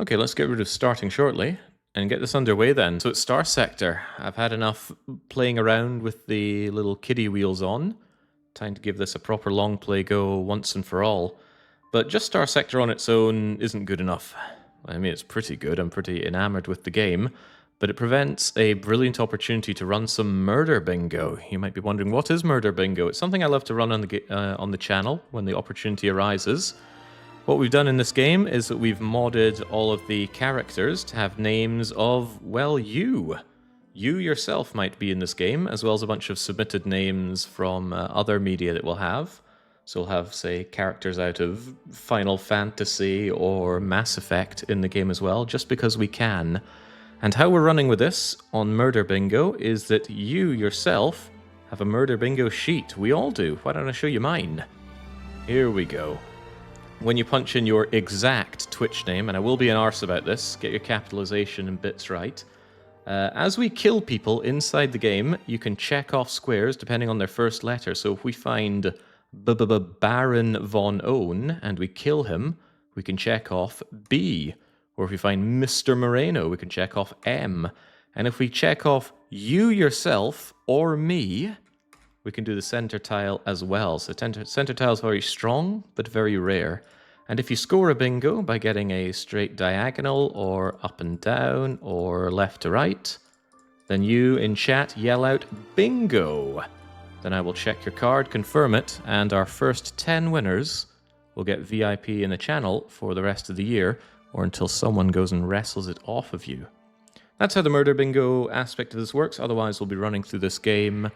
Okay, let's get rid of starting shortly and get this underway then. So it's Starsector. I've had enough playing around with the little kiddie wheels on. Time to give this a proper long play go once and for all. But just Starsector on its own isn't good enough. I mean, it's pretty good. I'm pretty enamored with the game. But it prevents a brilliant opportunity to run some Murderbingo. You might be wondering, what is Murderbingo? It's something I love to run on the channel when the opportunity arises. What we've done in this game is that we've modded all of the characters to have names of, well, you. You yourself might be in this game, as well as a bunch of submitted names from other media that we'll have. So we'll have, say, characters out of Final Fantasy or Mass Effect in the game as well, just because we can. And how we're running with this on Murderbingo is that you yourself have a Murderbingo sheet. We all do. Why don't I show you mine? Here we go. When you punch in your exact Twitch name, and I will be an arse about this, get your capitalization and bits right. As we kill people inside the game, you can check off squares depending on their first letter. So if we find Baron von Own and we kill him, we can check off B. Or if we find Mr. Moreno, we can check off M. And if we check off you yourself or me, we can do the center tile as well. So center tile is very strong, but very rare. And if you score a bingo by getting a straight diagonal, or up and down, or left to right, then you in chat yell out bingo. Then I will check your card, confirm it, and our first 10 winners will get VIP in the channel for the rest of the year, or until someone goes and wrestles it off of you. That's how the Murderbingo aspect of this works. Otherwise, we'll be running through this game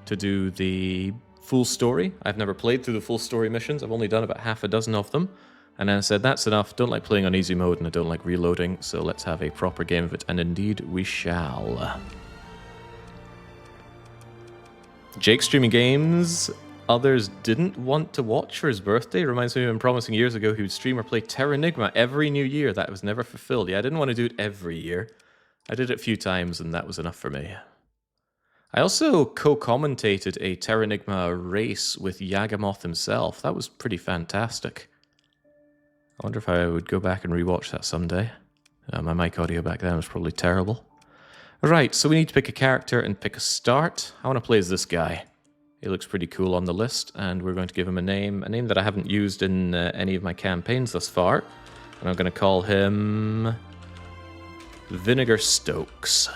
to do the full story. I've never played through the full story missions. I've only done about half a dozen of them. And then I said, that's enough. Don't like playing on easy mode and I don't like reloading. So let's have a proper game of it. And indeed, we shall. Jake streaming games others didn't want to watch for his birthday. Reminds me of him promising years ago he would stream or play Terranigma every new year. That was never fulfilled. Yeah, I didn't want to do it every year. I did it a few times and that was enough for me. I also co-commentated a Terranigma race with Yagamoth himself. That was pretty fantastic. I wonder if I would go back and rewatch that someday. My mic audio back then was probably terrible. Right, so we need to pick a character and pick a start. I want to play as this guy. He looks pretty cool on the list, and we're going to give him a name that I haven't used in any of my campaigns thus far. And I'm going to call him Vinegar Stokes.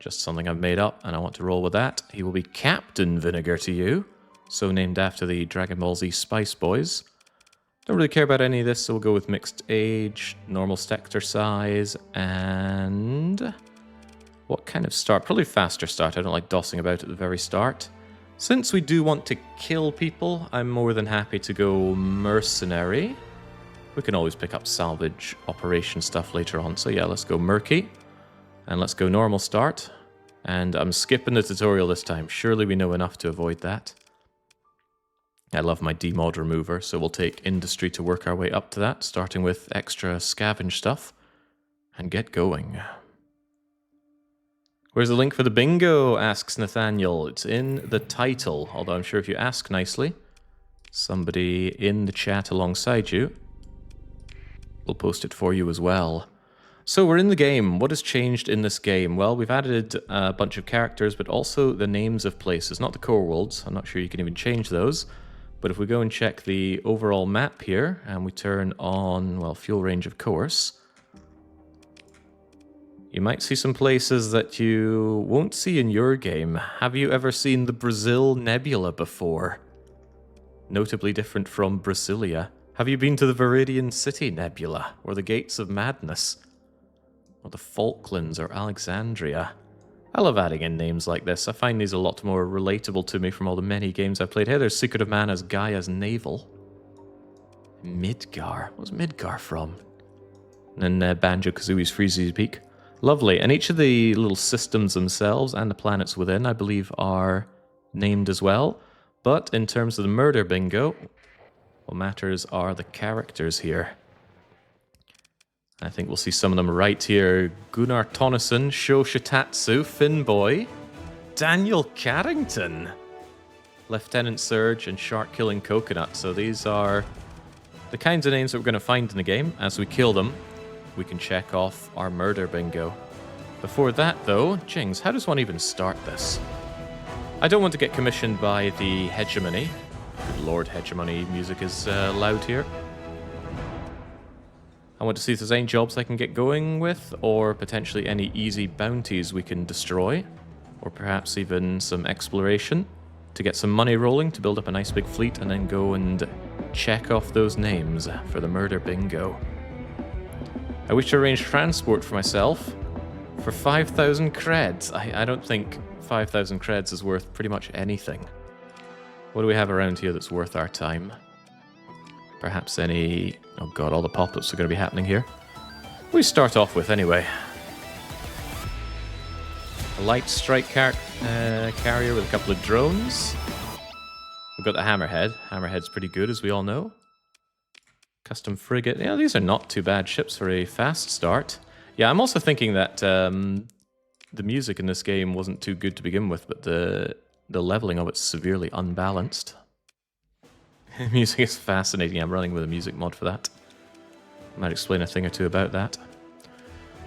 Just something I've made up, and I want to roll with that. He will be Captain Vinegar to you, so named after the Dragon Ball Z Spice Boys. Don't really care about any of this, so we'll go with mixed age, normal sector size, and what kind of start? Probably faster start. I don't like dossing about at the very start. Since we do want to kill people, I'm more than happy to go mercenary. We can always pick up salvage operation stuff later on, so yeah, let's go murky. And let's go normal start. And I'm skipping the tutorial this time. Surely we know enough to avoid that. I love my demod remover, so we'll take industry to work our way up to that, starting with extra scavenge stuff, and get going. Where's the link for the bingo? Asks Nathaniel. It's in the title, although I'm sure if you ask nicely, somebody in the chat alongside you will post it for you as well. So we're in the game. What has changed in this game? Well, we've added a bunch of characters, but also the names of places, not the core worlds. I'm not sure you can even change those. But if we go and check the overall map here, and we turn on, well, fuel range, of course, you might see some places that you won't see in your game. Have you ever seen the Brazil Nebula before? Notably different from Brasilia. Have you been to the Viridian City Nebula, or the Gates of Madness? Or the Falklands, or Alexandria. I love adding in names like this. I find these a lot more relatable to me from all the many games I've played. Hey, there's Secret of Mana's Gaia's Navel. Midgar. What's Midgar from? And then Banjo-Kazooie's Freeze's Peak. Lovely. And each of the little systems themselves and the planets within, I believe, are named as well. But in terms of the Murderbingo, what matters are the characters here. I think we'll see some of them right here. Gunnar Tonneson, Sho Shitatsu, Finboy, Daniel Carrington, Lieutenant Surge, and Shark Killing Coconut. So these are the kinds of names that we're going to find in the game as we kill them. we can check off our murder bingo. Before that, though, Jings, how does one even start this? I don't want to get commissioned by the Hegemony. Good lord, Hegemony music is loud here. I want to see if there's any jobs I can get going with, or potentially any easy bounties we can destroy, or perhaps even some exploration to get some money rolling to build up a nice big fleet and then go and check off those names for the murder bingo. I wish to arrange transport for myself for 5,000 creds. I don't think 5,000 creds is worth pretty much anything. What do we have around here that's worth our time? Perhaps any... Oh god, all the pop-ups are going to be happening here. What do we start off with anyway? A light strike carrier with a couple of drones. We've got the Hammerhead. Hammerhead's pretty good, as we all know. Custom frigate. Yeah, these are not too bad ships for a fast start. Yeah, I'm also thinking that the music in this game wasn't too good to begin with, but the leveling of it's severely unbalanced. Music is fascinating. I'm running with a music mod for that. Might explain a thing or two about that.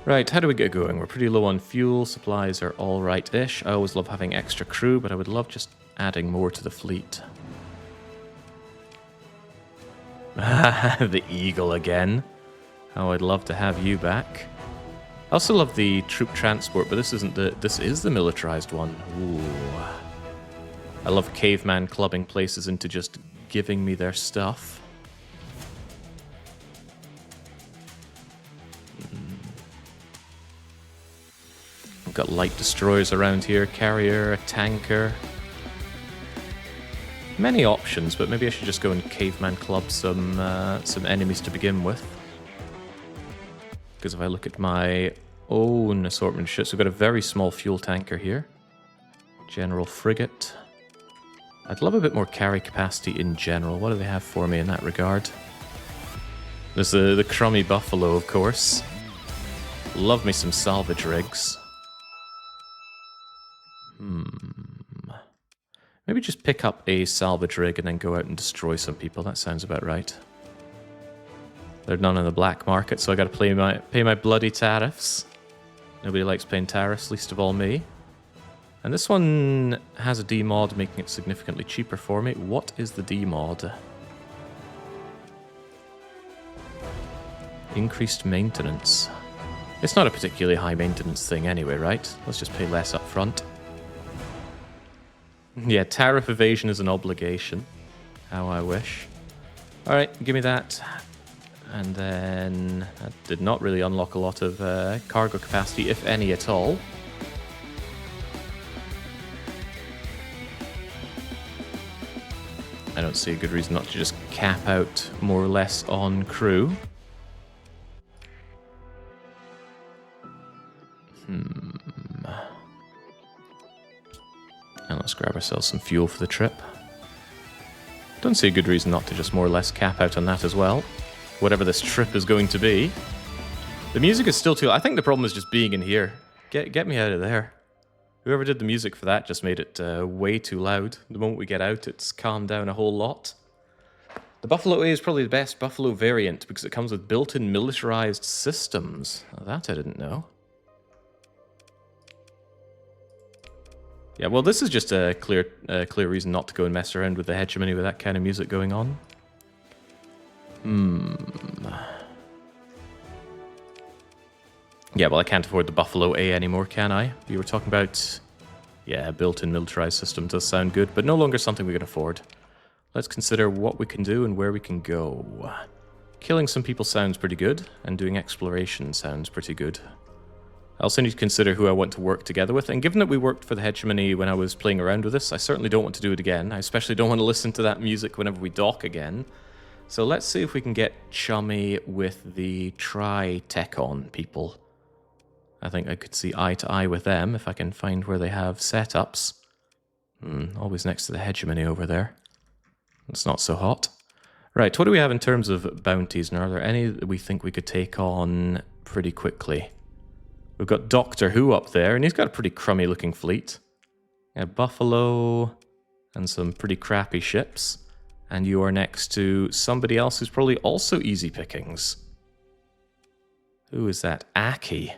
Right, how do we get going? We're pretty low on fuel. Supplies are all right-ish. I always love having extra crew, but I would love just adding more to the fleet. The Eagle again. Oh, I'd love to have you back. I also love the troop transport, but this is the militarized one. Ooh. I love caveman clubbing places into just giving me their stuff. We've got light destroyers around here, carrier, a tanker. Many options, but maybe I should just go and caveman club some enemies to begin with. Because if I look at my own assortment of ships, we've got a very small fuel tanker here. General frigate. I'd love a bit more carry capacity in general. What do they have for me in that regard? There's the crummy buffalo, of course. Love me some salvage rigs. Maybe just pick up a salvage rig and then go out and destroy some people. That sounds about right. There are none on the black market, so I gotta pay my bloody tariffs. Nobody likes paying tariffs, least of all me. And this one has a D-mod, making it significantly cheaper for me. What is the D-mod? Increased maintenance. It's not a particularly high maintenance thing anyway, right? Let's just pay less up front. Yeah, tariff evasion is an obligation. How I wish. Alright, give me that. And then that did not really unlock a lot of cargo capacity, if any at all. I don't see a good reason not to just cap out more or less on crew. And let's grab ourselves some fuel for the trip. Don't see a good reason not to just more or less cap out on that as well. Whatever this trip is going to be. The music is still too... I think the problem is just being in here. Get me out of there. Whoever did the music for that just made it way too loud. The moment we get out, it's calmed down a whole lot. The Buffalo A is probably the best Buffalo variant because it comes with built-in militarized systems. That I didn't know. Yeah, well, this is just a clear reason not to go and mess around with the Hegemony with that kind of music going on. Yeah, well, I can't afford the Buffalo A anymore, can I? You were talking about... Yeah, built-in militarized system does sound good, but no longer something we can afford. Let's consider what we can do and where we can go. Killing some people sounds pretty good, and doing exploration sounds pretty good. I also need to consider who I want to work together with, and given that we worked for the Hegemony when I was playing around with this, I certainly don't want to do it again. I especially don't want to listen to that music whenever we dock again. So let's see if we can get chummy with the Tri-Tachyon people. I think I could see eye to eye with them if I can find where they have setups. Always next to the Hegemony over there. It's not so hot. Right, what do we have in terms of bounties? And are there any that we think we could take on pretty quickly? We've got Doctor Who up there, and he's got a pretty crummy looking fleet. A Buffalo and some pretty crappy ships. And you are next to somebody else who's probably also easy pickings. Who is that? Aki.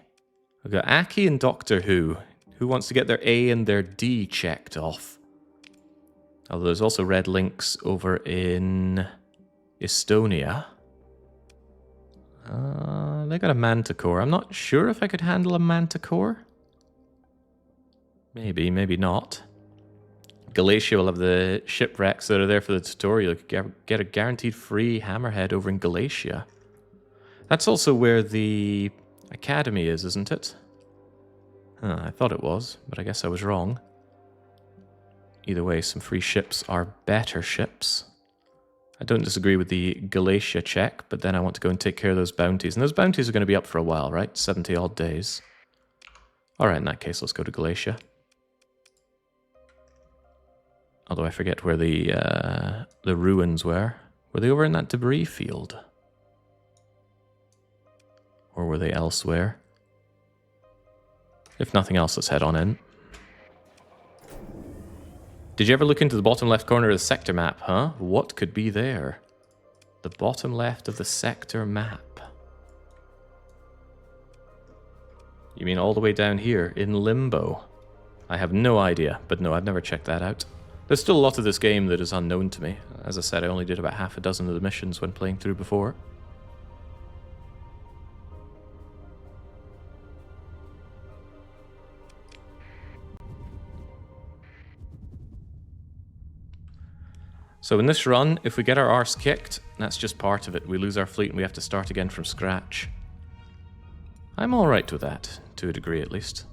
We've got Aki and Doctor Who. Who wants to get their A and their D checked off? Although there's also red links over in Estonia. They got a manticore. I'm not sure if I could handle a manticore. Maybe, maybe not. Galatia will have the shipwrecks that are there for the tutorial. You could get a guaranteed free hammerhead over in Galatia. That's also where the academy is, isn't it? Huh, I thought it was, but I guess I was wrong. Either way, some free ships are better ships. I don't disagree with the Galatia check, but then I want to go and take care of those bounties. And those bounties are going to be up for a while, right? 70 odd days. Alright, in that case, let's go to Galatia. Although I forget where the ruins were. Were they over in that debris field? Or were they elsewhere? If nothing else, let's head on in. Did you ever look into the bottom left corner of the sector map, huh? What could be there? The bottom left of the sector map. You mean all the way down here, in limbo? I have no idea, but no, I've never checked that out. There's still a lot of this game that is unknown to me. As I said, I only did about half a dozen of the missions when playing through before. So in this run, if we get our arse kicked, that's just part of it. We lose our fleet and we have to start again from scratch. I'm alright with that, to a degree at least.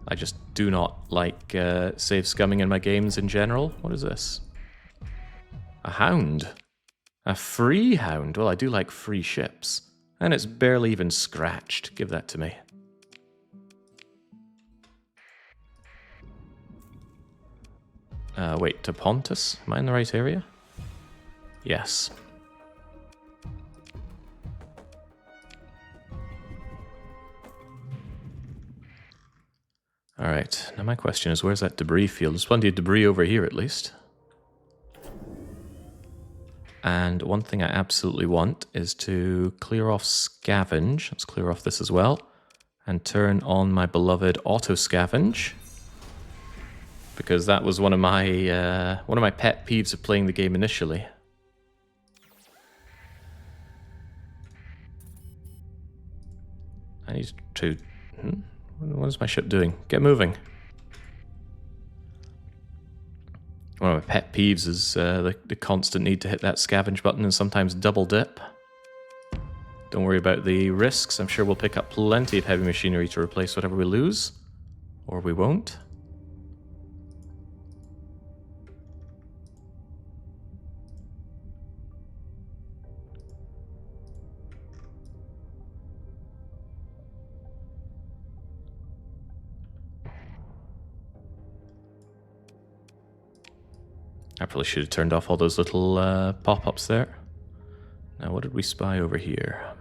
I just do not like save scumming in my games in general. What is this? A hound. A free hound. Well, I do like free ships. And it's barely even scratched. Give that to me. Wait, to Pontus? Am I in the right area? Yes. Alright, now my question is, where's that debris field? There's plenty of debris over here, at least. And one thing I absolutely want is to clear off scavenge. Let's clear off this as well. And turn on my beloved auto-scavenge. Because that was one of my pet peeves of playing the game initially. I need to... What is my ship doing? Get moving. One of my pet peeves is the constant need to hit that scavenge button and sometimes double dip. Don't worry about the risks. I'm sure we'll pick up plenty of heavy machinery to replace whatever we lose. Or we won't. I probably should have turned off all those little pop-ups there. Now, what did we spy over here?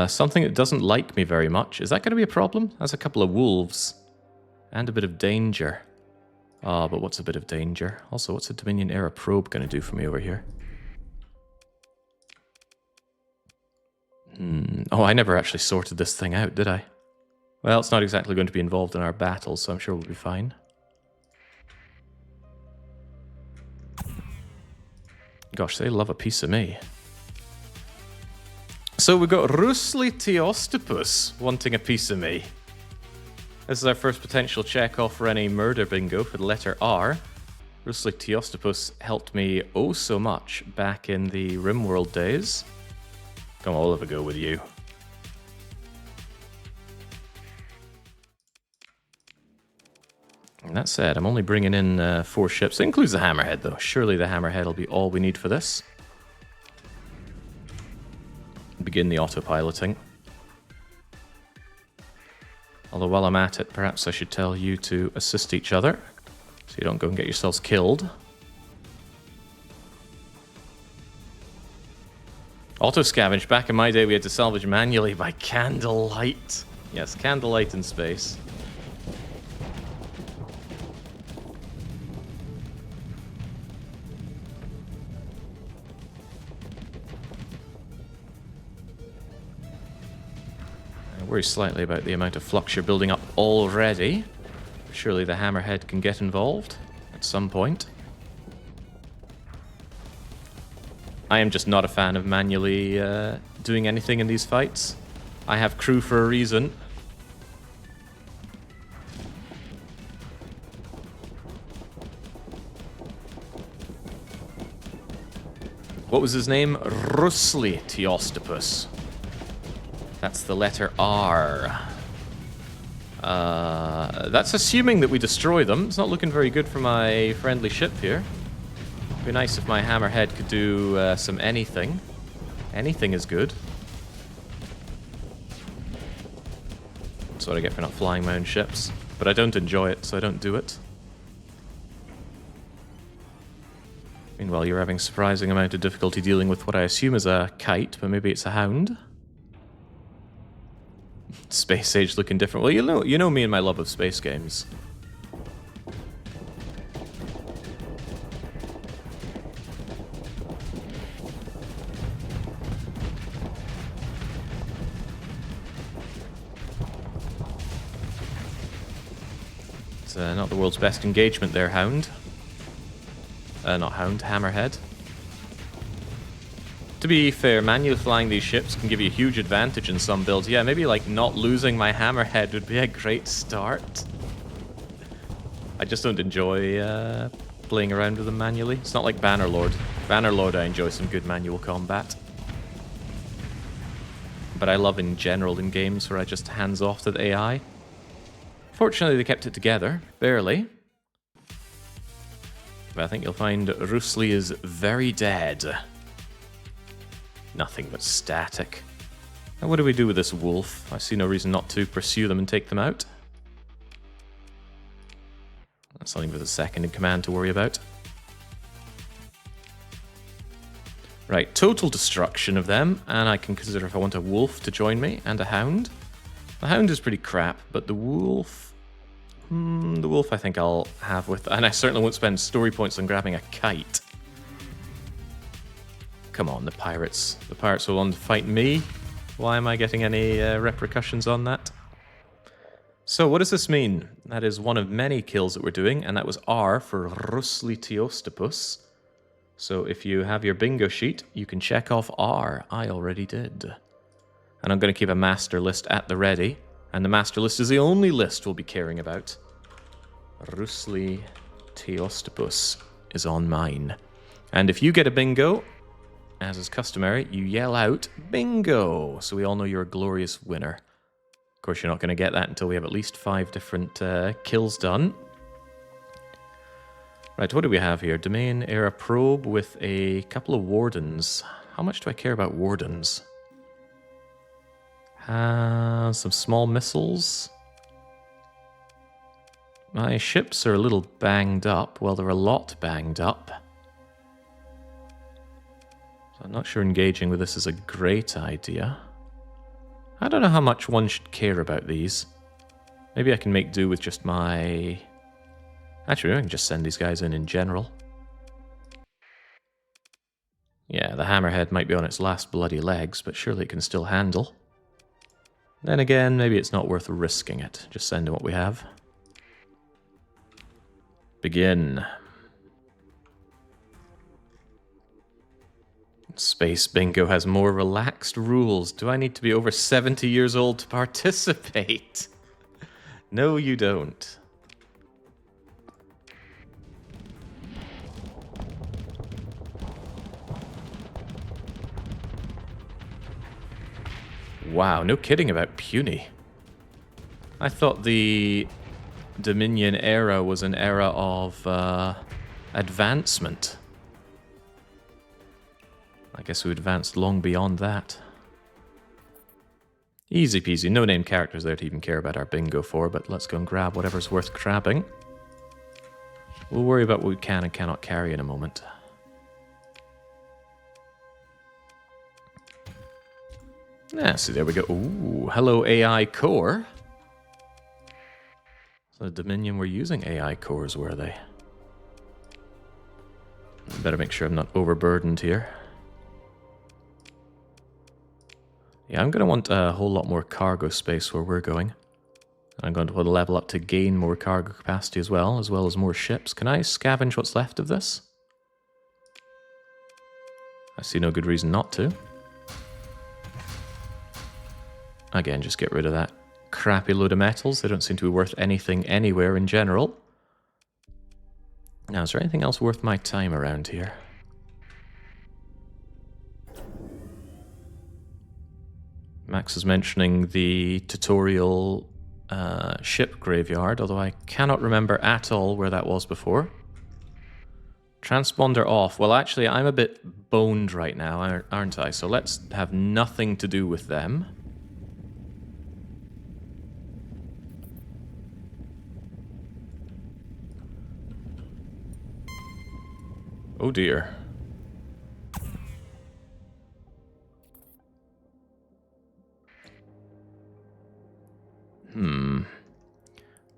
Something that doesn't like me very much. Is that going to be a problem? That's a couple of wolves. And a bit of danger. Ah, but what's a bit of danger? Also, what's a Dominion-era probe going to do for me over here? Oh, I never actually sorted this thing out, did I? Well, it's not exactly going to be involved in our battles, so I'm sure we'll be fine. Gosh, they love a piece of me. So we've got Rusli Teostopus wanting a piece of me. This is our first potential check off for any Murderbingo for the letter R. Rusli Teostopus helped me oh so much back in the RimWorld days. Come on, we'll have a go with you. And that said, I'm only bringing in 4 ships. It includes the Hammerhead, though. Surely the Hammerhead will be all we need for this. Begin the autopiloting. Although while I'm at it, perhaps I should tell you to assist each other, so you don't go and get yourselves killed. Auto-scavenge. Back in my day, we had to salvage manually by candlelight. Yes, candlelight in space. I worry slightly about the amount of flux you're building up already. Surely the hammerhead can get involved at some point. I am just not a fan of manually doing anything in these fights. I have crew for a reason. What was his name? Refitting. That's the letter R. That's assuming that we destroy them. It's not looking very good for my friendly ship here. It'd be nice if my hammerhead could do some anything. Anything is good. That's what I get for not flying my own ships. But I don't enjoy it, so I don't do it. Meanwhile, you're having a surprising amount of difficulty dealing with what I assume is a kite, but maybe it's a hound. Space Age looking different. Well, you know me and my love of space games. It's not the world's best engagement there, Hound. Not Hound, Hammerhead. To be fair, manually flying these ships can give you a huge advantage in some builds. Yeah, maybe like not losing my hammerhead would be a great start. I just don't enjoy playing around with them manually. It's not like Bannerlord. Bannerlord, I enjoy some good manual combat. But I love in general in games where I just hands off to the AI. Fortunately, they kept it together, barely. But I think you'll find Rusli is very dead. Nothing but static. Now what do we do with this wolf? I see no reason not to pursue them and take them out. That's something for the second in command to worry about. Right, total destruction of them, and I can consider if I want a wolf to join me, and a hound. The hound is pretty crap, but the wolf... the wolf I think I'll have with... And I certainly won't spend story points on grabbing a kite. Come on, the pirates. The pirates will want to fight me. Why am I getting any repercussions on that? So what does this mean? That is one of many kills that we're doing, and that was R for Refitting. So if you have your bingo sheet, you can check off R. I already did. And I'm going to keep a master list at the ready. And the master list is the only list we'll be caring about. Refitting is on mine. And if you get a bingo, as is customary, you yell out, bingo! So we all know you're a glorious winner. Of course, you're not going to get that until we have at least 5 different kills done. Right, what do we have here? Domain era probe with a couple of wardens. How much do I care about wardens? Some small missiles. My ships are a little banged up. Well, they're a lot banged up. So I'm not sure engaging with this is a great idea. I don't know how much one should care about these. Maybe I can make do with just my... Actually, I can just send these guys in general. Yeah, the hammerhead might be on its last bloody legs, but surely it can still handle. Then again, maybe it's not worth risking it. Just send in what we have. Begin. Space Bingo has more relaxed rules. Do I need to be over 70 years old to participate? No, you don't. Wow, no kidding about puny. I thought the Dominion era was an era of advancement. I guess we advanced long beyond that. Easy peasy, no named characters there to even care about our bingo for, but let's go and grab whatever's worth grabbing. We'll worry about what we can and cannot carry in a moment. Yeah, see, there we go. Ooh, hello AI core. So the Dominion were using AI cores, were they? Better make sure I'm not overburdened here. Yeah, I'm going to want a whole lot more cargo space where we're going. I'm going to want to level up to gain more cargo capacity as well as more ships. Can I scavenge what's left of this? I see no good reason not to. Again, just get rid of that crappy load of metals. They don't seem to be worth anything anywhere in general. Now, is there anything else worth my time around here? Max is mentioning the tutorial ship graveyard, although I cannot remember at all where that was before. Transponder off. Well, actually, I'm a bit boned right now, aren't I? So let's have nothing to do with them. Oh dear.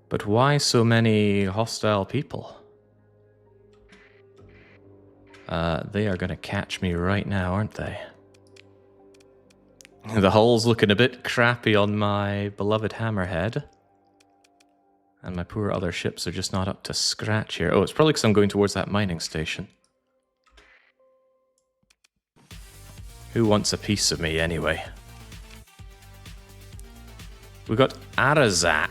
But why so many hostile people? They are going to catch me right now, aren't they? The hull's looking a bit crappy on my beloved Hammerhead. And my poor other ships are just not up to scratch here. Oh, it's probably because I'm going towards that mining station. Who wants a piece of me, anyway? We got Arazak.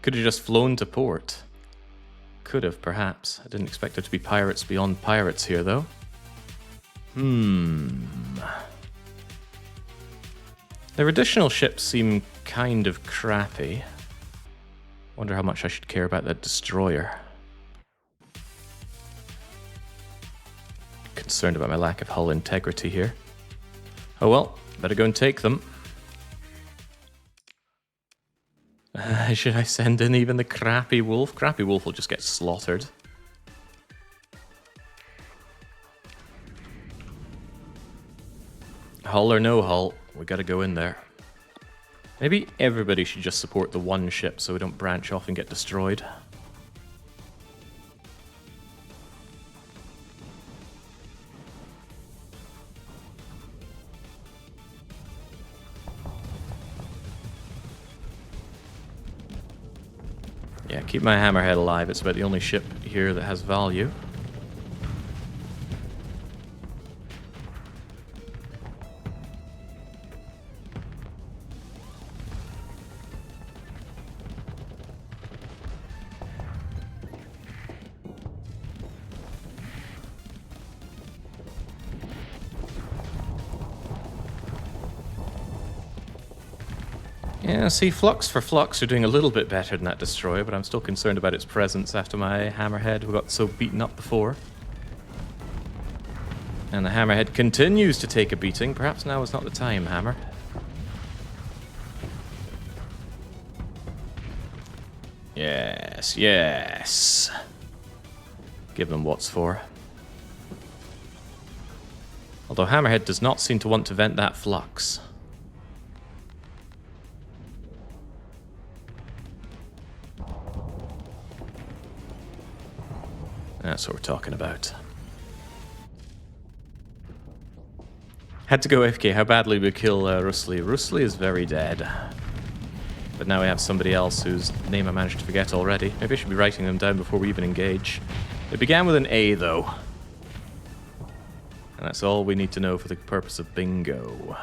Could have just flown to port. Could have, perhaps. I didn't expect there to be pirates beyond pirates here, though. Their additional ships seem kind of crappy. Wonder how much I should care about that destroyer. Concerned about my lack of hull integrity here. Oh well, better go and take them. Should I send in even the Crappy Wolf? Crappy Wolf will just get slaughtered. Hull or no hull, we gotta go in there. Maybe everybody should just support the one ship so we don't branch off and get destroyed. Yeah, keep my Hammerhead alive. It's about the only ship here that has value. Yeah, see, Flux for Flux are doing a little bit better than that destroyer, but I'm still concerned about its presence after my Hammerhead got so beaten up before. And the Hammerhead continues to take a beating. Perhaps now is not the time, Hammer. Yes, yes. Give them what's for. Although Hammerhead does not seem to want to vent that flux. That's what we're talking about. Had to go AFK. How badly we kill Rusli? Rusli is very dead. But now we have somebody else whose name I managed to forget already. Maybe I should be writing them down before we even engage. It began with an A, though. And that's all we need to know for the purpose of bingo.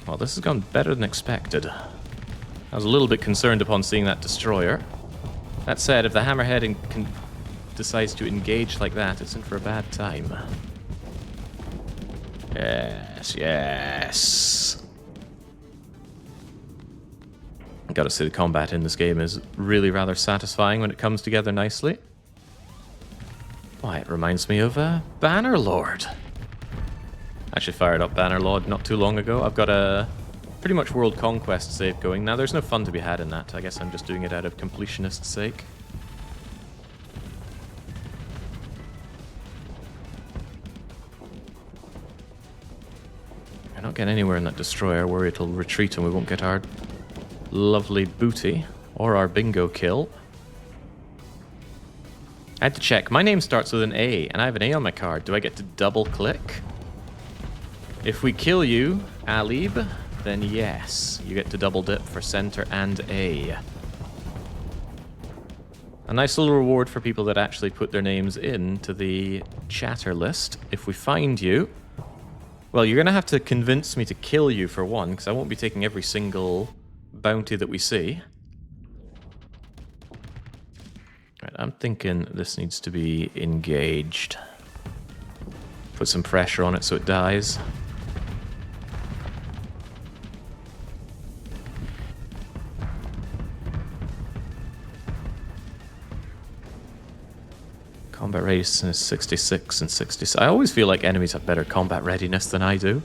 Well, this has gone better than expected. I was a little bit concerned upon seeing that destroyer. That said, if the Hammerhead decides to engage like that, it's in for a bad time. Yes, yes. Gotta say, the combat in this game is really rather satisfying when it comes together nicely. Why, it reminds me of Bannerlord. Actually fired up Bannerlord not too long ago. I've got a pretty much World Conquest save going. Now, there's no fun to be had in that. I guess I'm just doing it out of completionist's sake. We're not getting anywhere in that destroyer. Worry it'll retreat and we won't get our lovely booty or our bingo kill. I had to check. My name starts with an A, and I have an A on my card. Do I get to double-click? If we kill you, Alib, then yes. You get to double-dip for center and A. A nice little reward for people that actually put their names into the chatter list. If we find you... Well, you're going to have to convince me to kill you for one, because I won't be taking every single bounty that we see. Right, I'm thinking this needs to be engaged. Put some pressure on it so it dies. Combat readiness is 66 and 66. I always feel like enemies have better combat readiness than I do.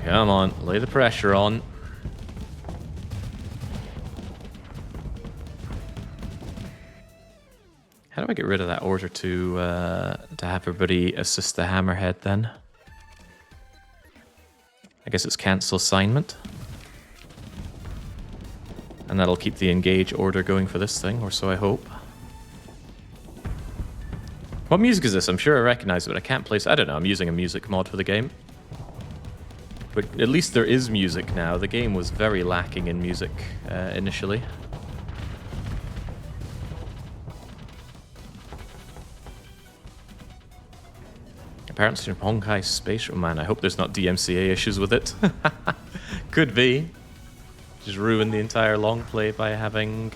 Come on, lay the pressure on. How do I get rid of that order to have everybody assist the hammerhead then? I guess it's cancel assignment. And that'll keep the engage order going for this thing, or so I hope. What music is this? I'm sure I recognize it, but I can't place... I don't know, I'm using a music mod for the game. But at least there is music now. The game was very lacking in music initially. Apparently from Honkai Space... Oh man, I hope there's not DMCA issues with it. Could be. Just ruin the entire long play by having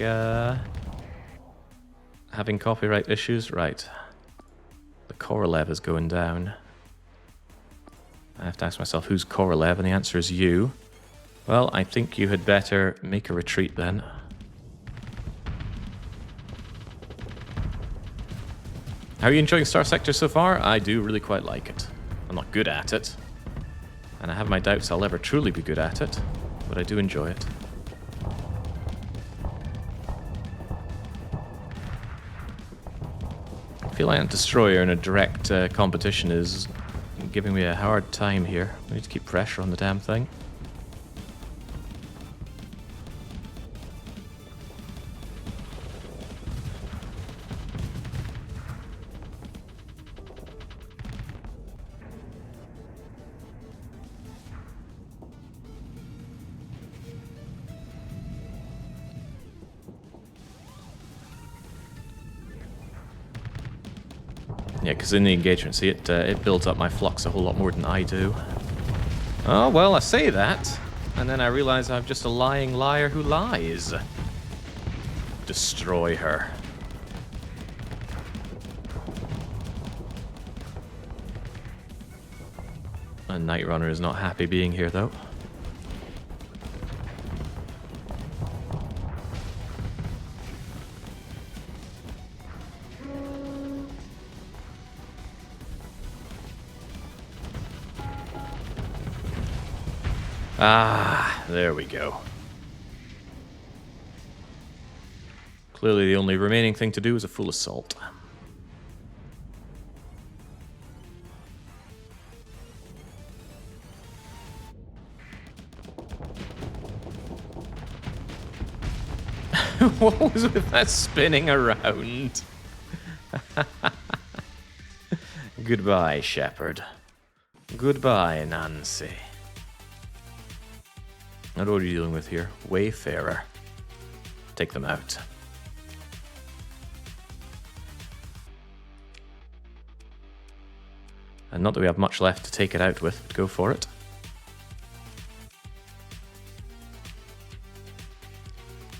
copyright issues. Right. The Korolev is going down. I have to ask myself, who's Korolev? And the answer is you. Well, I think you had better make a retreat then. How are you enjoying Starsector so far? I do really quite like it. I'm not good at it. And I have my doubts I'll ever truly be good at it. But I do enjoy it. I feel like a destroyer in a direct competition is giving me a hard time here. I need to keep pressure on the damn thing. Yeah, because in the engagement, see, it builds up my flux a whole lot more than I do. Oh, well, I say that, and then I realize I'm just a lying liar who lies. Destroy her. And Night Runner is not happy being here, though. Ah, there we go. Clearly the only remaining thing to do is a full assault. What was with that spinning around? Goodbye, Shepherd. Goodbye, Nancy. What are you dealing with here? Wayfarer. Take them out. And not that we have much left to take it out with, but go for it.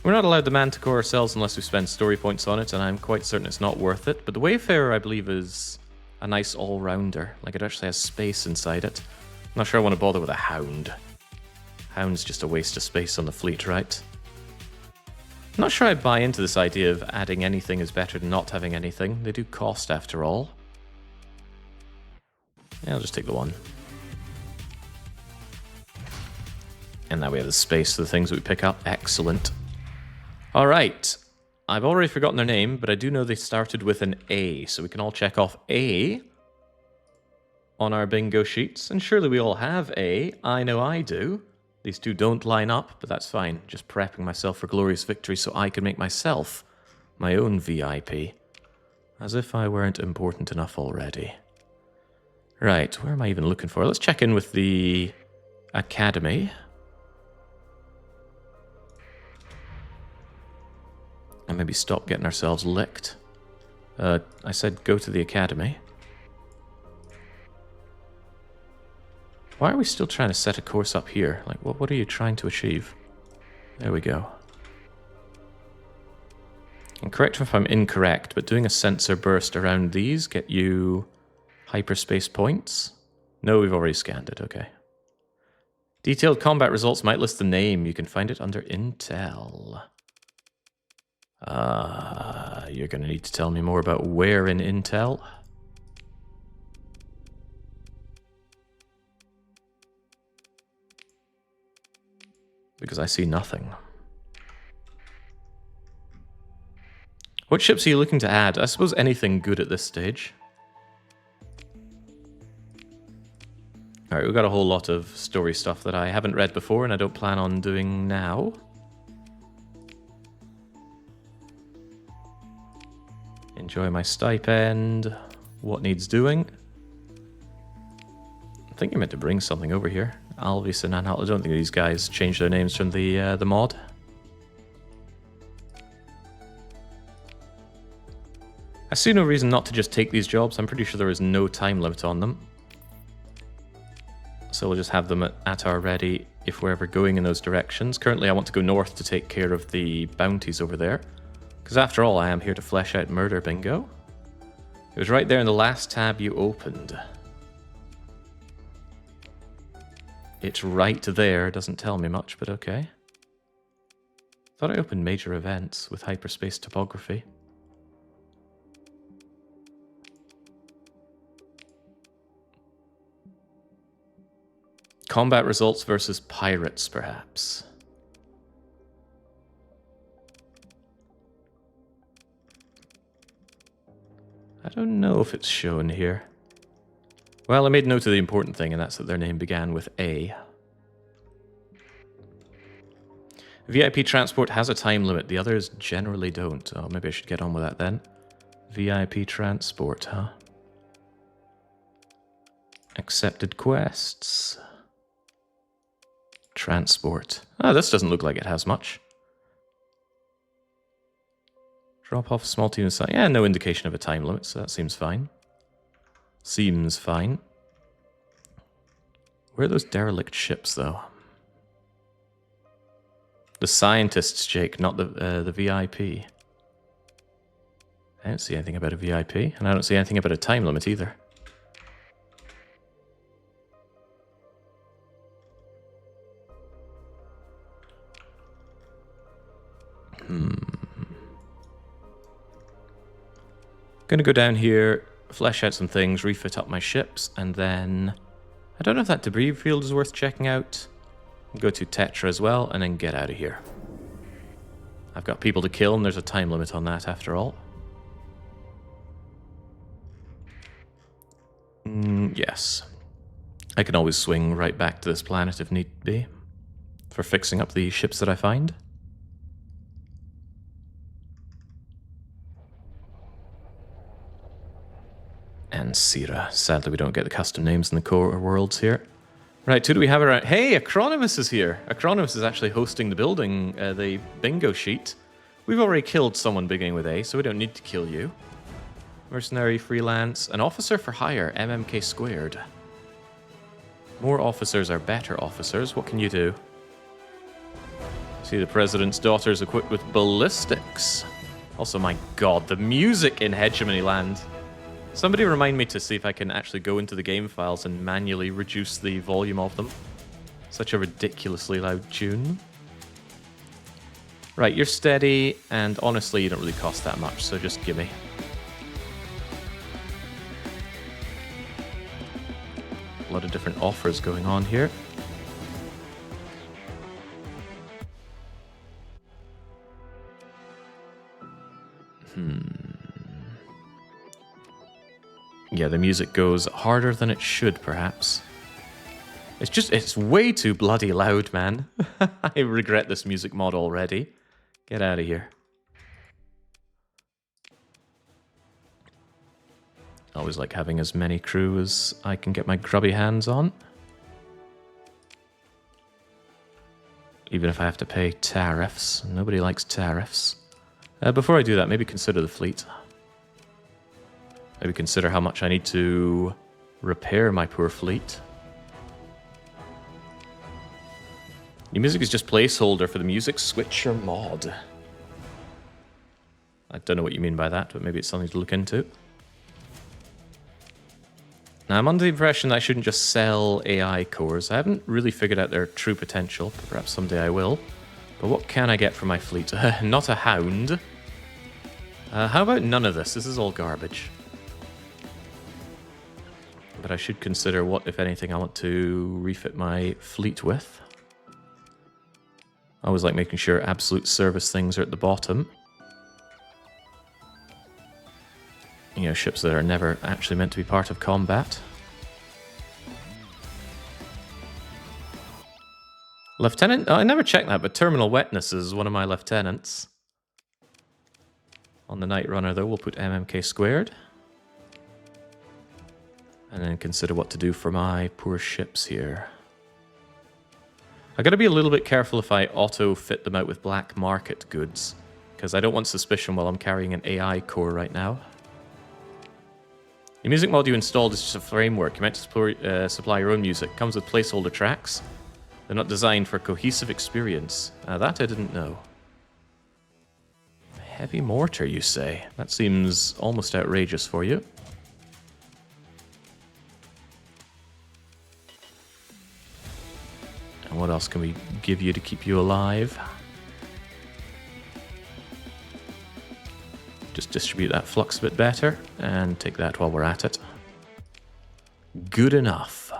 We're not allowed the Manticore ourselves unless we spend story points on it, and I'm quite certain it's not worth it. But the Wayfarer, I believe, is a nice all-rounder. Like, it actually has space inside it. I'm not sure I want to bother with a Hound. Hound's just a waste of space on the fleet, right? I'm not sure I buy into this idea of adding anything is better than not having anything. They do cost, after all. Yeah, I'll just take the one. And now we have the space for the things that we pick up. Excellent. Alright. I've already forgotten their name, but I do know they started with an A, so we can all check off A. on our bingo sheets, and surely we all have A. I know I do. These two don't line up, but that's fine. Just prepping myself for glorious victory so I can make myself my own VIP. As if I weren't important enough already. Right, where am I even looking for? Let's check in with the Academy. And maybe stop getting ourselves licked. I said go to the Academy. Why are we still trying to set a course up here? Like, what are you trying to achieve? There we go. And correct me if I'm incorrect, but doing a sensor burst around these get you hyperspace points? No, we've already scanned it, okay. Detailed combat results might list the name. You can find it under Intel. You're going to need to tell me more about where in Intel. Because I see nothing. What ships are you looking to add? I suppose anything good at this stage. Alright, we've got a whole lot of story stuff that I haven't read before and I don't plan on doing now. Enjoy my stipend. What needs doing? I think you meant to bring something over here. Alvis and Anhalt. I don't think these guys changed their names from the mod. I see no reason not to just take these jobs. I'm pretty sure there is no time limit on them. So we'll just have them at our ready if we're ever going in those directions. Currently I want to go north to take care of the bounties over there. Because after all, I am here to flesh out Murderbingo. It was right there in the last tab you opened. It's right there, doesn't tell me much, but okay. Thought I opened major events with hyperspace topography. Combat results versus pirates, perhaps. I don't know if it's shown here. Well, I made note of the important thing, and that's that their name began with A. VIP transport has a time limit. The others generally don't. Oh, maybe I should get on with that then. VIP transport, huh? Accepted quests. Transport. Oh, this doesn't look like it has much. Drop off a small team of site. Yeah, no indication of a time limit, so that seems fine. Seems fine. Where are those derelict ships, though? The scientists, Jake, not the VIP. I don't see anything about a VIP, and I don't see anything about a time limit either. Gonna go down here, flesh out some things, refit up my ships, and then... I don't know if that debris field is worth checking out. Go to Tetra as well, and then get out of here. I've got people to kill, and there's a time limit on that after all. Yes. I can always swing right back to this planet if need be. For fixing up the ships that I find. And Sira. Sadly, we don't get the custom names in the core worlds here. Right, who do we have around? Hey, Acronymus is here. Acronymus is actually hosting the building, the bingo sheet. We've already killed someone beginning with A, so we don't need to kill you. Mercenary, freelance, an officer for hire, MMK squared. More officers are better officers. What can you do? See, the president's daughter is equipped with ballistics. Also, my god, the music in Hegemony Land. Somebody remind me to see if I can actually go into the game files and manually reduce the volume of them. Such a ridiculously loud tune. Right, you're steady, and honestly, you don't really cost that much, so just gimme. A lot of different offers going on here. Yeah, the music goes harder than it should, perhaps. It's way too bloody loud, man. I regret this music mod already. Get out of here. Always like having as many crew as I can get my grubby hands on. Even if I have to pay tariffs. Nobody likes tariffs. Before I do that, maybe consider the fleet. Maybe consider how much I need to repair my poor fleet. New music is just placeholder for the music switcher mod. I don't know what you mean by that, but maybe it's something to look into. Now, I'm under the impression that I shouldn't just sell AI cores. I haven't really figured out their true potential. Perhaps someday I will. But what can I get for my fleet? Not a hound. How about none of this? This is all garbage. But I should consider what, if anything, I want to refit my fleet with. I always like making sure absolute service things are at the bottom. You know, ships that are never actually meant to be part of combat. Lieutenant? Oh, I never checked that, but Terminal Wetness is one of my lieutenants. On the Night Runner, though, we'll put MMK squared. And then consider what to do for my poor ships here. I gotta be a little bit careful if I auto-fit them out with black market goods, because I don't want suspicion while I'm carrying an AI core right now. The music mod you installed is just a framework. You're meant to supply your own music. Comes with placeholder tracks. They're not designed for cohesive experience. That I didn't know. Heavy mortar, you say? That seems almost outrageous for you. And what else can we give you to keep you alive? Just distribute that flux a bit better, and take that while we're at it. Good enough.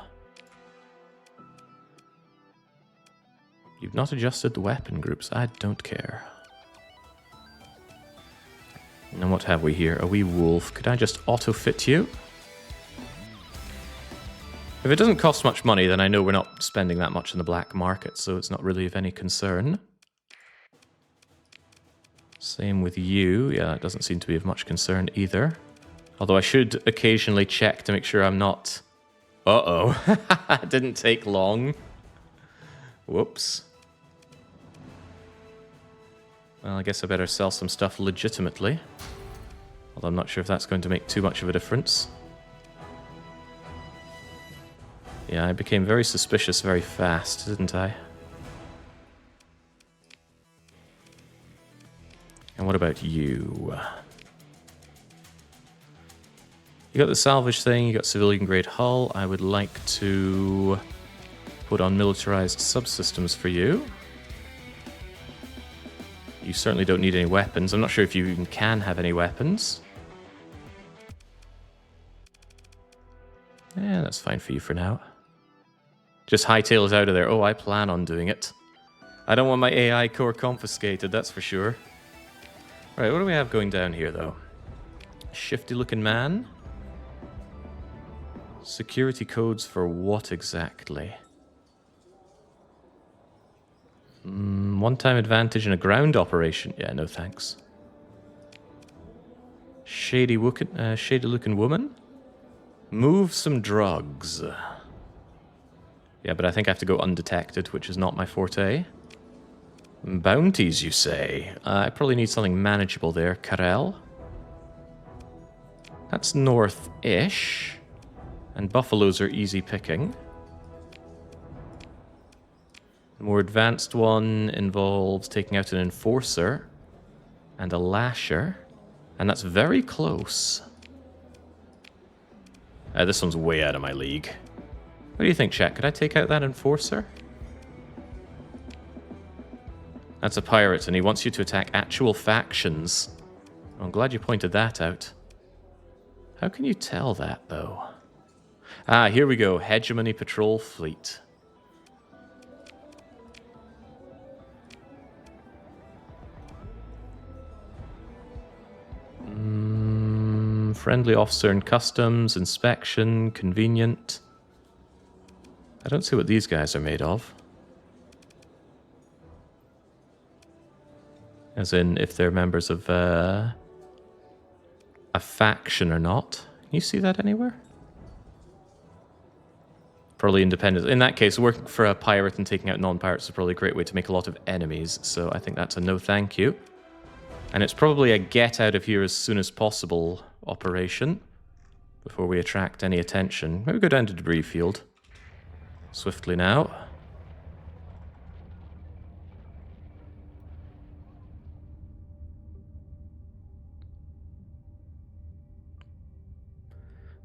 You've not adjusted the weapon groups. I don't care. And what have we here? A wee wolf. Could I just auto-fit you? If it doesn't cost much money, then I know we're not spending that much in the black market, so it's not really of any concern. Same with you. Yeah, that doesn't seem to be of much concern either. Although I should occasionally check to make sure I'm not... Uh-oh. It didn't take long. Whoops. Well, I guess I better sell some stuff legitimately. Although I'm not sure if that's going to make too much of a difference. Yeah, I became very suspicious very fast, didn't I? And what about you? You got the salvage thing, you got civilian grade hull. I would like to put on militarized subsystems for you. You certainly don't need any weapons. I'm not sure if you even can have any weapons. Yeah, that's fine for you for now. Just hightail it out of there. Oh, I plan on doing it. I don't want my AI core confiscated, that's for sure. Right, what do we have going down here, though? Shifty looking man. Security codes for what exactly? One-time advantage in a ground operation. Yeah, no thanks. Shady looking woman. Move some drugs. Yeah, but I think I have to go undetected, which is not my forte. Bounties, you say? I probably need something manageable there. Karel. That's north-ish. And buffaloes are easy picking. The more advanced one involves taking out an enforcer and a lasher. And that's very close. This one's way out of my league. What do you think, chat? Could I take out that enforcer? That's a pirate, and he wants you to attack actual factions. I'm glad you pointed that out. How can you tell that, though? Ah, here we go. Hegemony Patrol Fleet. Friendly officer in customs, inspection, convenient. I don't see what these guys are made of. As in, if they're members of a faction or not. Can you see that anywhere? Probably independent. In that case, working for a pirate and taking out non-pirates is probably a great way to make a lot of enemies, so I think that's a no thank you. And it's probably a get out of here as soon as possible operation before we attract any attention. Maybe go down to debris field swiftly now.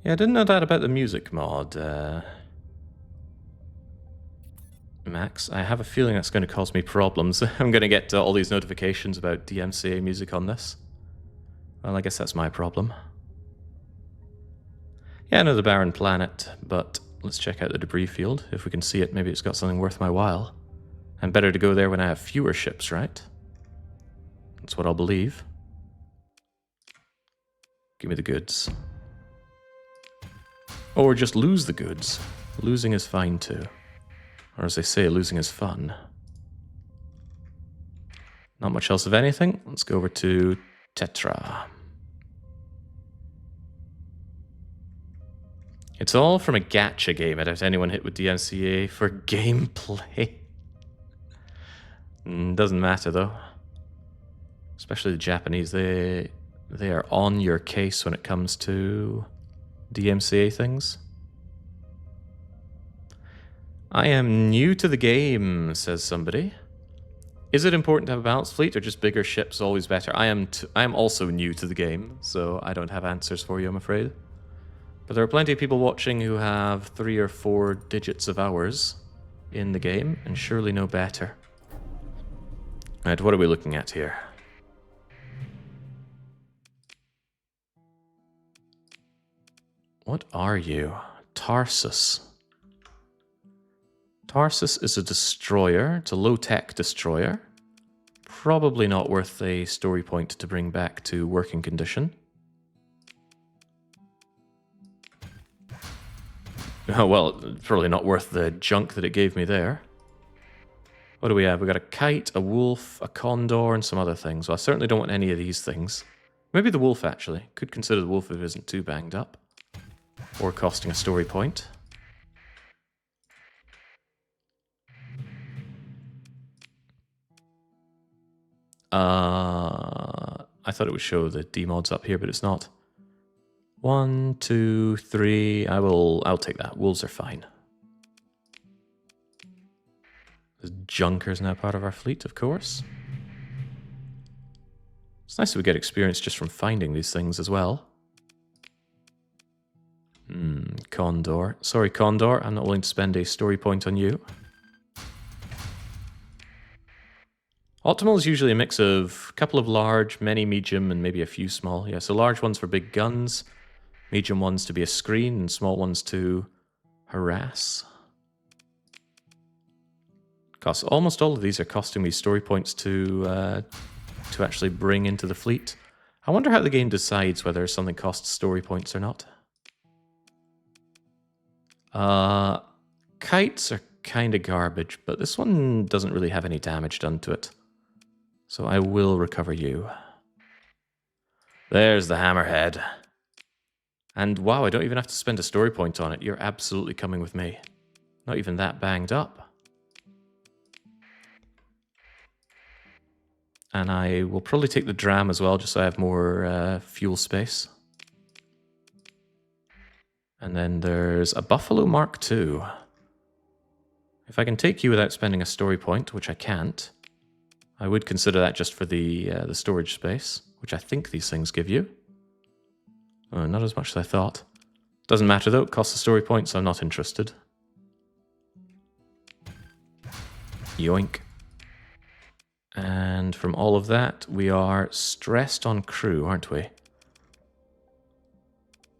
Yeah, I didn't know that about the music mod, Max. I have a feeling that's going to cause me problems. I'm going to get all these notifications about DMCA music on this. Well, I guess that's my problem. Yeah, I know the barren planet, but let's check out the debris field. If we can see it, maybe it's got something worth my while. And better to go there when I have fewer ships, right? That's what I'll believe. Give me the goods. Or just lose the goods. Losing is fine too. Or as they say, losing is fun. Not much else of anything. Let's go over to Tetra. It's all from a gacha game. I doubt anyone hit with DMCA for gameplay. Doesn't matter though. Especially the Japanese. They are on your case when it comes to DMCA things. I am new to the game, says somebody. Is it important to have a balanced fleet or just bigger ships always better? I am also new to the game, so I don't have answers for you, I'm afraid. But there are plenty of people watching who have 3 or 4 digits of hours in the game, and surely know better. Right, what are we looking at here? What are you? Tarsus. Tarsus is a destroyer. It's a low-tech destroyer. Probably not worth a story point to bring back to working condition. Oh, well, probably not worth the junk that it gave me there. What do we have? We got a kite, a wolf, a condor, and some other things. Well, I certainly don't want any of these things. Maybe the wolf, actually. Could consider the wolf if it isn't too banged up. Or costing a story point. I thought it would show the D-mods up here, but it's not. 1, 2, 3. I'll take that. Wolves are fine. The Junker's now part of our fleet, of course. It's nice that we get experience just from finding these things as well. Condor. Sorry, Condor, I'm not willing to spend a story point on you. Optimal is usually a mix of a couple of large, many medium, and maybe a few small. Yeah, so large ones for big guns, medium ones to be a screen, and small ones to harass. Almost all of these are costing me story points to actually bring into the fleet. I wonder how the game decides whether something costs story points or not. Kites are kind of garbage, but this one doesn't really have any damage done to it. So I will recover you. There's the hammerhead. And wow, I don't even have to spend a story point on it. You're absolutely coming with me. Not even that banged up. And I will probably take the dram as well, just so I have more fuel space. And then there's a Buffalo Mark II. If I can take you without spending a story point, which I can't, I would consider that just for the storage space, which I think these things give you. Oh, not as much as I thought. Doesn't matter though, it costs a story point, so I'm not interested. Yoink. And from all of that, we are stressed on crew, aren't we?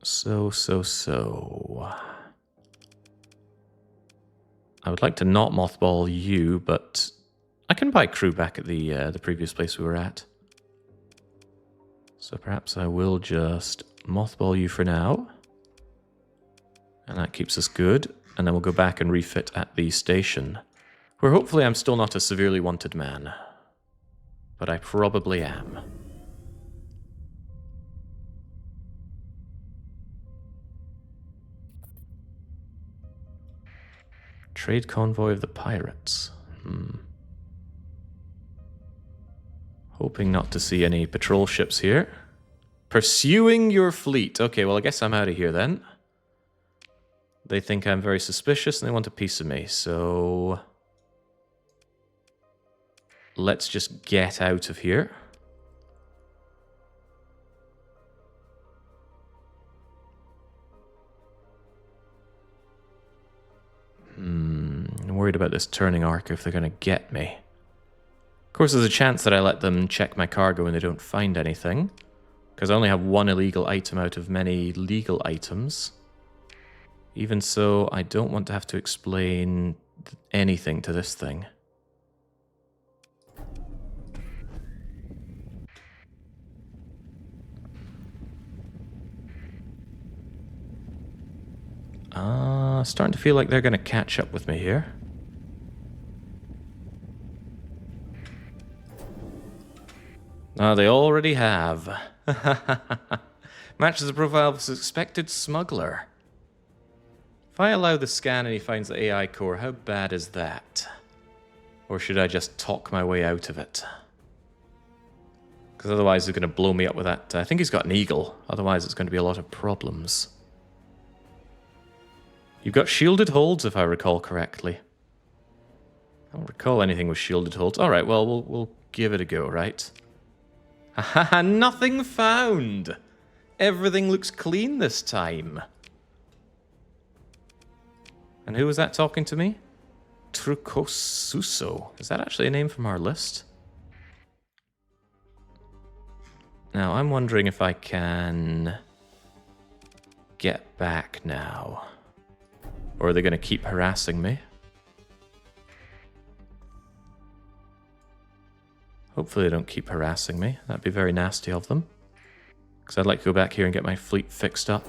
So. I would like to not mothball you, but I can buy crew back at the previous place we were at. So perhaps I will just Mothball you for now. And that keeps us good. And then we'll go back and refit at the station. Where hopefully I'm still not a severely wanted man. But I probably am. Trade convoy of the pirates. Hoping not to see any patrol ships here. Pursuing your fleet. Okay, well I guess I'm out of here then. They think I'm very suspicious and they want a piece of me, so... let's just get out of here. I'm worried about this turning arc if they're going to get me. Of course, there's a chance that I let them check my cargo and they don't find anything. Because I only have one illegal item out of many legal items. Even so, I don't want to have to explain anything to this thing. Starting to feel like they're going to catch up with me here. They already have. Matches the profile of a suspected smuggler. If I allow the scan and he finds the AI core, how bad is that? Or should I just talk my way out of it? Because otherwise they're going to blow me up with that. I think he's got an eagle. Otherwise it's going to be a lot of problems. You've got shielded holds, if I recall correctly. I don't recall anything with shielded holds. Alright, well, we'll give it a go, right? Haha, nothing found! Everything looks clean this time. And who was that talking to me? Trucosuso. Is that actually a name from our list? Now, I'm wondering if I can get back now. Or are they going to keep harassing me? Hopefully they don't keep harassing me. That'd be very nasty of them. Because I'd like to go back here and get my fleet fixed up.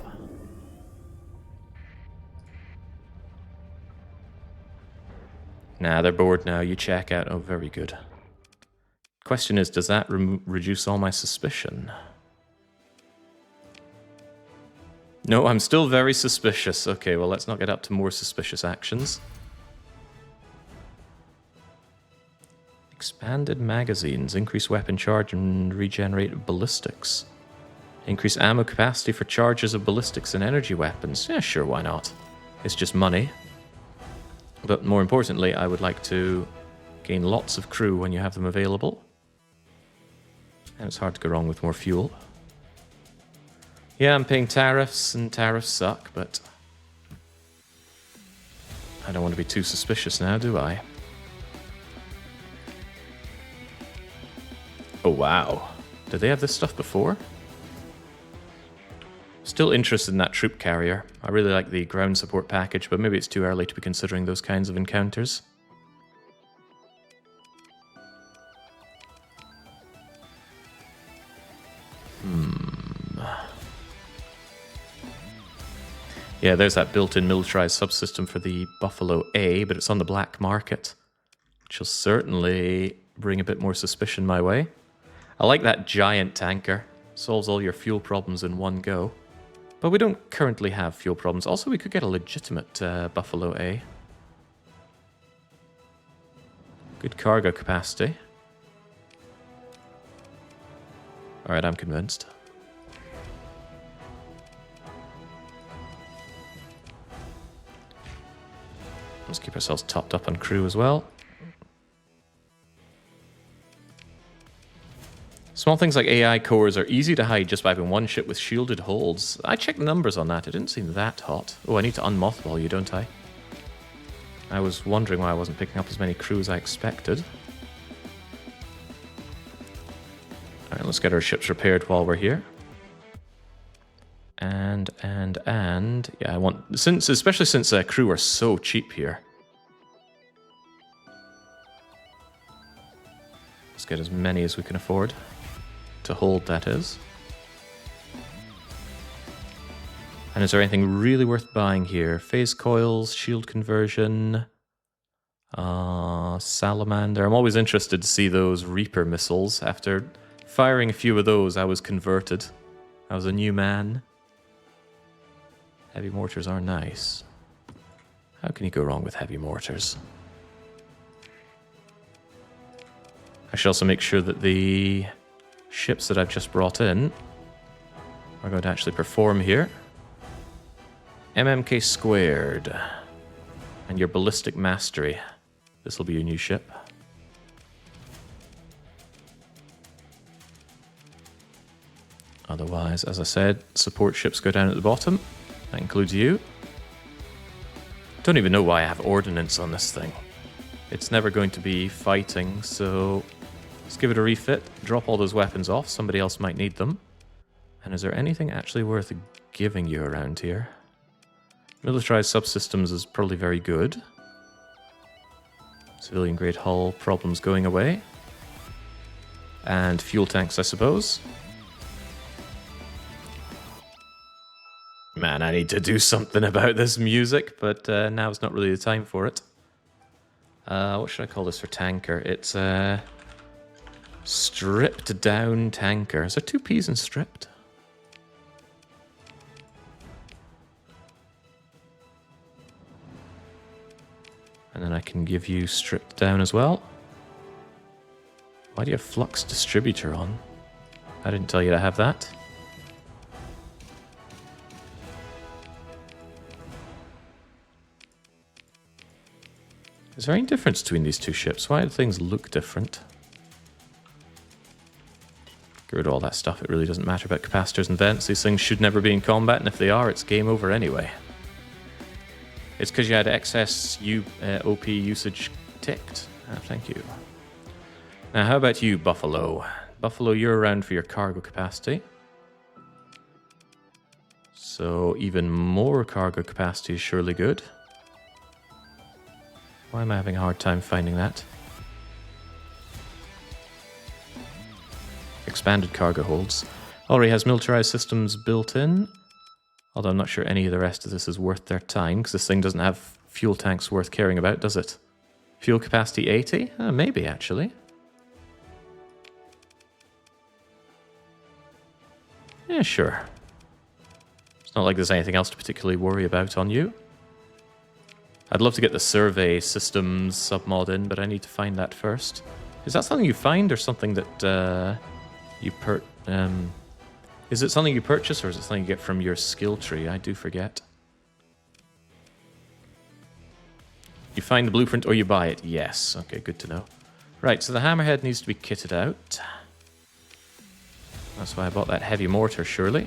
Nah, they're bored now. You check out. Oh, very good. Question is, does that reduce all my suspicion? No, I'm still very suspicious. Okay, well, let's not get up to more suspicious actions. Expanded magazines. Increase weapon charge and regenerate ballistics. Increase ammo capacity for charges of ballistics and energy weapons. Yeah, sure, why not? It's just money. But more importantly, I would like to gain lots of crew when you have them available. And it's hard to go wrong with more fuel. Yeah, I'm paying tariffs, and tariffs suck, but I don't want to be too suspicious now, do I? Oh, wow. Did they have this stuff before? Still interested in that troop carrier. I really like the ground support package, but maybe it's too early to be considering those kinds of encounters. Yeah, there's that built-in militarized subsystem for the Buffalo A, but it's on the black market, which will certainly bring a bit more suspicion my way. I like that giant tanker. Solves all your fuel problems in one go. But we don't currently have fuel problems. Also, we could get a legitimate Buffalo A. Good cargo capacity. Alright, I'm convinced. Let's keep ourselves topped up on crew as well. Small things like AI cores are easy to hide just by having one ship with shielded holds. I checked the numbers on that. It didn't seem that hot. Oh, I need to unmothball you, don't I? I was wondering why I wasn't picking up as many crew as I expected. Alright, let's get our ships repaired while we're here. And, yeah, I want, especially since crew are so cheap here. Let's get as many as we can afford. To hold, that is. And is there anything really worth buying here? Phase coils, shield conversion, salamander. I'm always interested to see those Reaper missiles. After firing a few of those, I was converted. I was a new man. Heavy mortars are nice. How can you go wrong with heavy mortars? I should also make sure that the ships that I've just brought in are going to actually perform here. MMK squared. And your ballistic mastery. This will be your new ship. Otherwise, as I said, support ships go down at the bottom. That includes you. Don't even know why I have ordnance on this thing. It's never going to be fighting, so let's give it a refit. Drop all those weapons off. Somebody else might need them. And is there anything actually worth giving you around here? Militarized subsystems is probably very good. Civilian grade hull problems going away. And fuel tanks, I suppose. Man, I need to do something about this music, but now's not really the time for it. What should I call this for tanker? It's a stripped down tanker. Is there 2 P's in stripped? And then I can give you stripped down as well. Why do you have flux distributor on? I didn't tell you to have that. Is there any difference between these two ships? Why do things look different? Get rid of all that stuff. It really doesn't matter about capacitors and vents. These things should never be in combat, and if they are, it's game over anyway. It's because you had excess OP usage ticked. Thank you. Now, how about you, Buffalo? Buffalo, you're around for your cargo capacity. So even more cargo capacity is surely good. Why am I having a hard time finding that? Expanded cargo holds. Already has militarized systems built in. Although I'm not sure any of the rest of this is worth their time, because this thing doesn't have fuel tanks worth caring about, does it? Fuel capacity 80? Maybe, actually. Yeah, sure. It's not like there's anything else to particularly worry about on you. I'd love to get the survey systems submod in, but I need to find that first. Is that something you find, or something that you is it something you purchase, or is it something you get from your skill tree? I do forget. You find the blueprint or you buy it? Yes. Okay, good to know. Right, so the hammerhead needs to be kitted out. That's why I bought that heavy mortar, surely.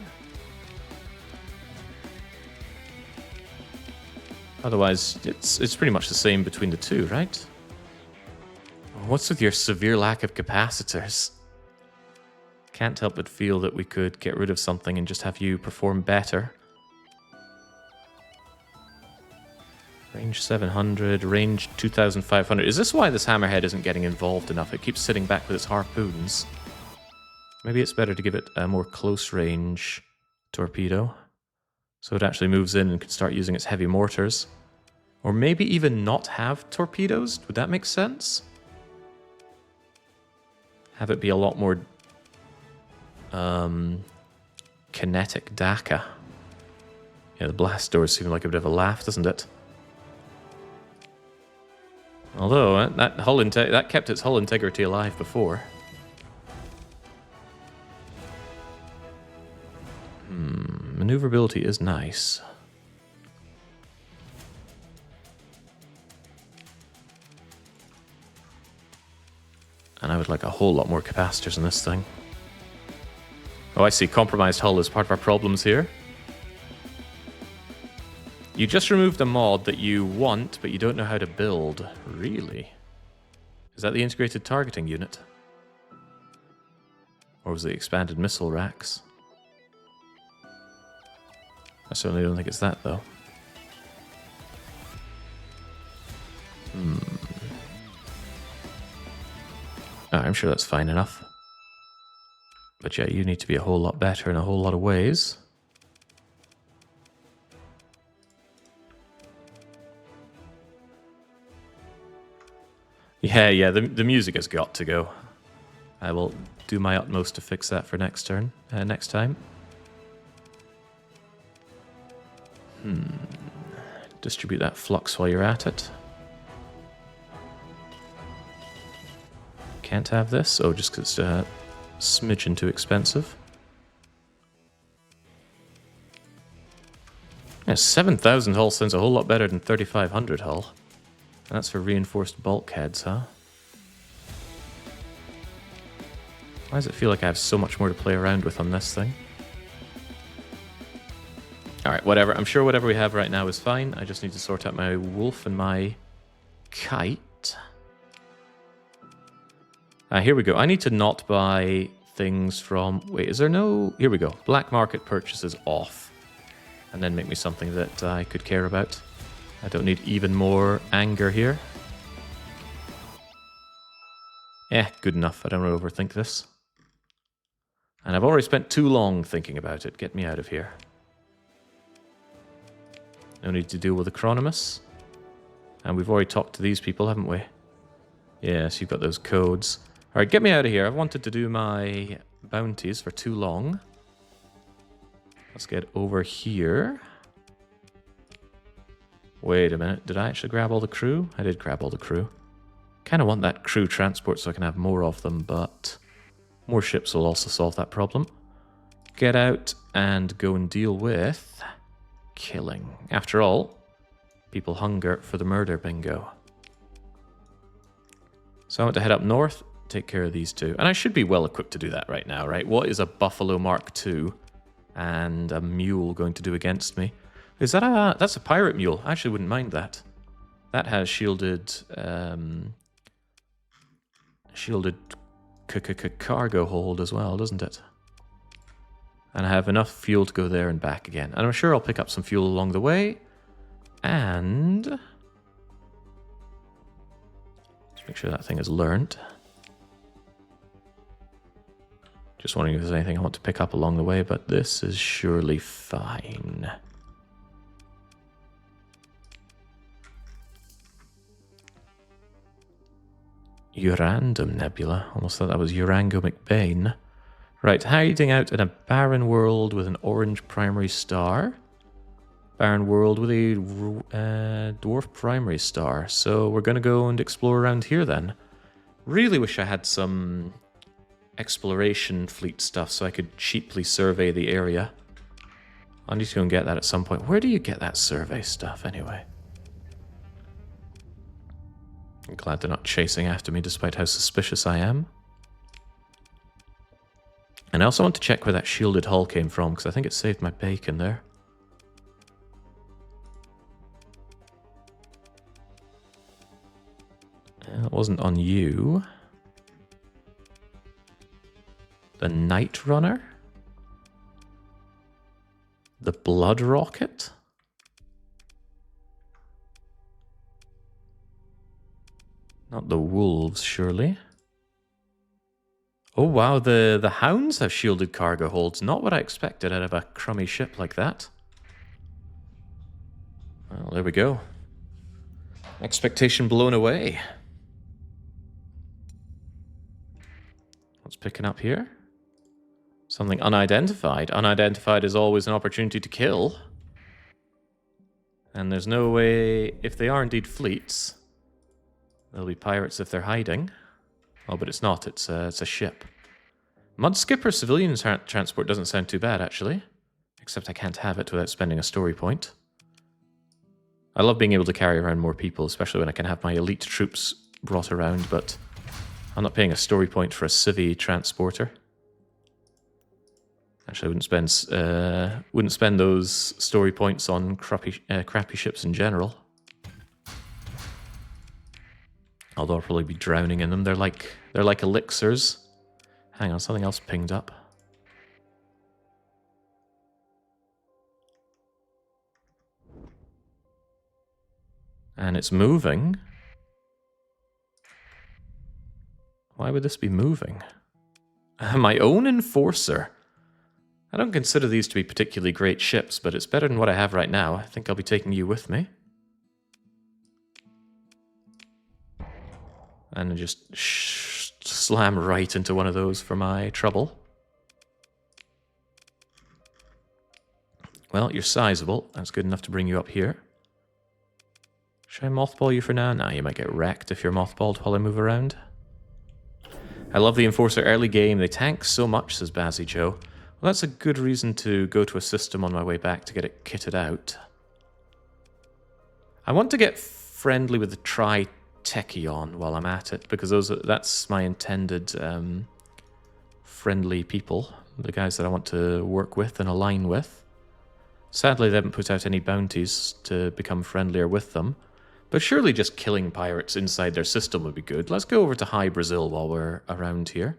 Otherwise, it's pretty much the same between the two, right? What's with your severe lack of capacitors? Can't help but feel that we could get rid of something and just have you perform better. Range 700, range 2500. Is this why this hammerhead isn't getting involved enough? It keeps sitting back with its harpoons. Maybe it's better to give it a more close range torpedo, so it actually moves in and can start using its heavy mortars. Or maybe even not have torpedoes? Would that make sense? Have it be a lot more kinetic DACA. Yeah, the blast doors seem like a bit of a laugh, doesn't it? Although that kept its hull integrity alive before. Maneuverability is nice. And I would like a whole lot more capacitors in this thing. Oh, I see. Compromised hull is part of our problems here. You just removed a mod that you want, but you don't know how to build. Really? Is that the integrated targeting unit? Or was it the expanded missile racks? I certainly don't think it's that, though. I'm sure that's fine enough. But yeah, you need to be a whole lot better in a whole lot of ways. Yeah, the music has got to go. I will do my utmost to fix that for next turn, next time. Distribute that flux while you're at it. Can't have this? Oh, just because it's a smidgen too expensive. Yeah, 7,000 hull sounds a whole lot better than 3,500 hull. That's for reinforced bulkheads, huh? Why does it feel like I have so much more to play around with on this thing? Alright, whatever. I'm sure whatever we have right now is fine. I just need to sort out my wolf and my kite. Here we go. I need to not buy things from... Wait, is there no... Here we go. Black market purchases off. And then make me something that I could care about. I don't need even more anger here. Good enough. I don't want to overthink this. And I've already spent too long thinking about it. Get me out of here. No need to deal with Acronymus. And we've already talked to these people, haven't we? Yes, you've got those codes. Alright, get me out of here. I've wanted to do my bounties for too long. Let's get over here. Wait a minute. Did I actually grab all the crew? I did grab all the crew. Kind of want that crew transport so I can have more of them, but more ships will also solve that problem. Get out and go and deal with killing. After all, people hunger for the Murderbingo. So I want to head up north, take care of these two. And I should be well equipped to do that right now, right? What is a Buffalo Mark II and a mule going to do against me? Is that a... That's a pirate mule. I actually wouldn't mind that. That has shielded... shielded cargo hold as well, doesn't it? And I have enough fuel to go there and back again. And I'm sure I'll pick up some fuel along the way. And... let's make sure that thing is learned. Just wondering if there's anything I want to pick up along the way, but this is surely fine. Urandum Nebula. Almost thought that was Urango McBain. Right, hiding out in a barren world with an orange primary star. Barren world with a dwarf primary star. So we're going to go and explore around here then. Really wish I had some exploration fleet stuff so I could cheaply survey the area. I need to go and get that at some point. Where do you get that survey stuff anyway? I'm glad they're not chasing after me despite how suspicious I am. And I also want to check where that shielded hull came from, because I think it saved my bacon there. It wasn't on you. The Night Runner? The Blood Rocket? Not the Wolves, surely. Oh wow, the Hounds have shielded cargo holds. Not what I expected out of a crummy ship like that. Well, there we go. Expectation blown away. What's picking up here? Something unidentified. Unidentified is always an opportunity to kill. And there's no way... If they are indeed fleets, there'll be pirates if they're hiding. Oh, but it's not. It's a ship. Mudskipper civilian transport doesn't sound too bad, actually. Except I can't have it without spending a story point. I love being able to carry around more people, especially when I can have my elite troops brought around, but I'm not paying a story point for a civvy transporter. Actually, I wouldn't spend those story points on crappy ships in general. Although I'll probably be drowning in them. They're like elixirs. Hang on, something else pinged up. And it's moving. Why would this be moving? My own Enforcer. I don't consider these to be particularly great ships, but it's better than what I have right now. I think I'll be taking you with me. And just slam right into one of those for my trouble. Well, you're sizable. That's good enough to bring you up here. Should I mothball you for now? Nah, you might get wrecked if you're mothballed while I move around. I love the Enforcer early game. They tank so much, says Bazzy Joe. Well, that's a good reason to go to a system on my way back to get it kitted out. I want to get friendly with the Tri-Tachyon while I'm at it, because that's my intended friendly people, the guys that I want to work with and align with. Sadly, they haven't put out any bounties to become friendlier with them, but surely just killing pirates inside their system would be good. Let's go over to High Brazil while we're around here.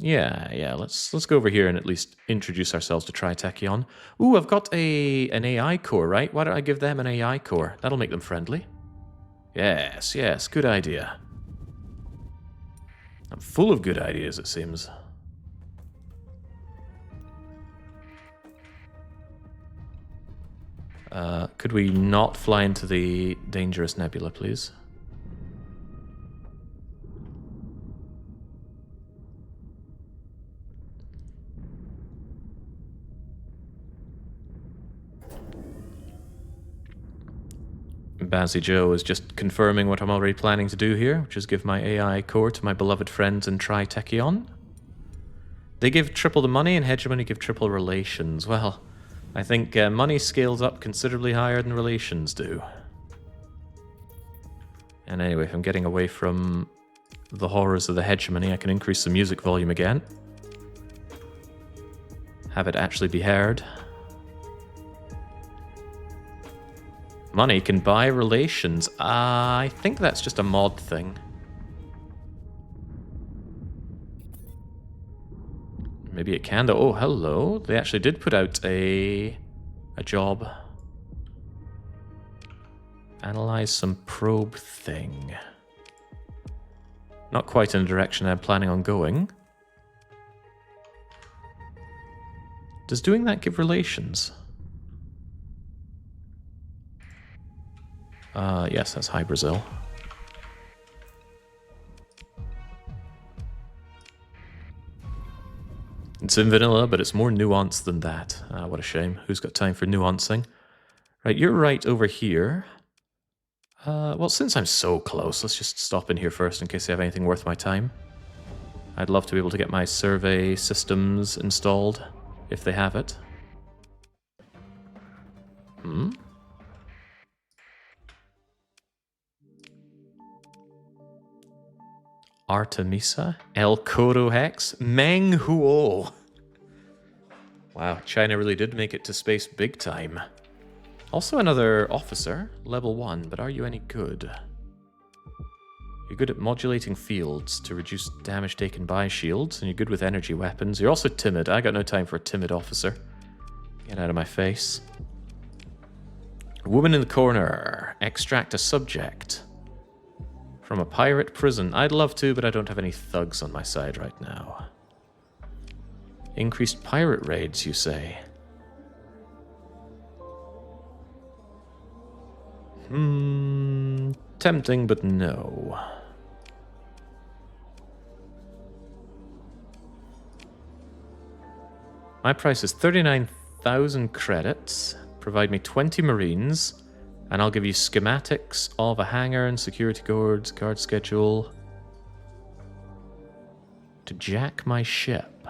Yeah, let's go over here and at least introduce ourselves to Tri-Tachyon. Ooh, I've got an AI core, right? Why don't I give them an AI core? That'll make them friendly. Yes, good idea. I'm full of good ideas, it seems. Could we not fly into the dangerous nebula, please? Bazzy Joe is just confirming what I'm already planning to do here, which is give my AI core to my beloved friends in Tri-Tachyon. They give triple the money and Hegemony give triple relations. Well, I think money scales up considerably higher than relations do. And anyway, if I'm getting away from the horrors of the Hegemony, I can increase the music volume again. Have it actually be heard. Money can buy relations. I think that's just a mod thing. Maybe it can, though. Oh, hello. They actually did put out a job. Analyze some probe thing. Not quite in the direction I'm planning on going. Does doing that give relations? Yes, that's High Brazil. It's in vanilla, but it's more nuanced than that. What a shame. Who's got time for nuancing? Right, you're right over here. Well, since I'm so close, let's just stop in here first in case they have anything worth my time. I'd love to be able to get my survey systems installed, if they have it. Artemisa, El Coro Hex, Meng Huo. Wow, China really did make it to space big time. Also another officer, level 1, but are you any good? You're good at modulating fields to reduce damage taken by shields, and you're good with energy weapons. You're also timid. I got no time for a timid officer. Get out of my face. Woman in the corner. Extract a subject. From a pirate prison. I'd love to, but I don't have any thugs on my side right now. Increased pirate raids, you say? Tempting, but no. My price is 39,000 credits. Provide me 20 marines. And I'll give you schematics of a hangar and security guards, guard schedule. To jack my ship.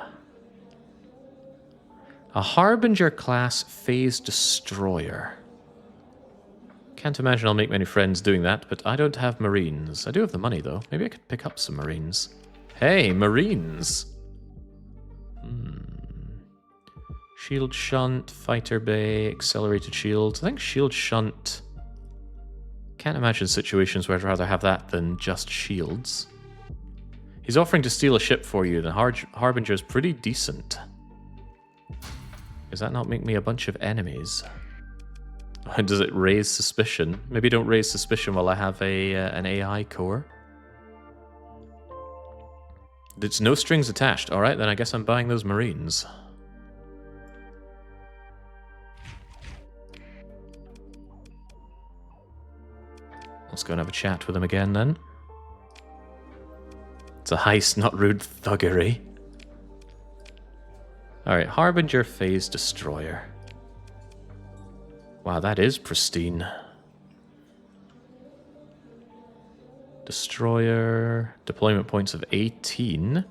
A Harbinger class phase destroyer. Can't imagine I'll make many friends doing that, but I don't have marines. I do have the money though. Maybe I could pick up some marines. Hey, marines! Shield shunt, fighter bay, accelerated shields. I think shield shunt... Can't imagine situations where I'd rather have that than just shields. He's offering to steal a ship for you, then Harbinger's pretty decent. Does that not make me a bunch of enemies? Does it raise suspicion? Maybe don't raise suspicion while I have an AI core. It's no strings attached. Alright, then I guess I'm buying those marines. Let's go and have a chat with him again then. It's a heist, not rude thuggery. Alright, Harbinger Phase Destroyer. Wow, that is pristine. Destroyer, deployment points of 18.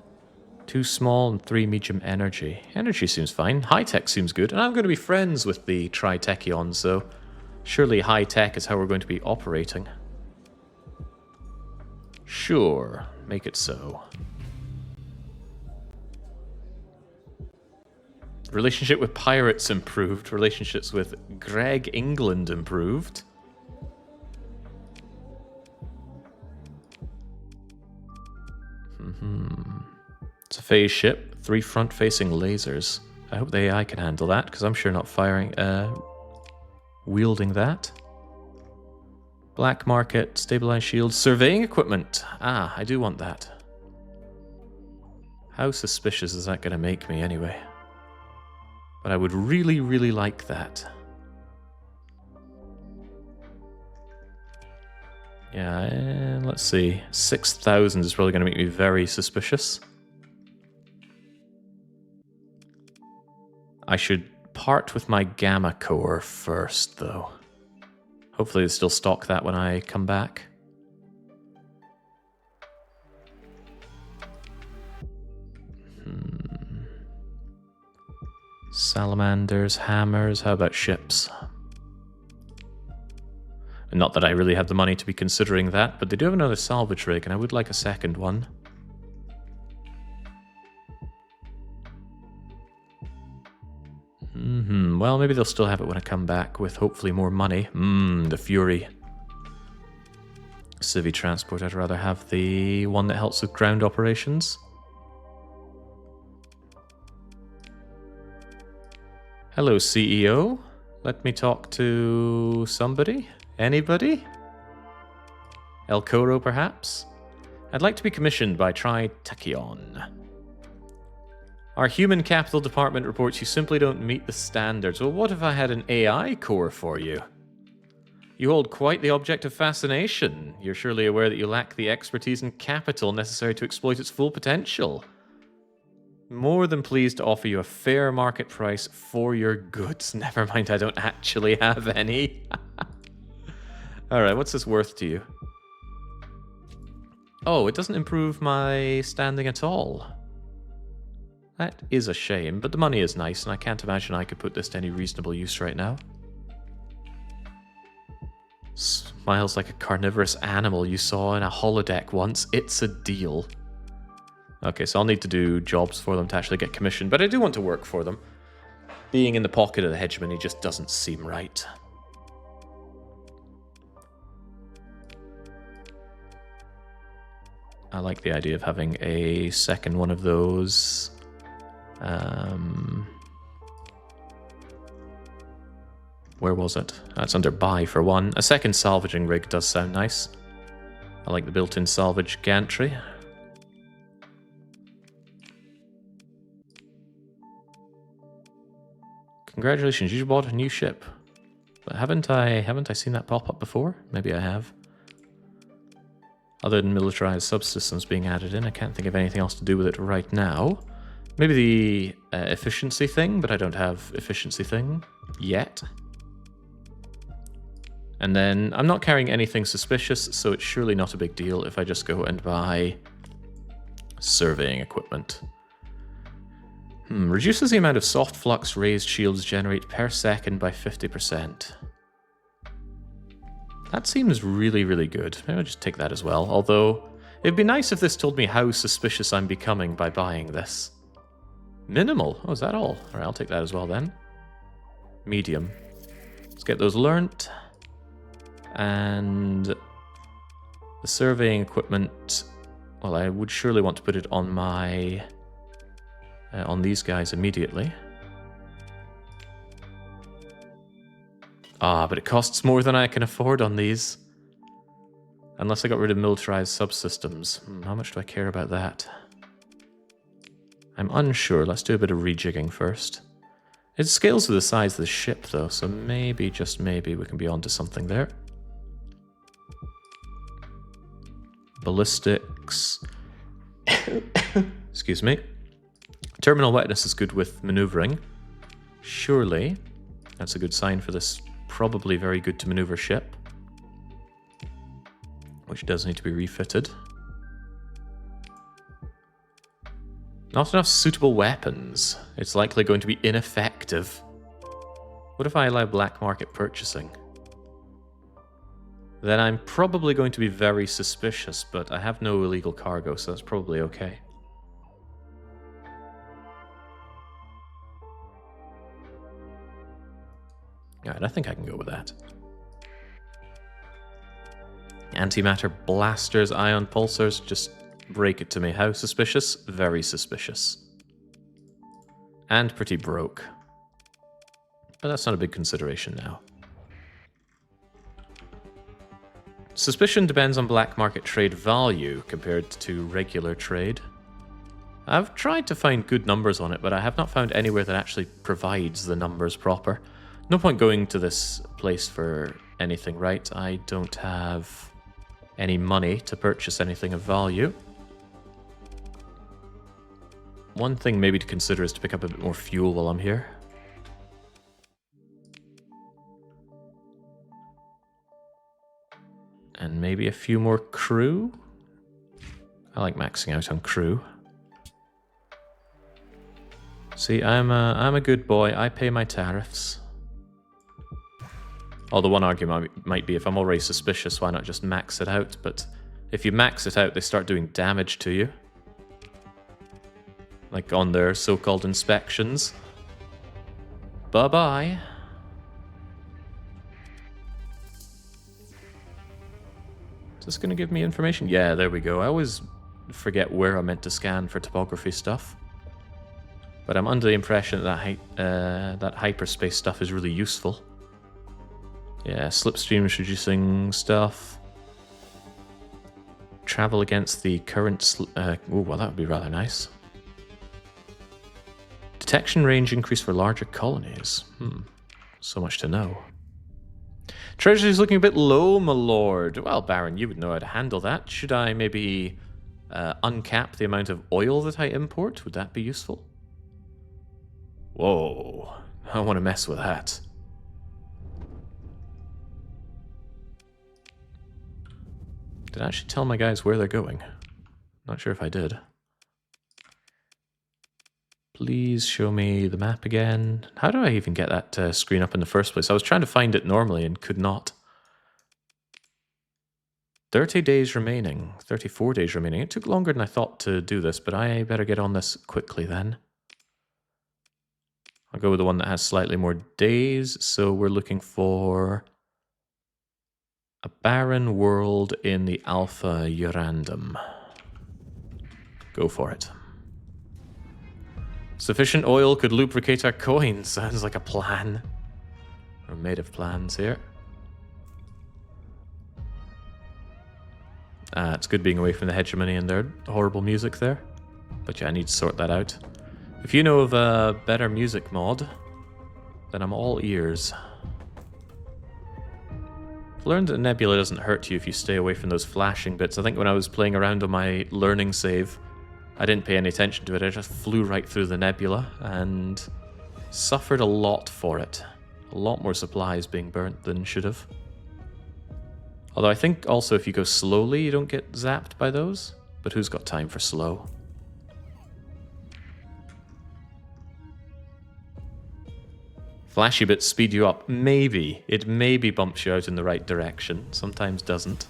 2 small and 3 medium energy. Energy seems fine. High tech seems good. And I'm going to be friends with the Tri-Tachyon, so surely high tech is how we're going to be operating. Sure, make it so. Relationship with pirates improved. Relationships with Greg England improved. It's a phase ship. 3 front-facing lasers. I hope the AI can handle that, because I'm sure not wielding that. Black market, stabilized shields, surveying equipment. Ah, I do want that. How suspicious is that going to make me anyway? But I would really, really like that. Yeah, let's see. 6,000 is probably going to make me very suspicious. I should part with my gamma core first, though. Hopefully they still stock that when I come back. Salamanders, hammers, how about ships? Not that I really have the money to be considering that, but they do have another salvage rig, and I would like a second one. Well, maybe they'll still have it when I come back with hopefully more money. The Fury. Civi Transport, I'd rather have the one that helps with ground operations. Hello, CEO. Let me talk to somebody? Anybody? El Coro, perhaps? I'd like to be commissioned by Tri-Tachyon. Our human capital department reports you simply don't meet the standards. Well, what if I had an AI core for you? You hold quite the object of fascination. You're surely aware that you lack the expertise and capital necessary to exploit its full potential. More than pleased to offer you a fair market price for your goods. Never mind, I don't actually have any. Alright, what's this worth to you? Oh, it doesn't improve my standing at all. That is a shame, but the money is nice, and I can't imagine I could put this to any reasonable use right now. Smiles like a carnivorous animal you saw in a holodeck once. It's a deal. Okay, so I'll need to do jobs for them to actually get commissioned, but I do want to work for them. Being in the pocket of the hegemony just doesn't seem right. I like the idea of having a second one of those. Where was it? That's under buy for one. A second salvaging rig does sound nice. I like the built-in salvage gantry. Congratulations, you bought a new ship. But haven't I seen that pop up before? Maybe I have. Other than militarized subsystems being added in, I can't think of anything else to do with it right now. Maybe the efficiency thing, but I don't have efficiency thing yet. And then I'm not carrying anything suspicious, so it's surely not a big deal if I just go and buy surveying equipment. Reduces the amount of soft flux raised shields generate per second by 50%. That seems really, really good. Maybe I'll just take that as well. Although, it'd be nice if this told me how suspicious I'm becoming by buying this. Minimal? Oh, is that all? Alright, I'll take that as well then. Medium. Let's get those learnt. And the surveying equipment, well, I would surely want to put it on my... on these guys immediately. Ah, but it costs more than I can afford on these. Unless I got rid of militarized subsystems. How much do I care about that? I'm unsure. Let's do a bit of rejigging first. It scales with the size of the ship, though, so maybe, just maybe, we can be onto something there. Ballistics. Excuse me. Terminal wetness is good with maneuvering. Surely that's a good sign for this probably very good to maneuver ship, which does need to be refitted. Not enough suitable weapons. It's likely going to be ineffective. What if I allow black market purchasing? Then I'm probably going to be very suspicious, but I have no illegal cargo, so that's probably okay. Alright, I think I can go with that. Antimatter blasters, ion pulsars, just break it to me. How suspicious? Very suspicious. And pretty broke. But that's not a big consideration now. Suspicion depends on black market trade value compared to regular trade. I've tried to find good numbers on it, but I have not found anywhere that actually provides the numbers proper. No point going to this place for anything, right? I don't have any money to purchase anything of value. One thing maybe to consider is to pick up a bit more fuel while I'm here. And maybe a few more crew? I like maxing out on crew. See, I'm a good boy. I pay my tariffs. Although one argument might be if I'm already suspicious, why not just max it out? But if you max it out, they start doing damage to you. Like on their so-called inspections. Bye-bye. Is this going to give me information? Yeah, there we go. I always forget where I'm meant to scan for topography stuff. But I'm under the impression that that hyperspace stuff is really useful. Yeah, slipstream reducing stuff. Travel against the current... oh, well, that would be rather nice. Detection range increase for larger colonies. So much to know. Treasury's looking a bit low, my lord. Well, Baron, you would know how to handle that. Should I maybe uncap the amount of oil that I import? Would that be useful? Whoa. I don't want to mess with that. Did I actually tell my guys where they're going? Not sure if I did. Please show me the map again. How do I even get that screen up in the first place? I was trying to find it normally and could not. 30 days remaining. 34 days remaining. It took longer than I thought to do this, but I better get on this quickly then. I'll go with the one that has slightly more days. So we're looking for a barren world in the Alpha Urandum. Go for it. Sufficient oil could lubricate our coins. Sounds like a plan. We're made of plans here. It's good being away from the Hegemony and their horrible music there. But yeah, I need to sort that out. If you know of a better music mod, then I'm all ears. I've learned that Nebula doesn't hurt you if you stay away from those flashing bits. I think when I was playing around on my learning save, I didn't pay any attention to it. I just flew right through the nebula and suffered a lot for it. A lot more supplies being burnt than should have. Although I think also if you go slowly, you don't get zapped by those. But who's got time for slow? Flashy bits speed you up. Maybe. It maybe bumps you out in the right direction. Sometimes doesn't.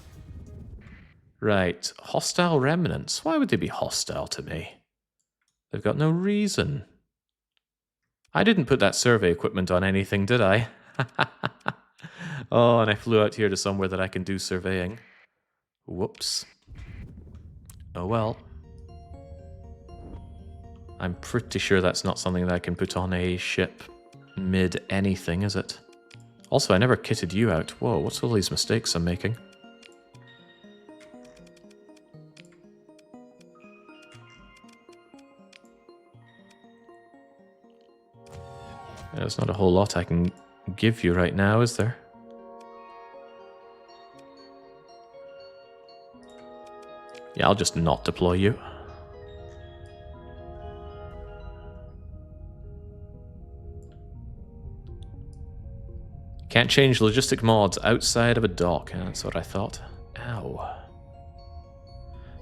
Right. Hostile remnants. Why would they be hostile to me? They've got no reason. I didn't put that survey equipment on anything, did I? Oh, and I flew out here to somewhere that I can do surveying. Whoops. Oh well. I'm pretty sure that's not something that I can put on a ship mid-anything, is it? Also, I never kitted you out. Whoa, what's all these mistakes I'm making? There's not a whole lot I can give you right now, is there? Yeah, I'll just not deploy you. Can't change logistic mods outside of a dock. That's what I thought. Ow.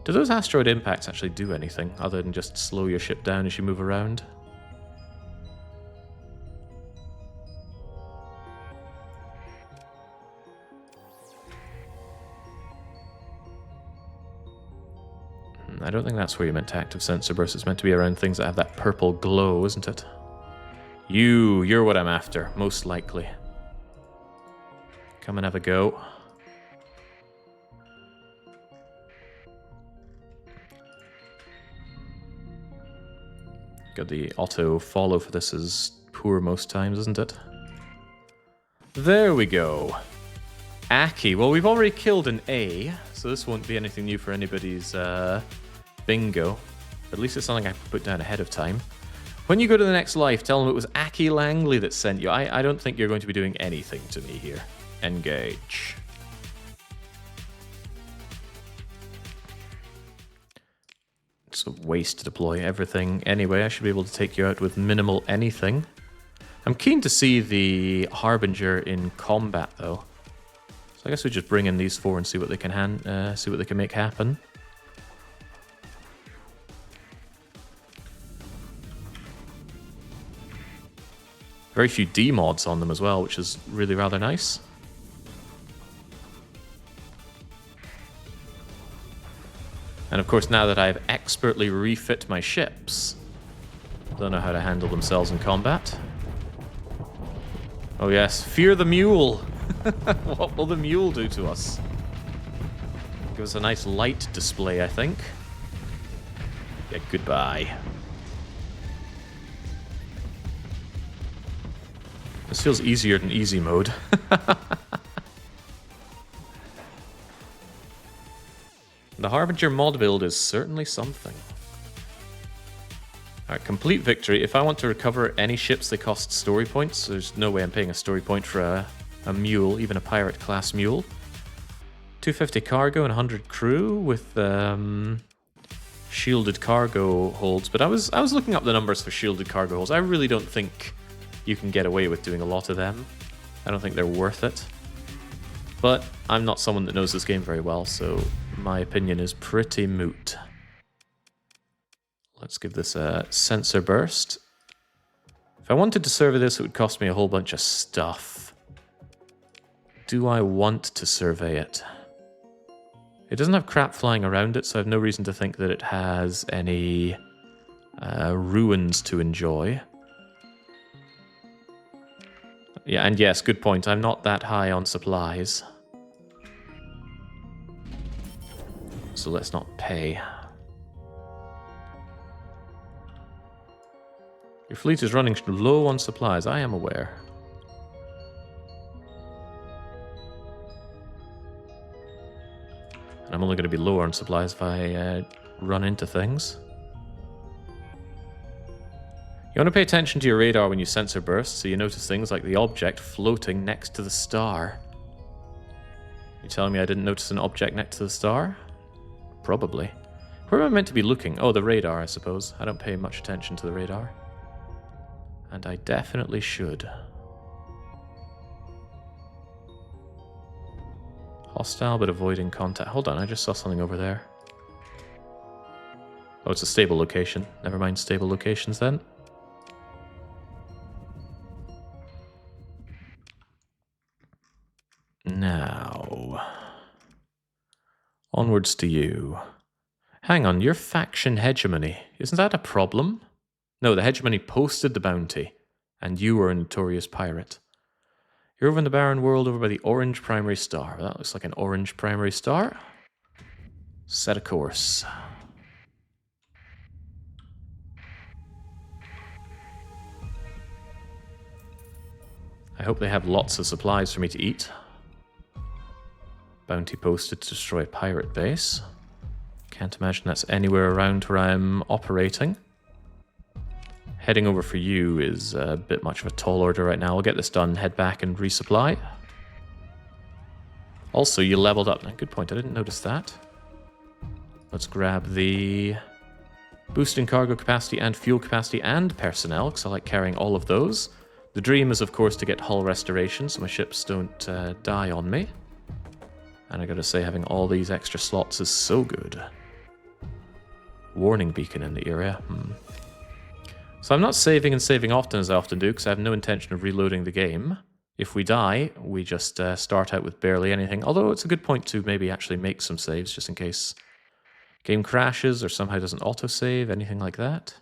Do those asteroid impacts actually do anything other than just slow your ship down as you move around? I don't think that's where you're meant to active sensor burst. It's meant to be around things that have that purple glow, isn't it? You're what I'm after, most likely. Come and have a go. God, the auto follow for this is poor most times, isn't it? There we go. Aki. Well, we've already killed an A, so this won't be anything new for anybody's bingo. At least it's something I put down ahead of time. When you go to the next life, tell them it was Aki Langley that sent you. I don't think you're going to be doing anything to me here. Engage. It's a waste to deploy everything anyway. I should be able to take you out with minimal anything. I'm keen to see the Harbinger in combat, though. So I guess we just bring in these four and see what they can see what they can make happen. Very few D mods on them as well, which is really rather nice. And of course, now that I've expertly refit my ships, they'll know how to handle themselves in combat. Oh yes, fear the mule! What will the mule do to us? Give us a nice light display, I think. Yeah, goodbye. This feels easier than easy mode. The Harbinger mod build is certainly something. Alright, complete victory. If I want to recover any ships, they cost story points. There's no way I'm paying a story point for a mule, even a pirate class mule. 250 cargo and 100 crew with shielded cargo holds. But I was looking up the numbers for shielded cargo holds. I really don't think you can get away with doing a lot of them. I don't think they're worth it. But I'm not someone that knows this game very well, so my opinion is pretty moot. Let's give this a sensor burst. If I wanted to survey this, it would cost me a whole bunch of stuff. Do I want to survey it? It doesn't have crap flying around it, so I have no reason to think that it has any ruins to enjoy. Yeah, and yes, good point. I'm not that high on supplies. So let's not pay. Your fleet is running low on supplies, I am aware. And I'm only going to be lower on supplies if I run into things. You want to pay attention to your radar when you sensor burst, so you notice things like the object floating next to the star. You telling me I didn't notice an object next to the star? Probably. Where am I meant to be looking? Oh, the radar, I suppose. I don't pay much attention to the radar. And I definitely should. Hostile, but avoiding contact. Hold on, I just saw something over there. Oh, it's a stable location. Never mind stable locations then. Now, onwards to you. Hang on, your faction hegemony, isn't that a problem? No, the hegemony posted the bounty, and you were a notorious pirate. You're over in the barren world over by the orange primary star. That looks like an orange primary star. Set a course. I hope they have lots of supplies for me to eat. Bounty posted to destroy pirate base. Can't imagine that's anywhere around where I'm operating. Heading over for you is a bit much of a tall order right now. I'll get this done, head back and resupply. Also, you leveled up. Good point, I didn't notice that. Let's grab the boosting cargo capacity and fuel capacity and personnel, because I like carrying all of those. The dream is, of course, to get hull restoration so my ships don't die on me. And I gotta say, having all these extra slots is so good. Warning beacon in the area. So I'm not saving and saving often as I often do, because I have no intention of reloading the game. If we die, we just start out with barely anything. Although it's a good point to maybe actually make some saves, just in case game crashes or somehow doesn't autosave, anything like that.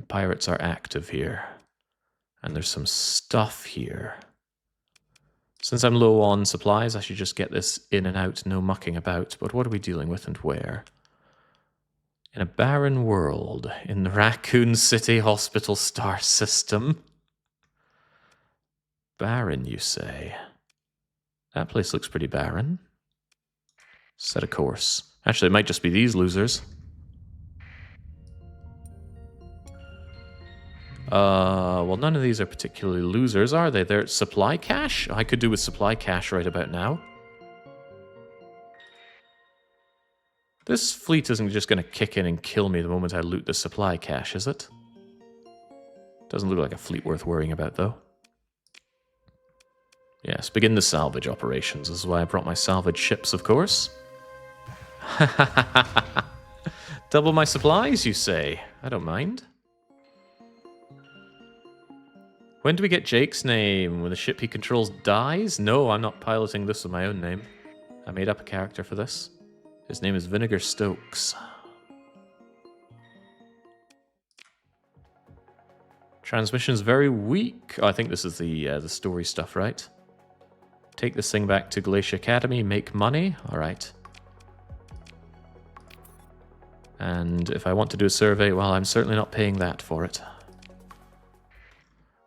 Pirates are active here. And there's some stuff here. Since I'm low on supplies, I should just get this in and out, no mucking about. But what are we dealing with and where? In a barren world, in the Raccoon City Hospital star system. Barren, you say? That place looks pretty barren. Set a course. Actually, it might just be these losers. Well, none of these are particularly losers, are they? They're supply cache? I could do with supply cache right about now. This fleet isn't just going to kick in and kill me the moment I loot the supply cache, is it? Doesn't look like a fleet worth worrying about, though. Yes, begin the salvage operations. This is why I brought my salvage ships, of course. Double my supplies, you say? I don't mind. When do we get Jake's name? When the ship he controls dies? No, I'm not piloting this with my own name. I made up a character for this. His name is Vinegar Stokes. Transmission's very weak. Oh, I think this is the story stuff, right? Take this thing back to Glacier Academy, make money. All right. And if I want to do a survey, well, I'm certainly not paying that for it.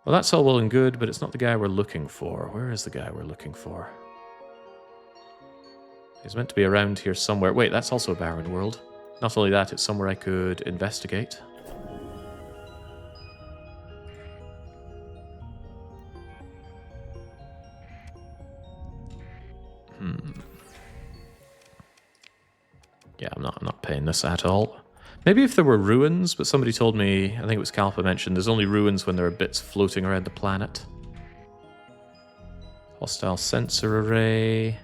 Well, that's all well and good, but it's not the guy we're looking for. Where is the guy we're looking for? He's meant to be around here somewhere. Wait, that's also a barren world. Not only that, it's somewhere I could investigate. Yeah, I'm not paying this at all. Maybe if there were ruins, but somebody told me, I think it was Kalpa mentioned, there's only ruins when there are bits floating around the planet. Hostile sensor array.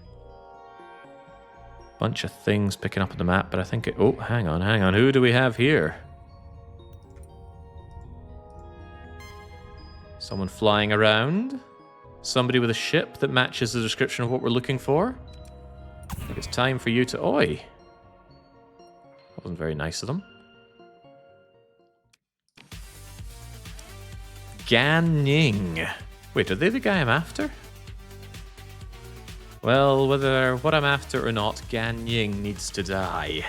Bunch of things picking up on the map, but I think it... Oh, hang on. Who do we have here? Someone flying around? Somebody with a ship that matches the description of what we're looking for? I think it's time for you to... Oi! That wasn't very nice of them. Gan Ying. Wait, are they the guy I'm after? Well, whether what I'm after or not, Gan Ying needs to die.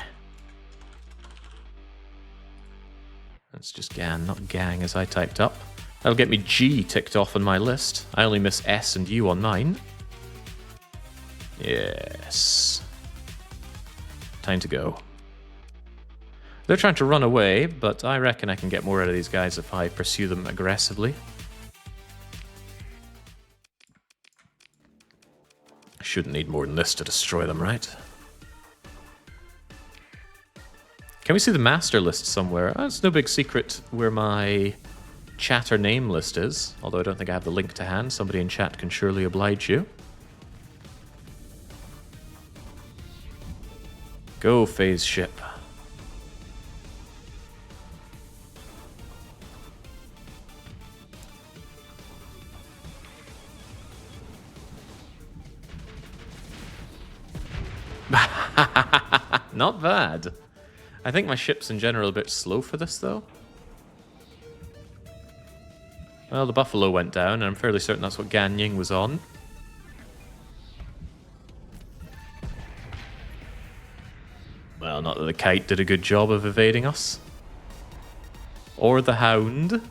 That's just Gan, not Gang as I typed up. That'll get me G ticked off on my list. I only miss S and U on mine. Yes. Time to go. They're trying to run away, but I reckon I can get more out of these guys if I pursue them aggressively. Shouldn't need more than this to destroy them, right? Can we see the master list somewhere? Oh, it's no big secret where my chatter name list is, although I don't think I have the link to hand. Somebody in chat can surely oblige you. Go, phase ship. Not bad. I think my ship's in general a bit slow for this, though. Well, the Buffalo went down, and I'm fairly certain that's what Gan Ying was on. Well, not that the Kite did a good job of evading us. Or the Hound.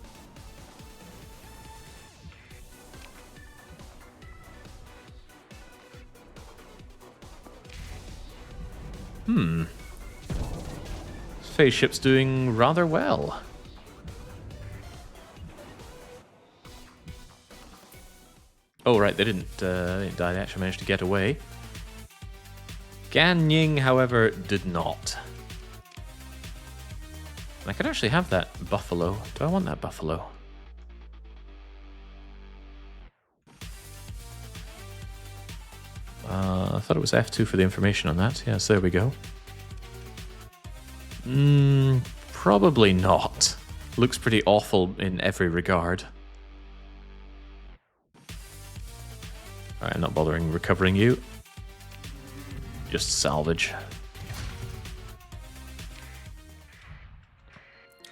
Phase ship's doing rather well. Oh, right, they didn't die. They actually managed to get away. Ganying, however, did not. I could actually have that buffalo. Do I want that buffalo? I thought it was F2 for the information on that. Yes, there we go. Probably not. Looks pretty awful in every regard. Alright, I'm not bothering recovering you. Just salvage.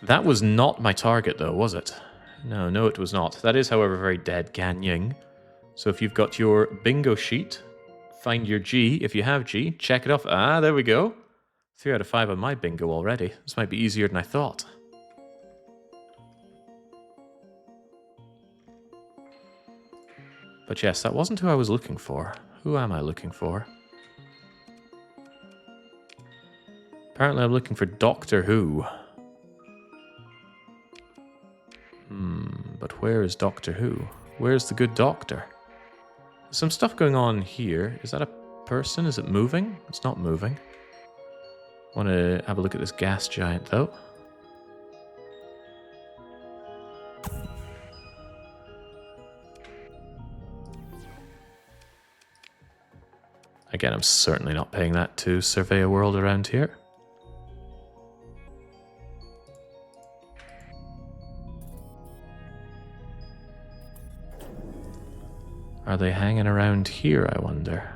That was not my target though, was it? No, it was not. That is, however, very dead Ganying. So if you've got your bingo sheet, find your G. If you have G, check it off. Ah, there we go. 3 out of 5 on my bingo already. This might be easier than I thought. But yes, that wasn't who I was looking for. Who am I looking for? Apparently I'm looking for Doctor Who. But where is Doctor Who? Where's the good doctor? There's some stuff going on here. Is that a person? Is it moving? It's not moving. Want to have a look at this gas giant, though. Again, I'm certainly not paying that to survey a world around here. Are they hanging around here, I wonder?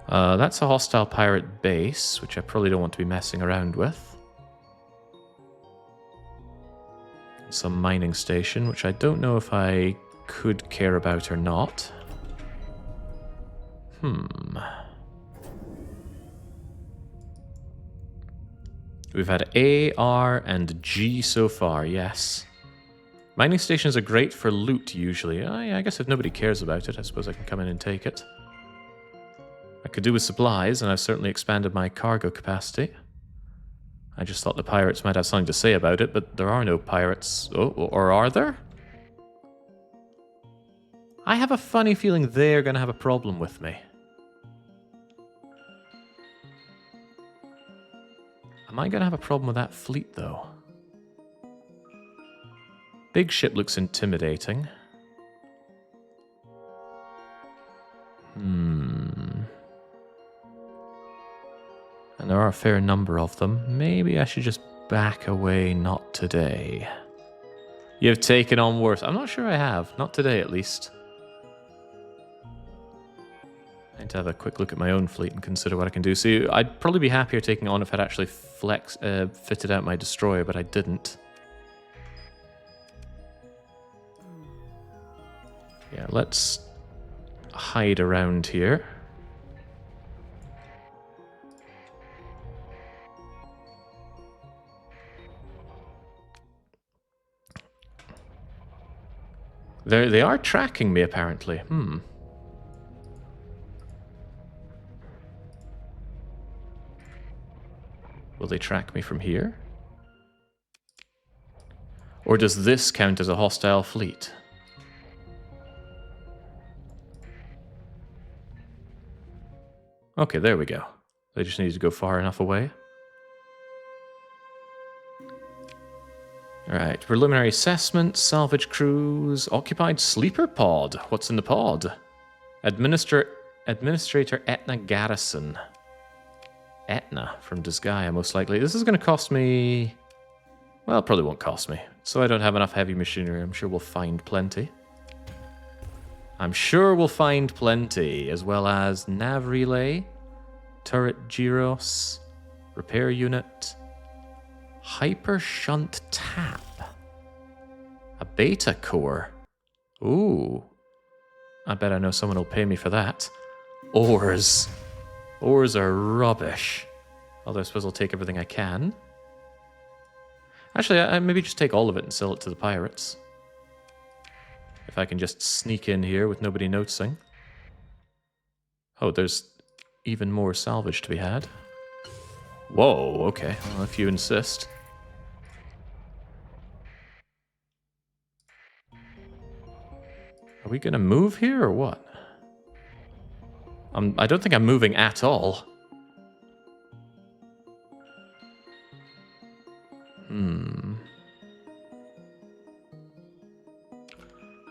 That's a hostile pirate base, which I probably don't want to be messing around with. Some mining station, which I don't know if I could care about or not. We've had A, R, and G so far, yes. Mining stations are great for loot, usually. Oh, yeah, I guess if nobody cares about it, I suppose I can come in and take it. I could do with supplies, and I've certainly expanded my cargo capacity. I just thought the pirates might have something to say about it, but there are no pirates. Oh, or are there? I have a funny feeling they're going to have a problem with me. Am I going to have a problem with that fleet, though? Big ship looks intimidating. And there are a fair number of them. Maybe I should just back away, not today. You've taken on worse. I'm not sure I have. Not today, at least. I need to have a quick look at my own fleet and consider what I can do. See, I'd probably be happier taking on if I'd actually fitted out my destroyer, but I didn't. Yeah, let's hide around here. They are tracking me, apparently. Will they track me from here? Or does this count as a hostile fleet? Okay, there we go. They just need to go far enough away. Alright, preliminary assessment, salvage cruise, occupied sleeper pod. What's in the pod? Administrator Etna Garrison. Etna from Disgaea, most likely. This is going to cost me... Well, it probably won't cost me. So I don't have enough heavy machinery. I'm sure we'll find plenty. I'm sure we'll find plenty, as well as nav relay, turret gyros, repair unit, hyper shunt tap, a beta core. Ooh, I bet I know someone will pay me for that. Ores. Ores are rubbish. Although I suppose I'll take everything I can. Actually, I maybe just take all of it and sell it to the pirates. If I can just sneak in here with nobody noticing. Oh, there's even more salvage to be had. Whoa, okay. Well, if you insist. Are we gonna move here or what? I don't think I'm moving at all.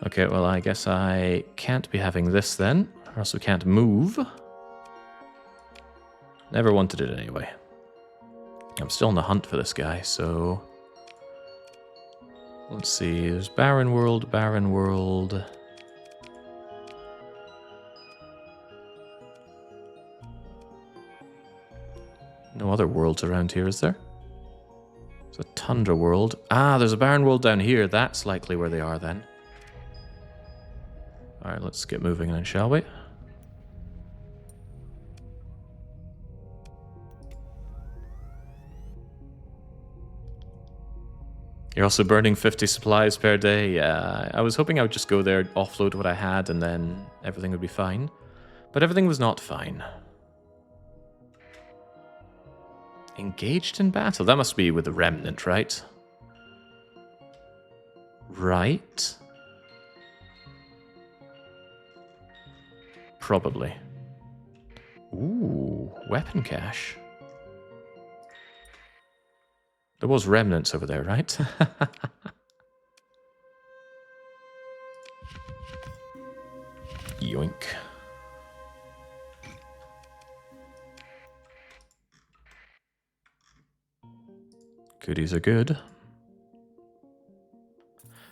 Okay, well, I guess I can't be having this then, or else we can't move. Never wanted it anyway. I'm still on the hunt for this guy, so... Let's see, there's Barren World, Barren World... No other worlds around here, is there? There's a Tundra World. Ah, there's a Barren World down here. That's likely where they are then. Alright, let's get moving then, shall we? You're also burning 50 supplies per day. Yeah, I was hoping I would just go there, offload what I had, and then everything would be fine. But everything was not fine. Engaged in battle? That must be with the Remnant, right? Right? Probably. Ooh, weapon cache. There was remnants over there, right? Yoink. Goodies are good.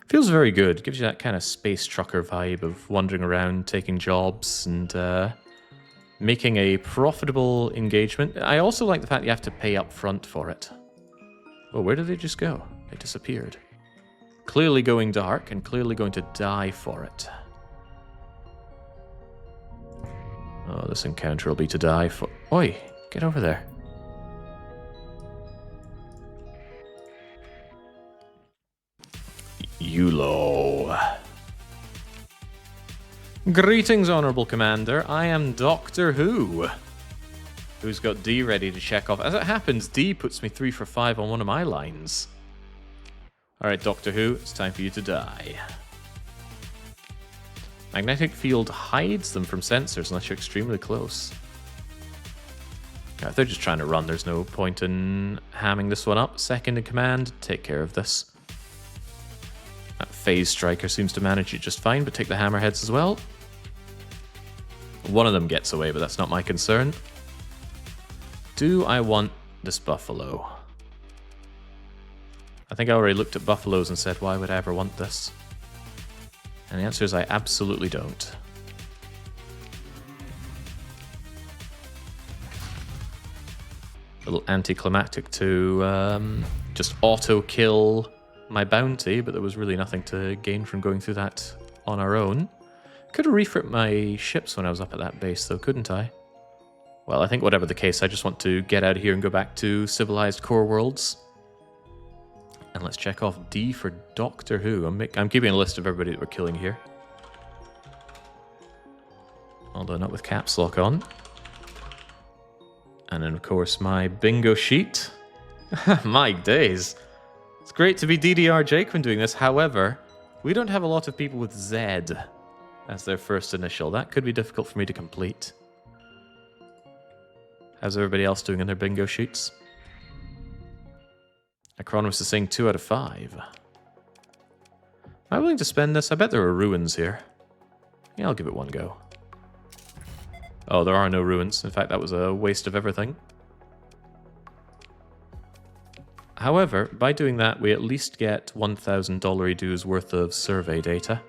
Feels very good. Gives you that kind of space trucker vibe of wandering around, taking jobs, and making a profitable engagement. I also like the fact you have to pay up front for it. Oh, where did they just go? They disappeared. Clearly going dark and clearly going to die for it. Oh, this encounter will be to die for. Oi, get over there. Yulo. Greetings, Honourable Commander. I am Doctor Who. Who's got D ready to check off. As it happens, D puts me 3 for 5 on one of my lines. Alright, Doctor Who, it's time for you to die. Magnetic field hides them from sensors unless you're extremely close. If they're just trying to run, there's no point in hamming this one up. Second in command, take care of this. That phase striker seems to manage it just fine, but take the hammerheads as well. One of them gets away, but that's not my concern. Do I want this buffalo? I think I already looked at buffaloes and said, why would I ever want this? And the answer is I absolutely don't. A little anticlimactic to just auto-kill my bounty, but there was really nothing to gain from going through that on our own. Could have refit my ships when I was up at that base, though, couldn't I? Well, I think whatever the case, I just want to get out of here and go back to civilized core worlds. And let's check off D for Doctor Who. I'm keeping a list of everybody that we're killing here. Although not with caps lock on. And then, of course, my bingo sheet. My days. It's great to be DDR Jake when doing this. However, we don't have a lot of people with Z as their first initial. That could be difficult for me to complete. How's everybody else doing in their bingo sheets? Acronymous is saying 2 out of 5. Am I willing to spend this? I bet there are ruins here. Yeah, I'll give it one go. Oh, there are no ruins. In fact, that was a waste of everything. However, by doing that, we at least get $1,000 dues worth of survey data.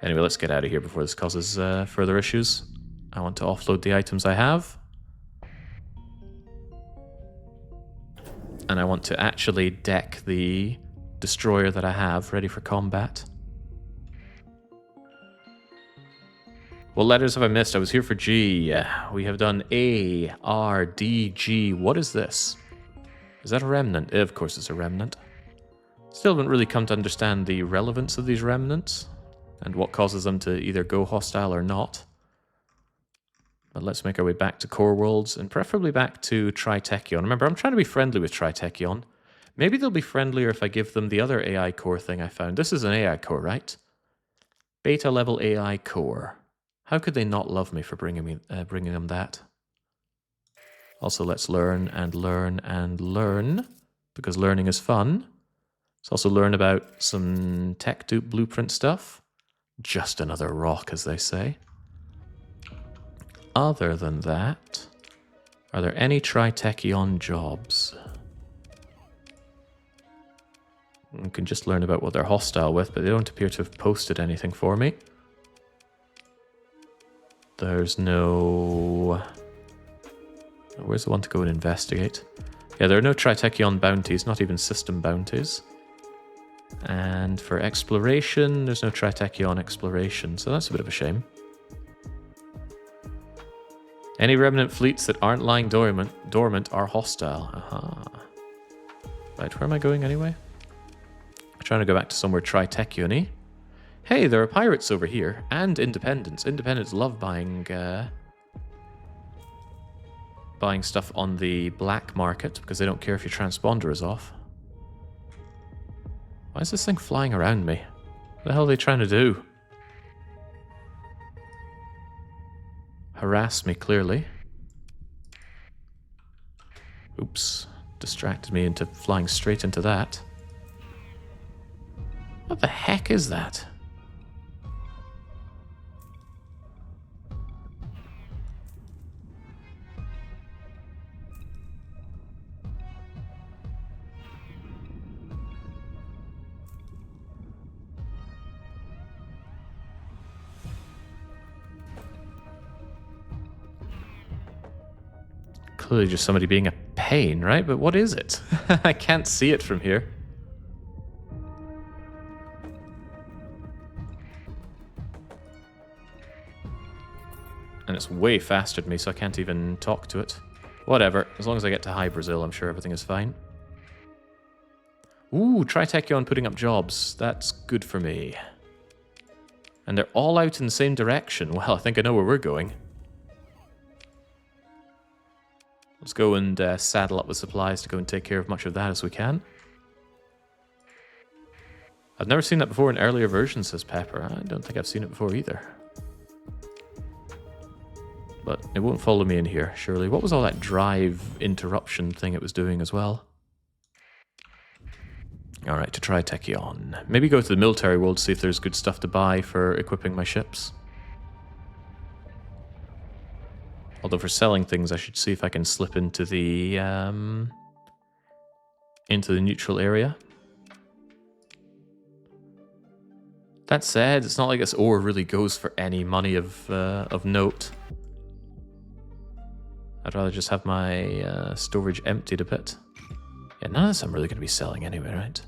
Anyway, let's get out of here before this causes further issues. I want to offload the items I have. And I want to actually deck the destroyer that I have ready for combat. What letters have I missed? I was here for G. We have done A, R, D, G. What is this? Is that a remnant? Of course it's a remnant. Still haven't really come to understand the relevance of these remnants and what causes them to either go hostile or not. But let's make our way back to Core Worlds and preferably back to Tri-Tachyon. Remember, I'm trying to be friendly with Tri-Tachyon. Maybe they'll be friendlier if I give them the other AI core thing I found. This is an AI core, right? Beta level AI core. How could they not love me for bringing them that? Also, let's learn and learn and learn, because learning is fun. Let's also learn about some tech dupe blueprint stuff. Just another rock, as they say. Other than that, are there any Tri-Tachyon jobs? We can just learn about what they're hostile with, but they don't appear to have posted anything for me. There's no... Where's the one to go and investigate? Yeah, there are no Tri-Tachyon bounties, not even system bounties. And for exploration, there's no Tri-Tachyon exploration, so that's a bit of a shame. Any remnant fleets that aren't lying dormant are hostile. Aha. Right, where am I going anyway? I'm trying to go back to somewhere Tri-Tachyon-y. Hey, there are pirates over here, and independents. Independents love buying stuff on the black market, because they don't care if your transponder is off. Why is this thing flying around me? What the hell are they trying to do? Harass me, clearly. Oops. Distracted me into flying straight into that. What the heck is that? Clearly just somebody being a pain, right? But what is it? I can't see it from here. And it's way faster than me, so I can't even talk to it. Whatever. As long as I get to High Brazil, I'm sure everything is fine. Ooh, Tri-Tachyon putting up jobs. That's good for me. And they're all out in the same direction. Well, I think I know where we're going. Let's go and saddle up with supplies to go and take care of much of that as we can. I've never seen that before in earlier versions, says Pepper. I don't think I've seen it before either. But it won't follow me in here, surely. What was all that drive interruption thing it was doing as well? Alright, to Tri-Tachyon. Maybe go to the military world to see if there's good stuff to buy for equipping my ships. Although for selling things, I should see if I can slip into the neutral area. That said, it's not like this ore really goes for any money of note. I'd rather just have my storage emptied a bit. Yeah, none of this I'm really going to be selling anyway, right?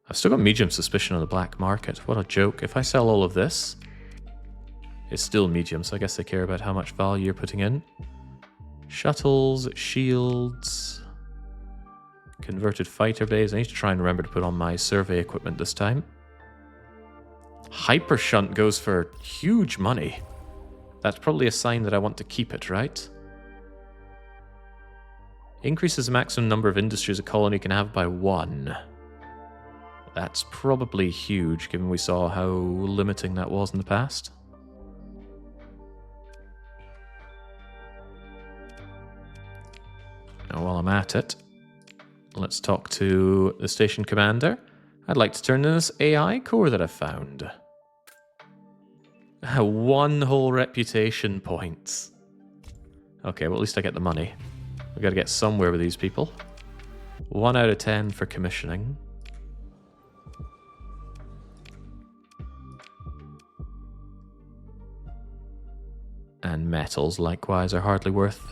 I've still got medium suspicion on the black market. What a joke. If I sell all of this, it's still medium, so I guess they care about how much value you're putting in. Shuttles, shields, converted fighter bays. I need to try and remember to put on my survey equipment this time. Hyper shunt goes for huge money. That's probably a sign that I want to keep it, right? Increases the maximum number of industries a colony can have by 1. That's probably huge, given we saw how limiting that was in the past. Now, while I'm at it, let's talk to the station commander. I'd like to turn in this AI core that I've found. 1 whole reputation points. Okay, well at least I get the money. We've got to get somewhere with these people. 1 out of 10 for commissioning. And metals, likewise, are hardly worth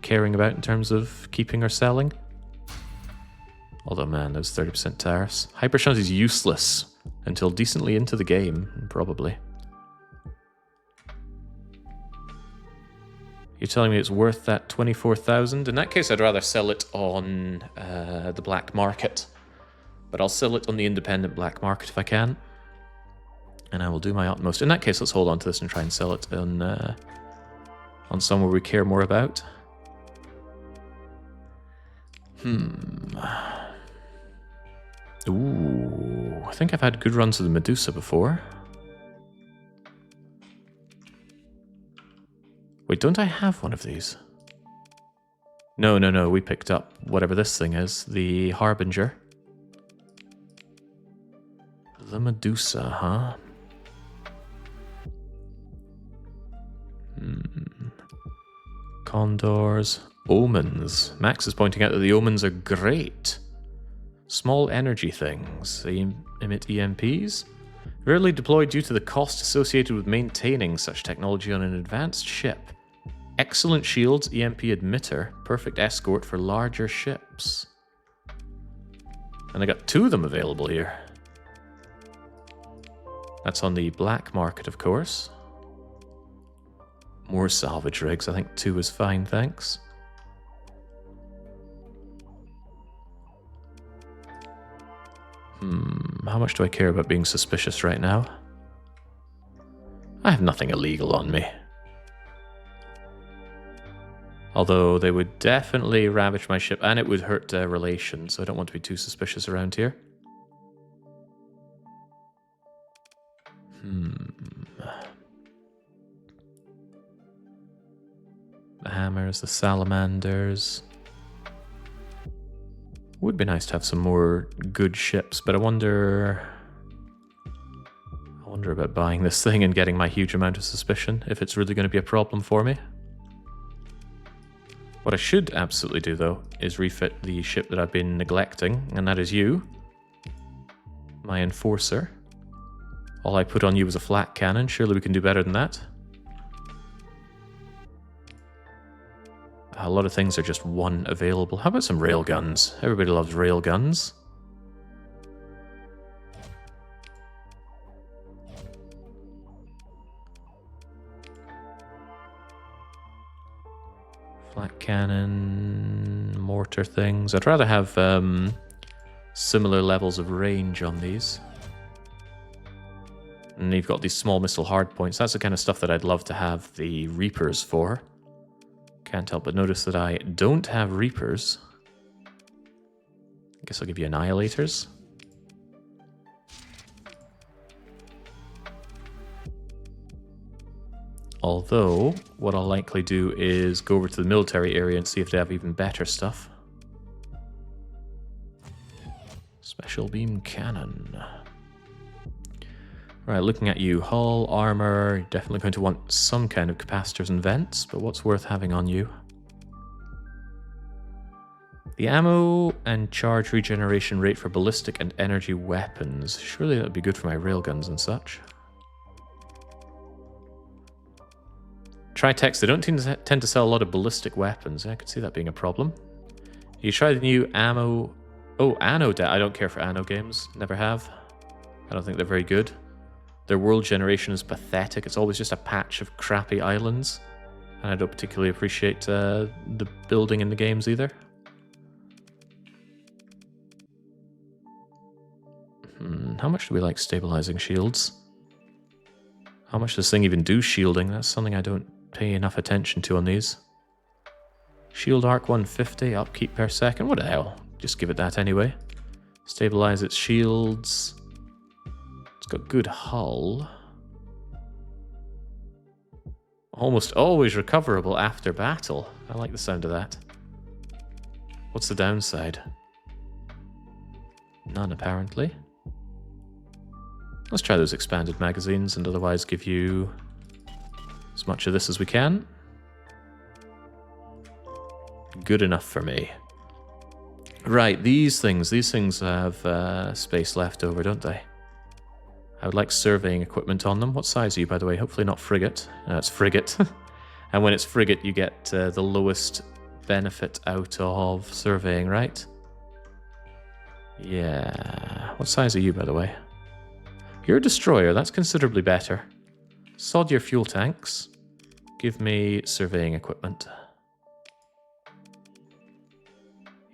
caring about in terms of keeping or selling. Although, man, those 30% tariffs. Hypershunt is useless until decently into the game, probably. You're telling me it's worth that 24,000? In that case, I'd rather sell it on the black market. But I'll sell it on the independent black market if I can. And I will do my utmost. In that case, let's hold on to this and try and sell it on somewhere we care more about. Ooh, I think I've had good runs of the Medusa before. Wait, don't I have one of these? No, no, no, we picked up whatever this thing is. The Harbinger. The Medusa, huh? Condors. Omens. Max is pointing out that the omens are great. Small energy things. They emit EMPs. Rarely deployed due to the cost associated with maintaining such technology on an advanced ship. Excellent shields, EMP emitter, perfect escort for larger ships. And I got 2 of them available here. That's on the black market, of course. More salvage rigs. I think 2 is fine, thanks. How much do I care about being suspicious right now? I have nothing illegal on me. Although they would definitely ravage my ship, and it would hurt relations, so I don't want to be too suspicious around here. The hammers, the salamanders. Would be nice to have some more good ships, but I wonder about buying this thing and getting my huge amount of suspicion, if it's really going to be a problem for me. What I should absolutely do, though, is refit the ship that I've been neglecting, and that is you, my enforcer. All I put on you was a flat cannon. Surely we can do better than that. A lot of things are just 1 available. How about some railguns? Everybody loves railguns. Flat cannon, mortar things. I'd rather have similar levels of range on these. And you've got these small missile hardpoints. That's the kind of stuff that I'd love to have the Reapers for. Can't help but notice that I don't have Reapers. I guess I'll give you Annihilators. Although, what I'll likely do is go over to the military area and see if they have even better stuff. Special beam cannon. Right, looking at you. Hull, armor, you're definitely going to want some kind of capacitors and vents, but what's worth having on you? The ammo and charge regeneration rate for ballistic and energy weapons. Surely that would be good for my railguns and such. Tri-Techs, they don't tend to sell a lot of ballistic weapons. I could see that being a problem. You try the new ammo... Oh, Anno... I don't care for Anno games. Never have. I don't think they're very good. Their world generation is pathetic. It's always just a patch of crappy islands. And I don't particularly appreciate the building in the games either. How much do we like stabilizing shields? How much does this thing even do shielding? That's something I don't pay enough attention to on these. Shield arc 150, upkeep per second. What the hell? Just give it that anyway. Stabilize its shields. It's got good hull. Almost always recoverable after battle. I like the sound of that. What's the downside? None, apparently. Let's try those expanded magazines and otherwise give you as much of this as we can. Good enough for me. Right, these things have space left over, don't they? I would like surveying equipment on them. What size are you, by the way? Hopefully not frigate. No, it's frigate. And when it's frigate, you get the lowest benefit out of surveying, right? Yeah. What size are you, by the way? You're a destroyer. That's considerably better. Sod your fuel tanks. Give me surveying equipment.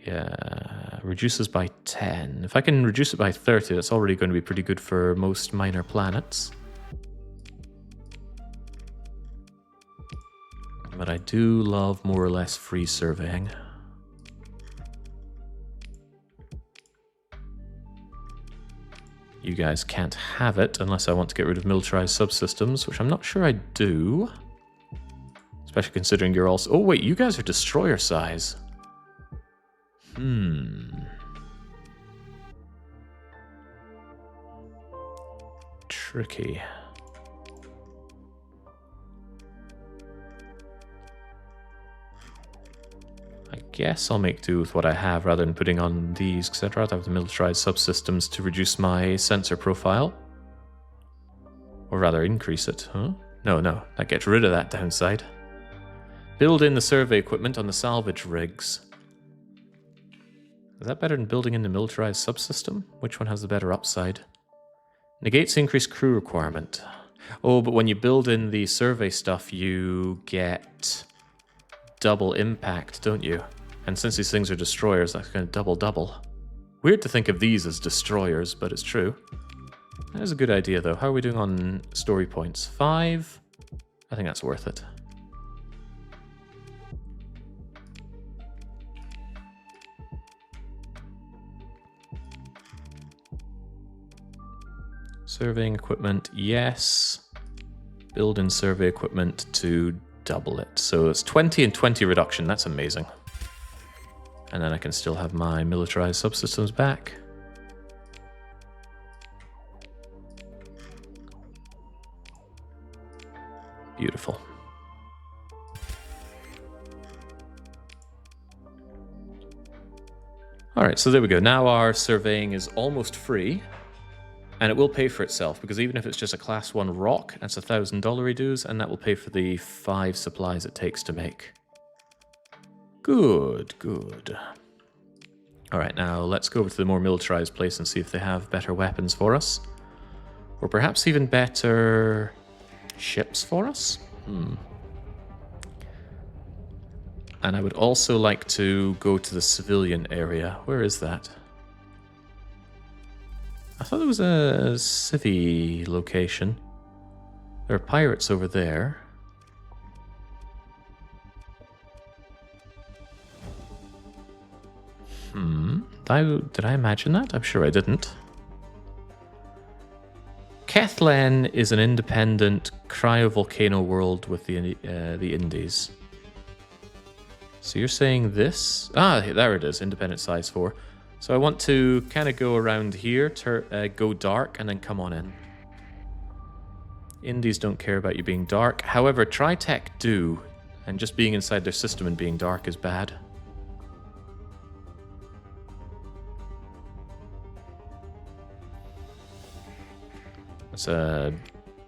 Yeah, reduces by 10. If I can reduce it by 30, that's already going to be pretty good for most minor planets. But I do love more or less free surveying. You guys can't have it unless I want to get rid of militarized subsystems, which I'm not sure I do. Especially considering you're also... Oh, wait, you guys are destroyer size. Tricky. I guess I'll make do with what I have rather than putting on these, because I'd rather have the militarized subsystems to reduce my sensor profile. Or rather increase it, huh? No, that gets rid of that downside. Build in the survey equipment on the salvage rigs. Is that better than building in the militarized subsystem? Which one has the better upside? Negates increased crew requirement. Oh, but when you build in the survey stuff, you get double impact, don't you? And since these things are destroyers, that's going to double. Weird to think of these as destroyers, but it's true. That is a good idea, though. How are we doing on story points? 5? I think that's worth it. Surveying equipment, yes. Build in survey equipment to double it. So it's 20 and 20 reduction. That's amazing. And then I can still have my militarized subsystems back. Beautiful. Alright, so there we go. Now our surveying is almost free. And it will pay for itself, because even if it's just a class 1 rock, that's $1,000 dues, and that will pay for the 5 supplies it takes to make. Good. Alright, now let's go over to the more militarized place and see if they have better weapons for us. Or perhaps even better ships for us? And I would also like to go to the civilian area. Where is that? I thought there was a civvy location. There are pirates over there. Did I imagine that? I'm sure I didn't. Kethlen is an independent cryovolcano world with the Indies. So you're saying this? Ah, there it is, independent size 4. So I want to kind of go around here, go dark, and then come on in. Indies don't care about you being dark. However, Tri-Tech do, and just being inside their system and being dark is bad. That's a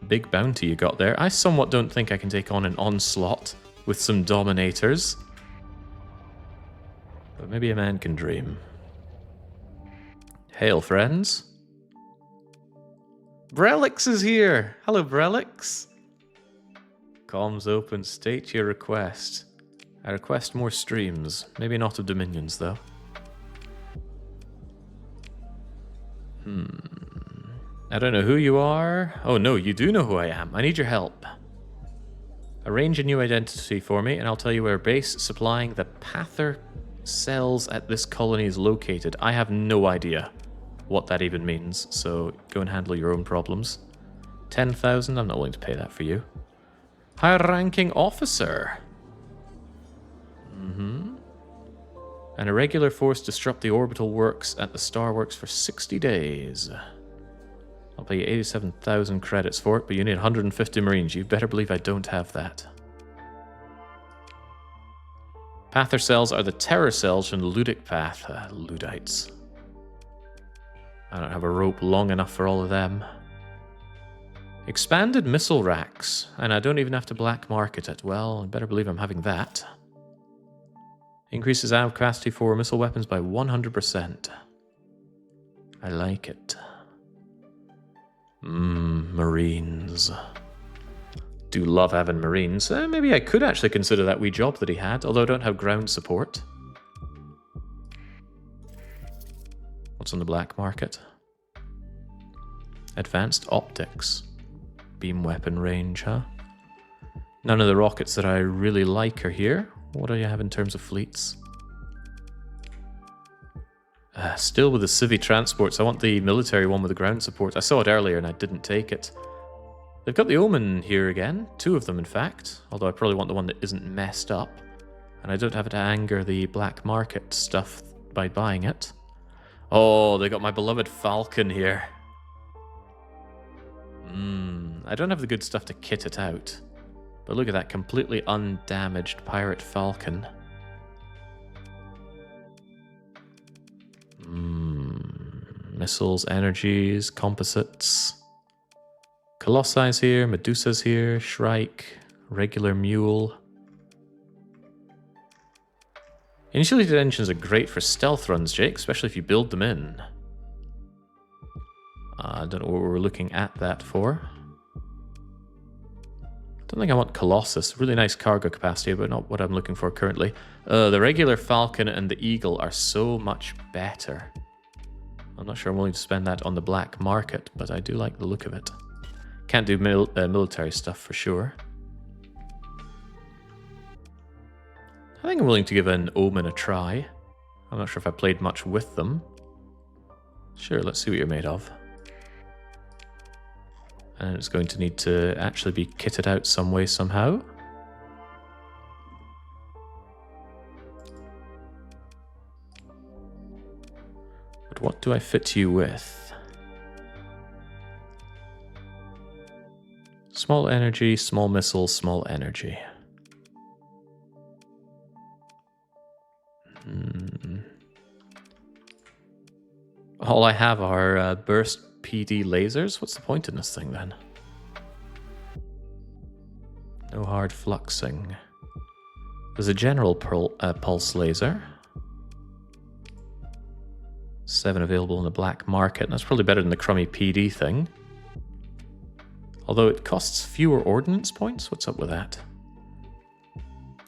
big bounty you got there. I somewhat don't think I can take on an onslaught with some dominators. But maybe a man can dream. Hail, friends. Brelix is here. Hello, Brelix. Comms open. State your request. I request more streams. Maybe not of Dominions, though. I don't know who you are. Oh, no, you do know who I am. I need your help. Arrange a new identity for me, and I'll tell you where base supplying the Pather cells at this colony is located. I have no idea what that even means, so go and handle your own problems. 10,000? I'm not willing to pay that for you. High-ranking officer. And a regular force disrupt the orbital works at the Star Works for 60 days. I'll pay you 87,000 credits for it, but you need 150 Marines. You better believe I don't have that. Pather cells are the terror cells from the Ludic Path. Ludites. I don't have a rope long enough for all of them. Expanded missile racks, and I don't even have to black market it. Well, I better believe I'm having that. Increases ammo capacity for missile weapons by 100%. I like it. Marines. Do love having Marines. Maybe I could actually consider that wee job that he had, although I don't have ground support. What's on the black market? Advanced optics. Beam weapon range, huh? None of the rockets that I really like are here. What do you have in terms of fleets? Still with the civvy transports. I want the military one with the ground support. I saw it earlier and I didn't take it. They've got the Omen here again. 2 of them, in fact. Although I probably want the one that isn't messed up. And I don't have to anger the black market stuff by buying it. Oh, they got my beloved Falcon here. I don't have the good stuff to kit it out. But look at that completely undamaged Pirate Falcon. Missiles, energies, composites. Colossi's here, Medusa's here, Shrike, regular Mule. Insulated engines are great for stealth runs, Jake, especially if you build them in. I don't know what we're looking at that for. Don't think I want Colossus. Really nice cargo capacity, but not what I'm looking for currently. The regular Falcon and the Eagle are so much better. I'm not sure I'm willing to spend that on the black market, but I do like the look of it. Can't do military stuff for sure. I think I'm willing to give an Omen a try. I'm not sure if I played much with them. Sure, let's see what you're made of. And it's going to need to actually be kitted out some way, somehow. But what do I fit you with? Small energy, small missile, small energy. All I have are burst PD lasers. What's the point in this thing then? No hard fluxing. There's a general pulse laser. 7 available in the black market. And that's probably better than the crummy PD thing. Although it costs fewer ordnance points. What's up with that?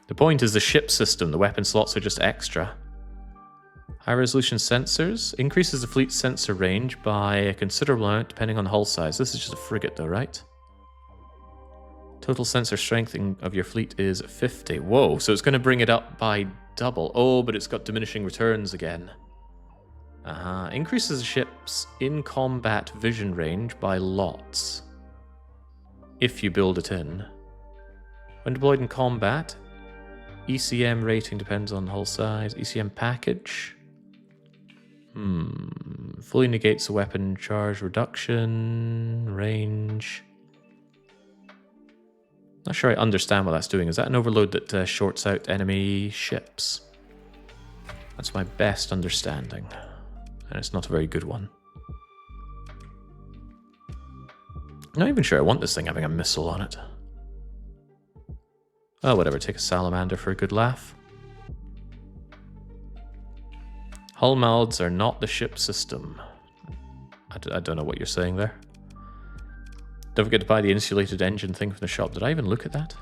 The point is the ship system. The weapon slots are just extra. High-resolution sensors. Increases the fleet's sensor range by a considerable amount depending on hull size. This is just a frigate though, right? Total sensor strength of your fleet is 50. Whoa, so it's going to bring it up by double. Oh, but it's got diminishing returns again. Increases the ship's in-combat vision range by lots. If you build it in. When deployed in combat, ECM rating depends on hull size. ECM package. Fully negates the weapon charge reduction, range. Not sure I understand what that's doing. Is that an overload that shorts out enemy ships? That's my best understanding. And it's not a very good one. I'm not even sure I want this thing having a missile on it. Oh, whatever. Take a salamander for a good laugh. Hull mods are not the ship system. I don't know what you're saying there. Don't forget to buy the insulated engine thing from the shop. Did I even look at that?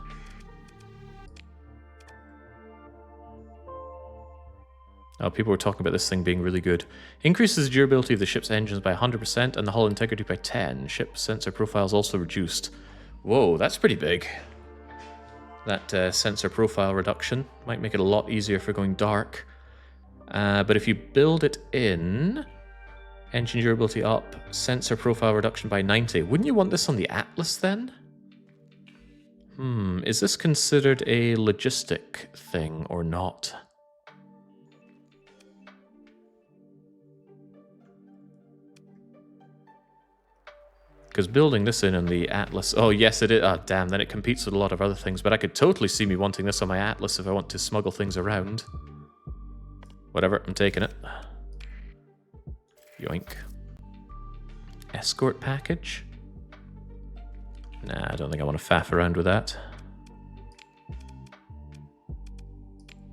Oh, people were talking about this thing being really good. Increases the durability of the ship's engines by 100% and the hull integrity by 10. Ship sensor profile is also reduced. Whoa, that's pretty big. That sensor profile reduction might make it a lot easier for going dark. But if you build it in, engine durability up, sensor profile reduction by 90. Wouldn't you want this on the Atlas then? Is this considered a logistic thing or not? Because building this in on the Atlas... Oh, yes, it is. Oh, damn, then it competes with a lot of other things. But I could totally see me wanting this on my Atlas if I want to smuggle things around. Whatever, I'm taking it. Yoink. Escort package? Nah, I don't think I want to faff around with that.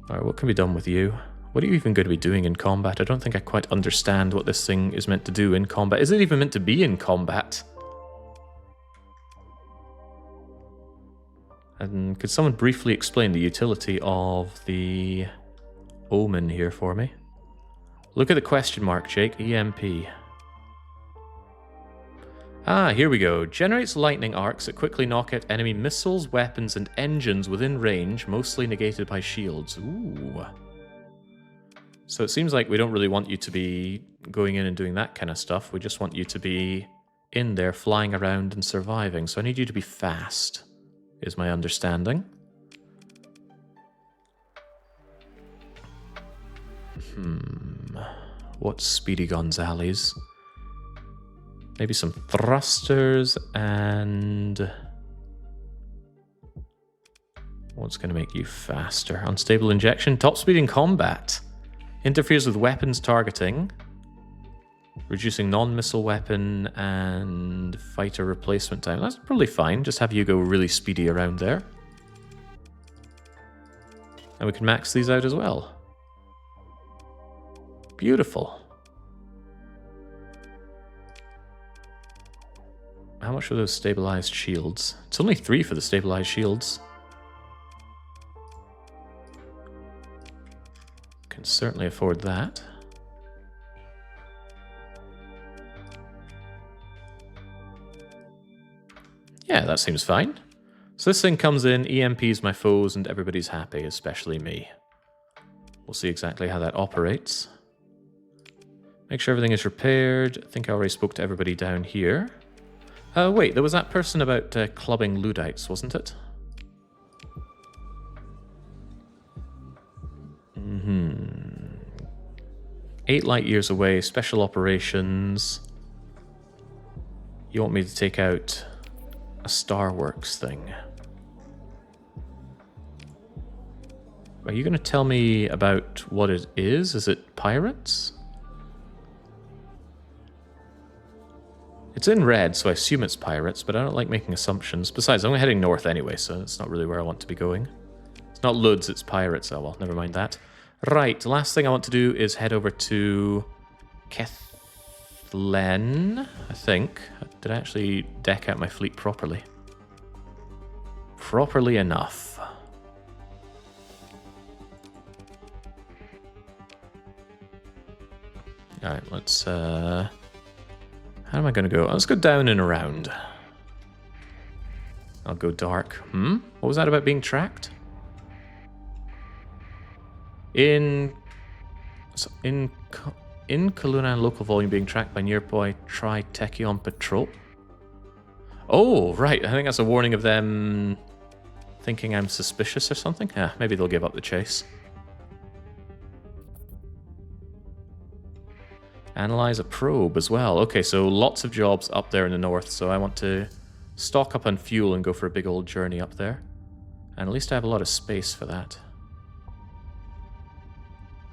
Alright, what can be done with you? What are you even going to be doing in combat? I don't think I quite understand what this thing is meant to do in combat. Is it even meant to be in combat? And could someone briefly explain the utility of the Omen here for me? Look at the question mark, Jake. EMP. Ah, here we go. Generates lightning arcs that quickly knock out enemy missiles, weapons, and engines within range, mostly negated by shields. Ooh. So it seems like we don't really want you to be going in and doing that kind of stuff. We just want you to be in there flying around and surviving. So I need you to be fast, is my understanding. What's Speedy Gonzales? Maybe some thrusters and... What's going to make you faster? Unstable injection. Top speed in combat. Interferes with weapons targeting. Reducing non-missile weapon and fighter replacement time. That's probably fine. Just have you go really speedy around there. And we can max these out as well. Beautiful. How much are those stabilized shields? It's only 3 for the stabilized shields. Can certainly afford that. Yeah, that seems fine. So this thing comes in, EMPs my foes, and everybody's happy, especially me. We'll see exactly how that operates. Make sure everything is repaired. I think I already spoke to everybody down here. Wait, there was that person about clubbing Luddites, wasn't it? 8 light years away, special operations. You want me to take out a Starworks thing? Are you going to tell me about what it is? Is it pirates? It's in red, so I assume it's pirates, but I don't like making assumptions. Besides, I'm heading north anyway, so it's not really where I want to be going. It's not Luds, it's pirates. Oh well, never mind that. Right, last thing I want to do is head over to Kethlen, I think. Did I actually deck out my fleet properly? Properly enough. Alright, let's... how am I going to go? Let's go down and around. I'll go dark. What was that about being tracked? In Kalunan local volume being tracked by nearby Tri-Tachyon patrol. Oh, right. I think that's a warning of them thinking I'm suspicious or something. Yeah, maybe they'll give up the chase. Analyze a probe as well. Okay, so lots of jobs up there in the north, so I want to stock up on fuel and go for a big old journey up there. And at least I have a lot of space for that.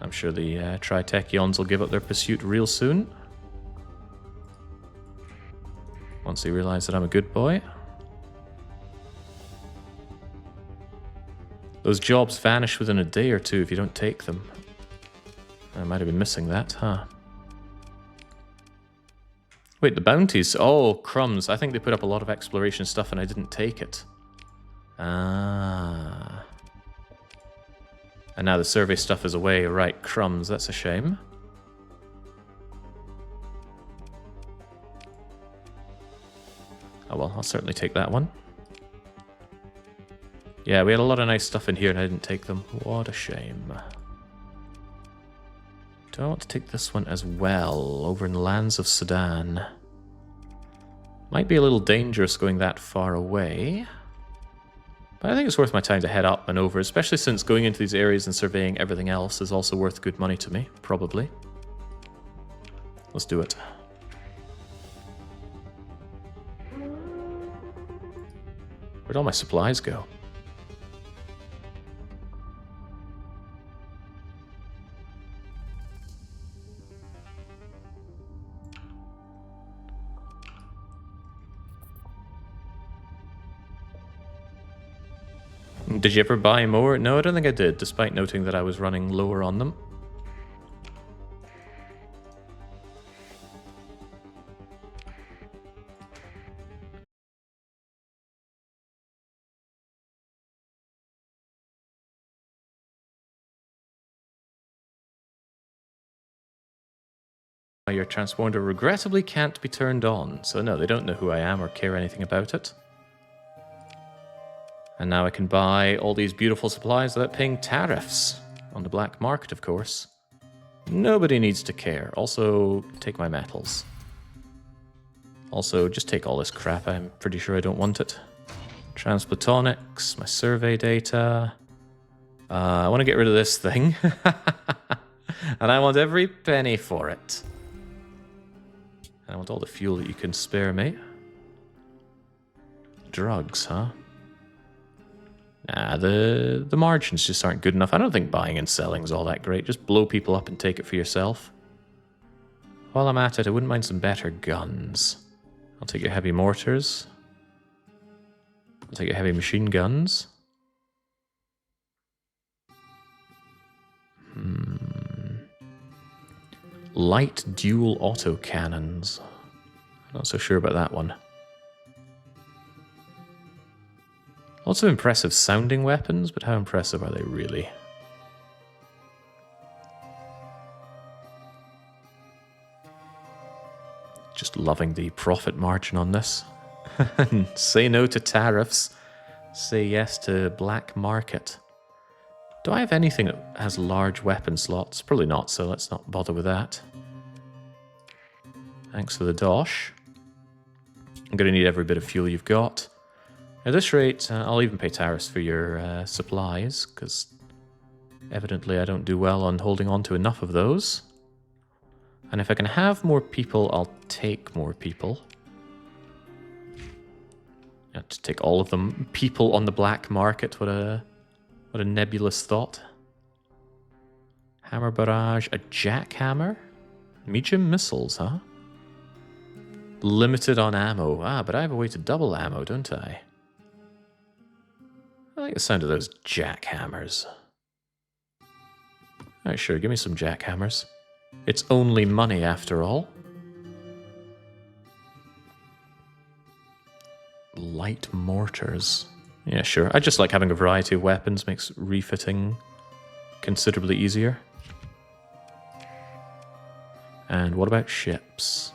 I'm sure the Tri-Tachyons will give up their pursuit real soon. Once they realize that I'm a good boy. Those jobs vanish within a day or two if you don't take them. I might have been missing that, huh? Wait, the bounties? Oh, crumbs. I think they put up a lot of exploration stuff and I didn't take it. Ah. And now the survey stuff is away. Right, crumbs. That's a shame. Oh well, I'll certainly take that one. Yeah, we had a lot of nice stuff in here and I didn't take them. What a shame. Do I want to take this one as well, over in the lands of Sudan? Might be a little dangerous going that far away. But I think it's worth my time to head up and over, especially since going into these areas and surveying everything else is also worth good money to me, probably. Let's do it. Where'd all my supplies go? Did you ever buy more? No, I don't think I did, despite noting that I was running lower on them. Your transponder regrettably can't be turned on, so no, they don't know who I am or care anything about it. And now I can buy all these beautiful supplies without paying tariffs. On the black market, of course. Nobody needs to care. Also, take my metals. Also, just take all this crap. I'm pretty sure I don't want it. Transplatonics, my survey data. I want to get rid of this thing. And I want every penny for it. And I want all the fuel that you can spare me. Drugs, huh? Nah, the margins just aren't good enough. I don't think buying and selling is all that great. Just blow people up and take it for yourself. While I'm at it, I wouldn't mind some better guns. I'll take your heavy mortars. I'll take your heavy machine guns. Light dual autocannons. Not so sure about that one. Lots of impressive sounding weapons, but how impressive are they really? Just loving the profit margin on this. Say no to tariffs. Say yes to black market. Do I have anything that has large weapon slots? Probably not, so let's not bother with that. Thanks for the dosh. I'm going to need every bit of fuel you've got. At this rate, I'll even pay tariffs for your supplies, because evidently I don't do well on holding on to enough of those. And if I can have more people, I'll take more people. Yeah, to take all of them. People on the black market, what a nebulous thought. Hammer barrage, a jackhammer? Medium missiles, huh? Limited on ammo. Ah, but I have a way to double ammo, don't I? I like the sound of those jackhammers. Alright, sure, give me some jackhammers. It's only money after all. Light mortars. Yeah, sure. I just like having a variety of weapons. Makes refitting considerably easier. And what about ships?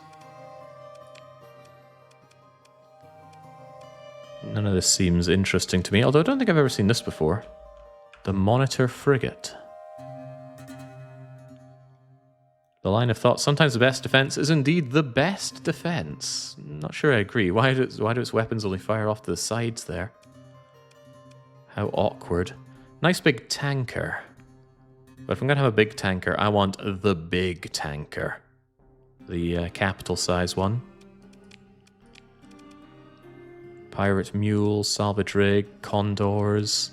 None of this seems interesting to me, although I don't think I've ever seen this before. The Monitor Frigate. The line of thought, sometimes the best defense is indeed the best defense. Not sure I agree. Why do its weapons only fire off to the sides there? How awkward. Nice big tanker. But if I'm going to have a big tanker, I want the big tanker. The capital size one. Pirate mule, salvage rig, condors.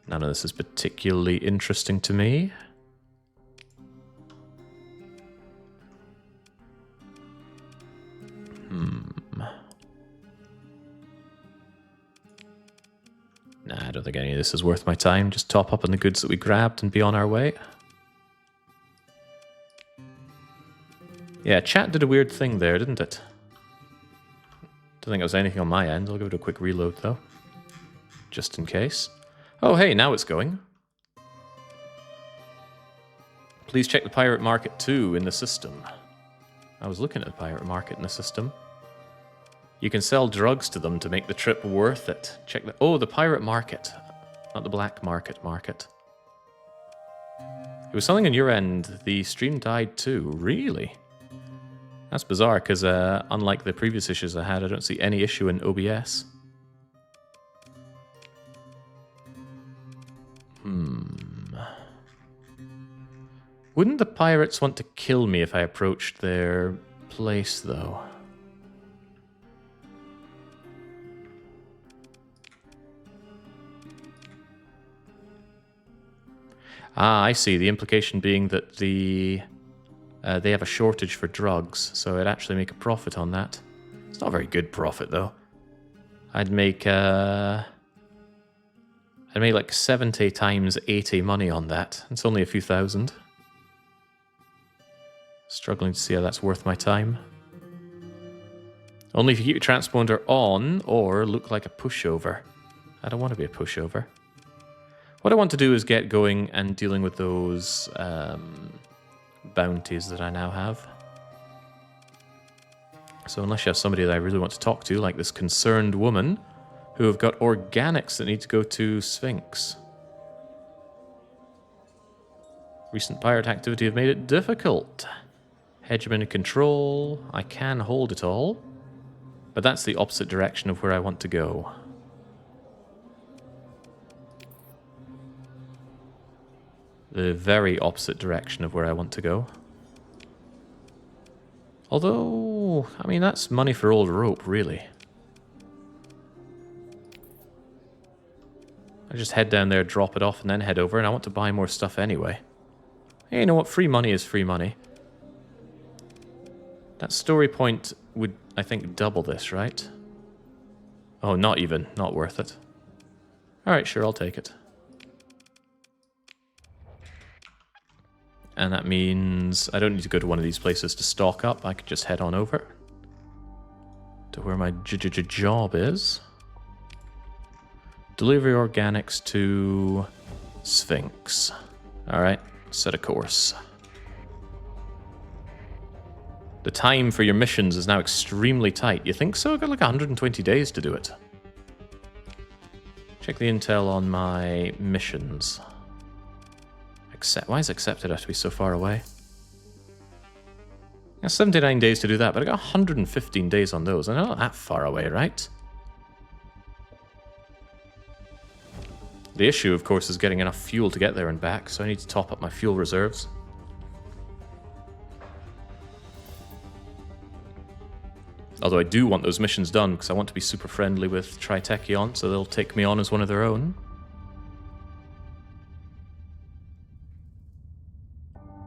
None of this is particularly interesting to me. Nah, I don't think any of this is worth my time. Just top up on the goods that we grabbed and be on our way. Yeah, chat did a weird thing there, didn't it? Don't think it was anything on my end. I'll give it a quick reload, though. Just in case. Oh, hey, now it's going. Please check the pirate market, too, in the system. I was looking at the pirate market in the system. You can sell drugs to them to make the trip worth it. Check the... Oh, the pirate market. Not the black market. It was something on your end. The stream died too. Really? That's bizarre, because unlike the previous issues I had, I don't see any issue in OBS. Wouldn't the pirates want to kill me if I approached their place, though? Ah, I see. The implication being that they have a shortage for drugs, so I'd actually make a profit on that. It's not a very good profit, though. I'd make like 70 times 80 money on that. It's only a few thousand. Struggling to see how that's worth my time. Only if you keep your transponder on or look like a pushover. I don't want to be a pushover. What I want to do is get going and dealing with those bounties that I now have. So unless you have somebody that I really want to talk to, like this concerned woman, who have got organics that need to go to Sphinx. Recent pirate activity have made it difficult. Hegemony and control. I can hold it all. But that's the opposite direction of where I want to go. The very opposite direction of where I want to go. Although, I mean, that's money for old rope, really. I just head down there, drop it off, and then head over, and I want to buy more stuff anyway. Hey, you know what? Free money is free money. That story point would, I think, double this, right? Oh, not even. Not worth it. Alright, sure, I'll take it. And that means I don't need to go to one of these places to stock up. I could just head on over to where my job is. Delivery organics to Sphinx. Alright, set a course. The time for your missions is now extremely tight. You think so? I've got like 120 days to do it. Check the intel on my missions. Why is accepted have to be so far away? I have 79 days to do that, but I got 115 days on those. I'm not that far away, right? The issue, of course, is getting enough fuel to get there and back, so I need to top up my fuel reserves. Although I do want those missions done, because I want to be super friendly with Tri-Tachyon, so they'll take me on as one of their own.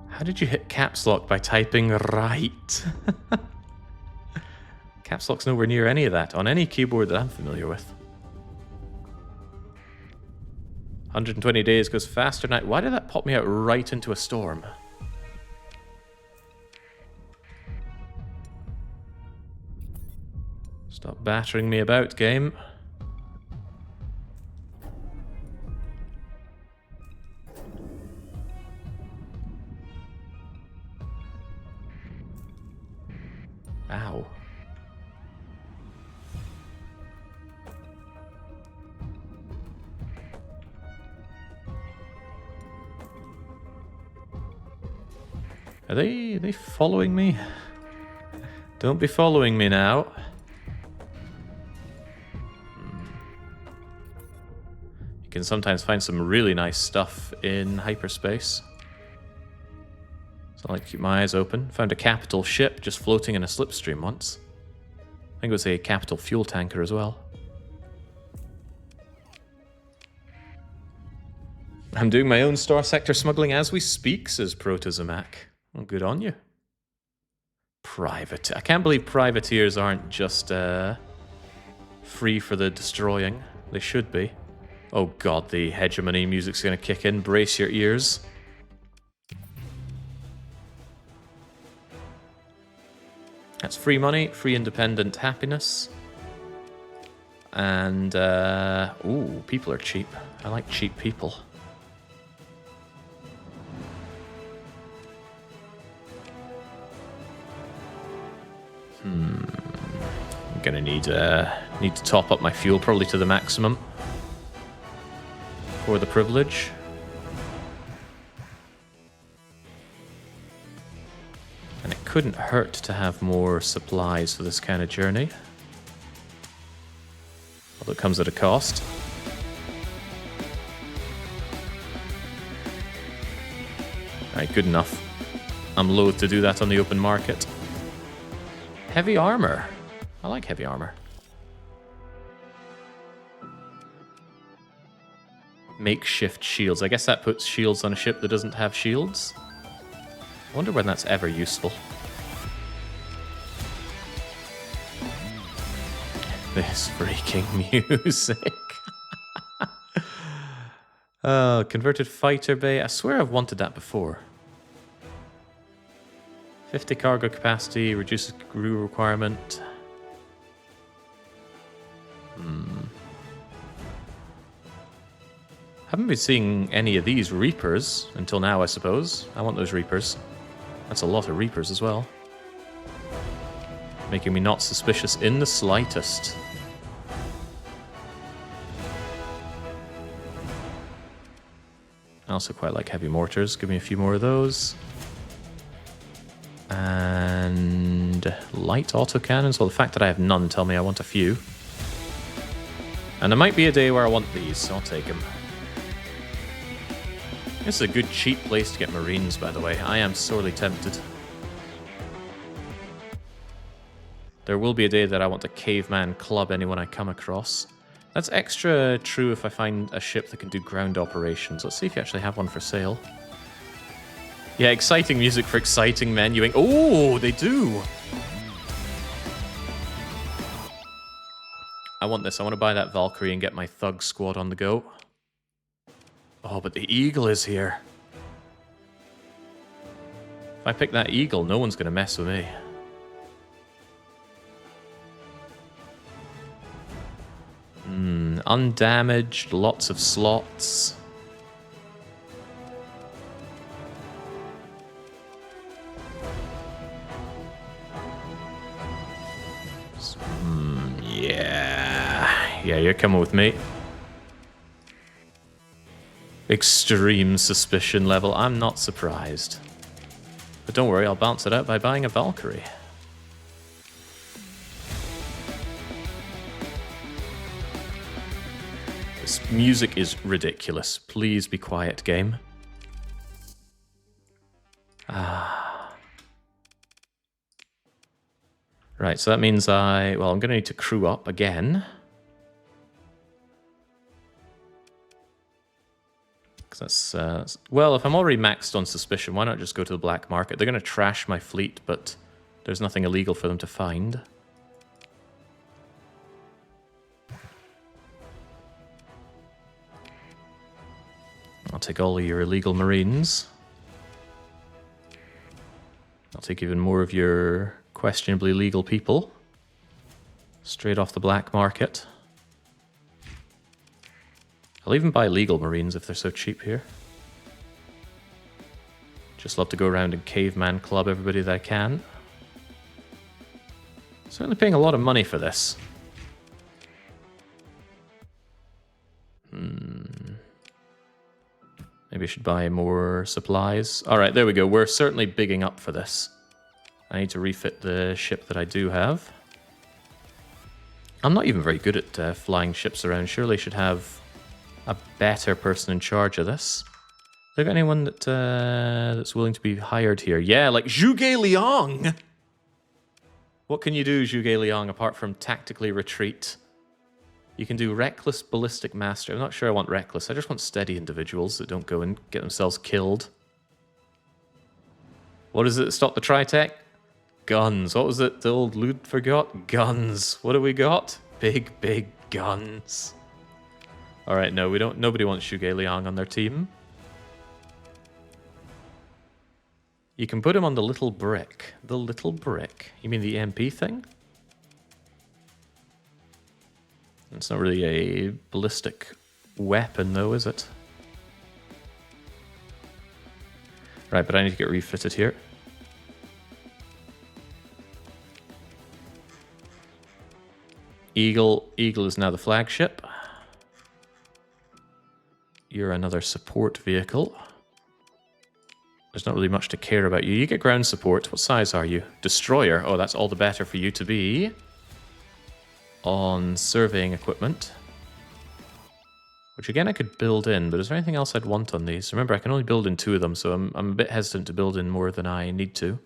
How did you hit caps lock by typing right? Caps lock's nowhere near any of that, on any keyboard that I'm familiar with. 120 days goes faster now. Why did that pop me out right into a storm? Stop battering me about, game. Ow. Are they following me? Don't be following me now. You can sometimes find some really nice stuff in hyperspace. So I like to keep my eyes open. Found a capital ship just floating in a slipstream once. I think it was a capital fuel tanker as well. I'm doing my own Starsector smuggling as we speak, says Protozomac. Well, good on you. I can't believe privateers aren't just free for the destroying. They should be. Oh god, the hegemony music's gonna kick in. Brace your ears. That's free money, free independent happiness. And, ooh, people are cheap. I like cheap people. I'm gonna need to top up my fuel probably to the maximum for the privilege. And it couldn't hurt to have more supplies for this kind of journey. Although it comes at a cost. Alright, good enough. I'm loath to do that on the open market. Heavy armor. I like heavy armor. Makeshift shields. I guess that puts shields on a ship that doesn't have shields. I wonder when that's ever useful. This freaking music. Oh, converted fighter bay. I swear I've wanted that before. 50 cargo capacity, reduces crew requirement. Haven't been seeing any of these Reapers until now, I suppose. I want those Reapers. That's a lot of Reapers as well. Making me not suspicious in the slightest. I also quite like heavy mortars. Give me a few more of those. And And light autocannons? Well, the fact that I have none tell me I want a few. And there might be a day where I want these, so I'll take them. This is a good cheap place to get Marines, by the way. I am sorely tempted. There will be a day that I want to caveman club anyone I come across. That's extra true if I find a ship that can do ground operations. Let's see if you actually have one for sale. Yeah, exciting music for exciting menuing. Oh, they do! I want this. I want to buy that Valkyrie and get my thug squad on the go. Oh, but the eagle is here. If I pick that eagle, no one's going to mess with me. Undamaged, lots of slots. Yeah, you're coming with me. Extreme suspicion level. I'm not surprised. But don't worry, I'll balance it out by buying a Valkyrie. This music is ridiculous. Please be quiet, game. Right, so that means I'm going to need to crew up again. That's, well, if I'm already maxed on suspicion, why not just go to the black market? They're going to trash my fleet, but there's nothing illegal for them to find. I'll take all of your illegal Marines. I'll take even more of your questionably legal people. Straight off the black market. I'll even buy legal Marines if they're so cheap here. Just love to go around and caveman club everybody that I can. Certainly paying a lot of money for this. Maybe I should buy more supplies. Alright, there we go. We're certainly bigging up for this. I need to refit the ship that I do have. I'm not even very good at flying ships around. Surely I should have a better person in charge of this. Do you have anyone that that's willing to be hired here? Yeah, like Zhuge Liang! What can you do, Zhuge Liang, apart from tactically retreat? You can do Reckless Ballistic Master. I'm not sure I want Reckless. I just want steady individuals that don't go and get themselves killed. What is it that stopped the Tri-Tech? Guns. What was it the old Lud forgot? Guns. What do we got? Big, big guns. Alright, no, we don't. Nobody wants Zhuge Liang on their team. You can put him on the little brick. The little brick. You mean the MP thing? It's not really a ballistic weapon, though, is it? Right, but I need to get refitted here. Eagle is now the flagship. You're another support vehicle. There's not really much to care about you. You get ground support. What size are you? Destroyer. Oh, that's all the better for you to be on surveying equipment. Which again I could build in, but is there anything else I'd want on these? Remember, I can only build in 2 of them, so I'm a bit hesitant to build in more than I need to.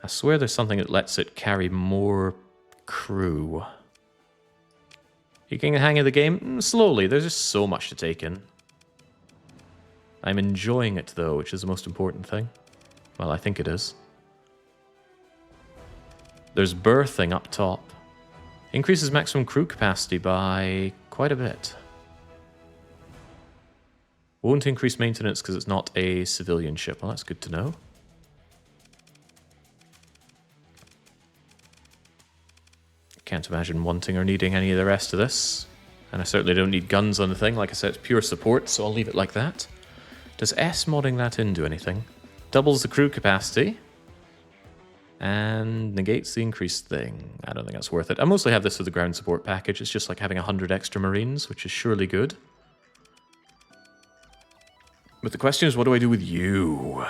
I swear there's something that lets it carry more crew. You getting the hang of the game? Slowly, there's just so much to take in. I'm enjoying it though, which is the most important thing. Well, I think it is. There's berthing up top. Increases maximum crew capacity by quite a bit. Won't increase maintenance because it's not a civilian ship. Well, that's good to know. Can't imagine wanting or needing any of the rest of this. And I certainly don't need guns on the thing. Like I said, it's pure support, so I'll leave it like that. Does S-modding that in do anything? Doubles the crew capacity. And negates the increased thing. I don't think that's worth it. I mostly have this with the ground support package. It's just like having 100 extra Marines, which is surely good. But the question is, what do I do with you?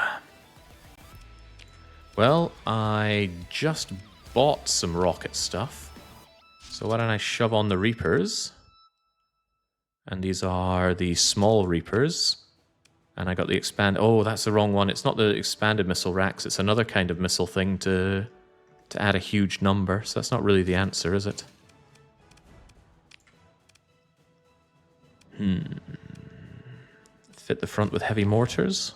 Well, I just bought some rocket stuff. So why don't I shove on the Reapers? And these are the small Reapers. And I got the expand... Oh, that's the wrong one. It's not the expanded missile racks. It's another kind of missile thing to add a huge number. So that's not really the answer, is it? Fit the front with heavy mortars.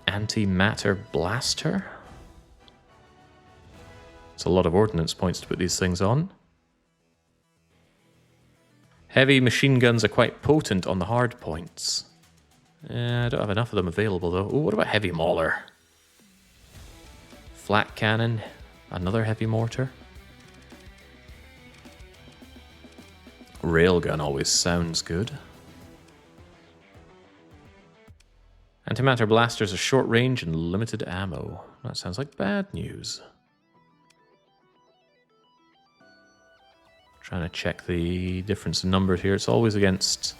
Antimatter blaster. It's a lot of ordnance points to put these things on. Heavy machine guns are quite potent on the hard points. I don't have enough of them available though. Ooh, what about heavy mauler? Flat cannon, another heavy mortar. Railgun always sounds good. Antimatter blasters are short range and limited ammo. That sounds like bad news. Trying to check the difference in numbers here. It's always against...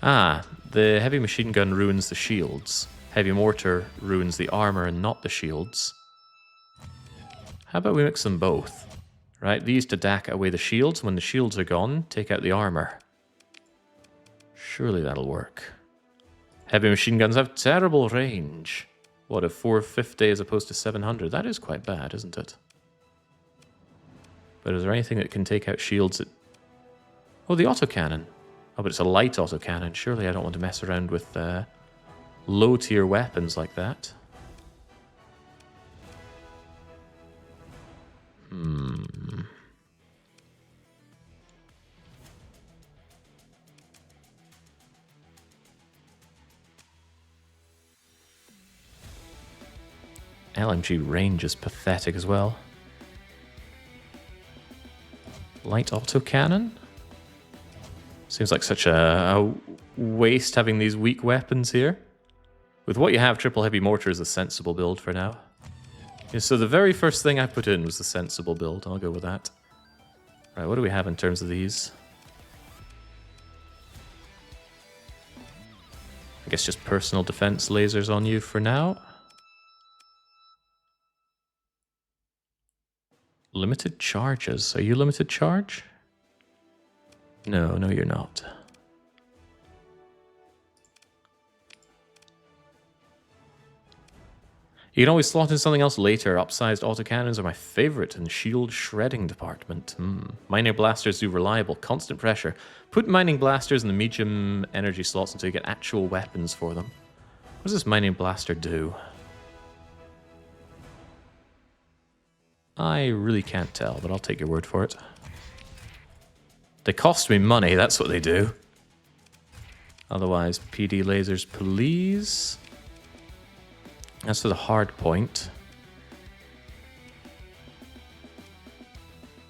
Ah, the heavy machine gun ruins the shields. Heavy mortar ruins the armor and not the shields. How about we mix them both? Right, these to dack away the shields. When the shields are gone, take out the armor. Surely that'll work. Heavy machine guns have terrible range. What, a 450 as opposed to 700? That is quite bad, isn't it? But is there anything that can take out shields that... Oh, the autocannon. Oh, but it's a light autocannon. Surely I don't want to mess around with low-tier weapons like that. LMG range is pathetic as well. Light autocannon? Seems like such a waste having these weak weapons here. With what you have, triple heavy mortar is a sensible build for now. Yeah, so the very first thing I put in was the sensible build. I'll go with that. Right, what do we have in terms of these? I guess just personal defense lasers on you for now. Limited charges. Are you limited charge? No, no you're not. You can always slot in something else later. Upsized autocannons are my favorite in the shield shredding department. Mining blasters do reliable, constant pressure. Put mining blasters in the medium energy slots until you get actual weapons for them. What does this mining blaster do? I really can't tell, but I'll take your word for it. They cost me money, that's what they do. Otherwise, PD lasers, please. As for the hard point,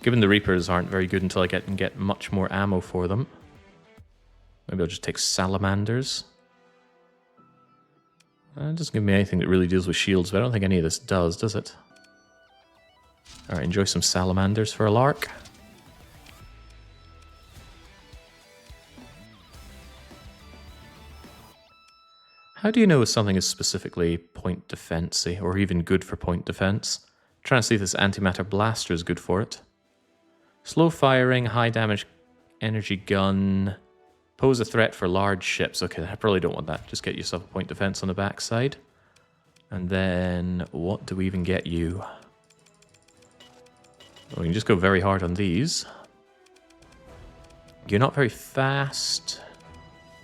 given the Reapers aren't very good until I can get much more ammo for them, maybe I'll just take salamanders. It doesn't give me anything that really deals with shields, but I don't think any of this does it? Alright, enjoy some salamanders for a lark. How do you know if something is specifically point defense-y, or even good for point defense? Trying to see if this antimatter blaster is good for it. Slow firing, high damage energy gun. Pose a threat for large ships. Okay, I probably don't want that. Just get yourself a point defense on the backside. And then, what do we even get you? Well, we can just go very hard on these. You're not very fast.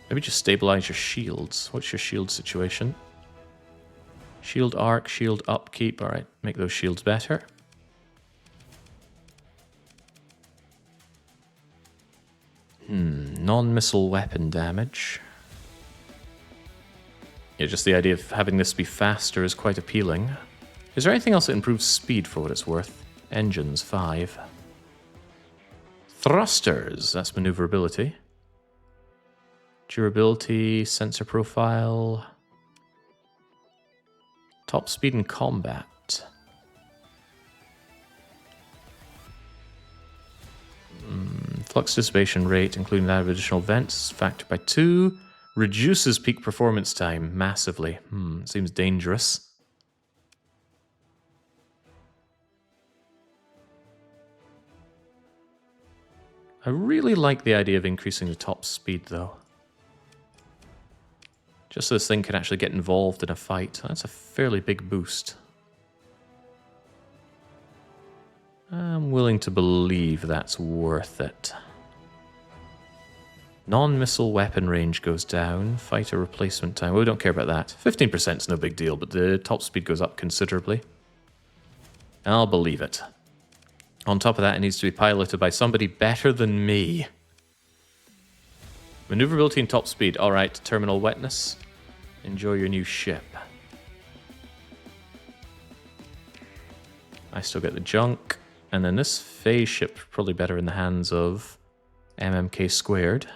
Maybe just stabilize your shields. What's your shield situation? Shield arc, shield upkeep. Alright, make those shields better. Non-missile weapon damage. Yeah, just the idea of having this be faster is quite appealing. Is there anything else that improves speed for what it's worth? Engines, 5. Thrusters, that's maneuverability. Durability, sensor profile. Top speed in combat. Flux dissipation rate, including that of additional vents, factored by 2. Reduces peak performance time massively. Seems dangerous. I really like the idea of increasing the top speed, though. Just so this thing can actually get involved in a fight. That's a fairly big boost. I'm willing to believe that's worth it. Non-missile weapon range goes down. Fighter replacement time. Well, we don't care about that. 15% is no big deal, but the top speed goes up considerably. I'll believe it. On top of that, it needs to be piloted by somebody better than me. Maneuverability and top speed. Alright, terminal wetness. Enjoy your new ship. I still get the junk. And then this phase ship, probably better in the hands of MMK squared.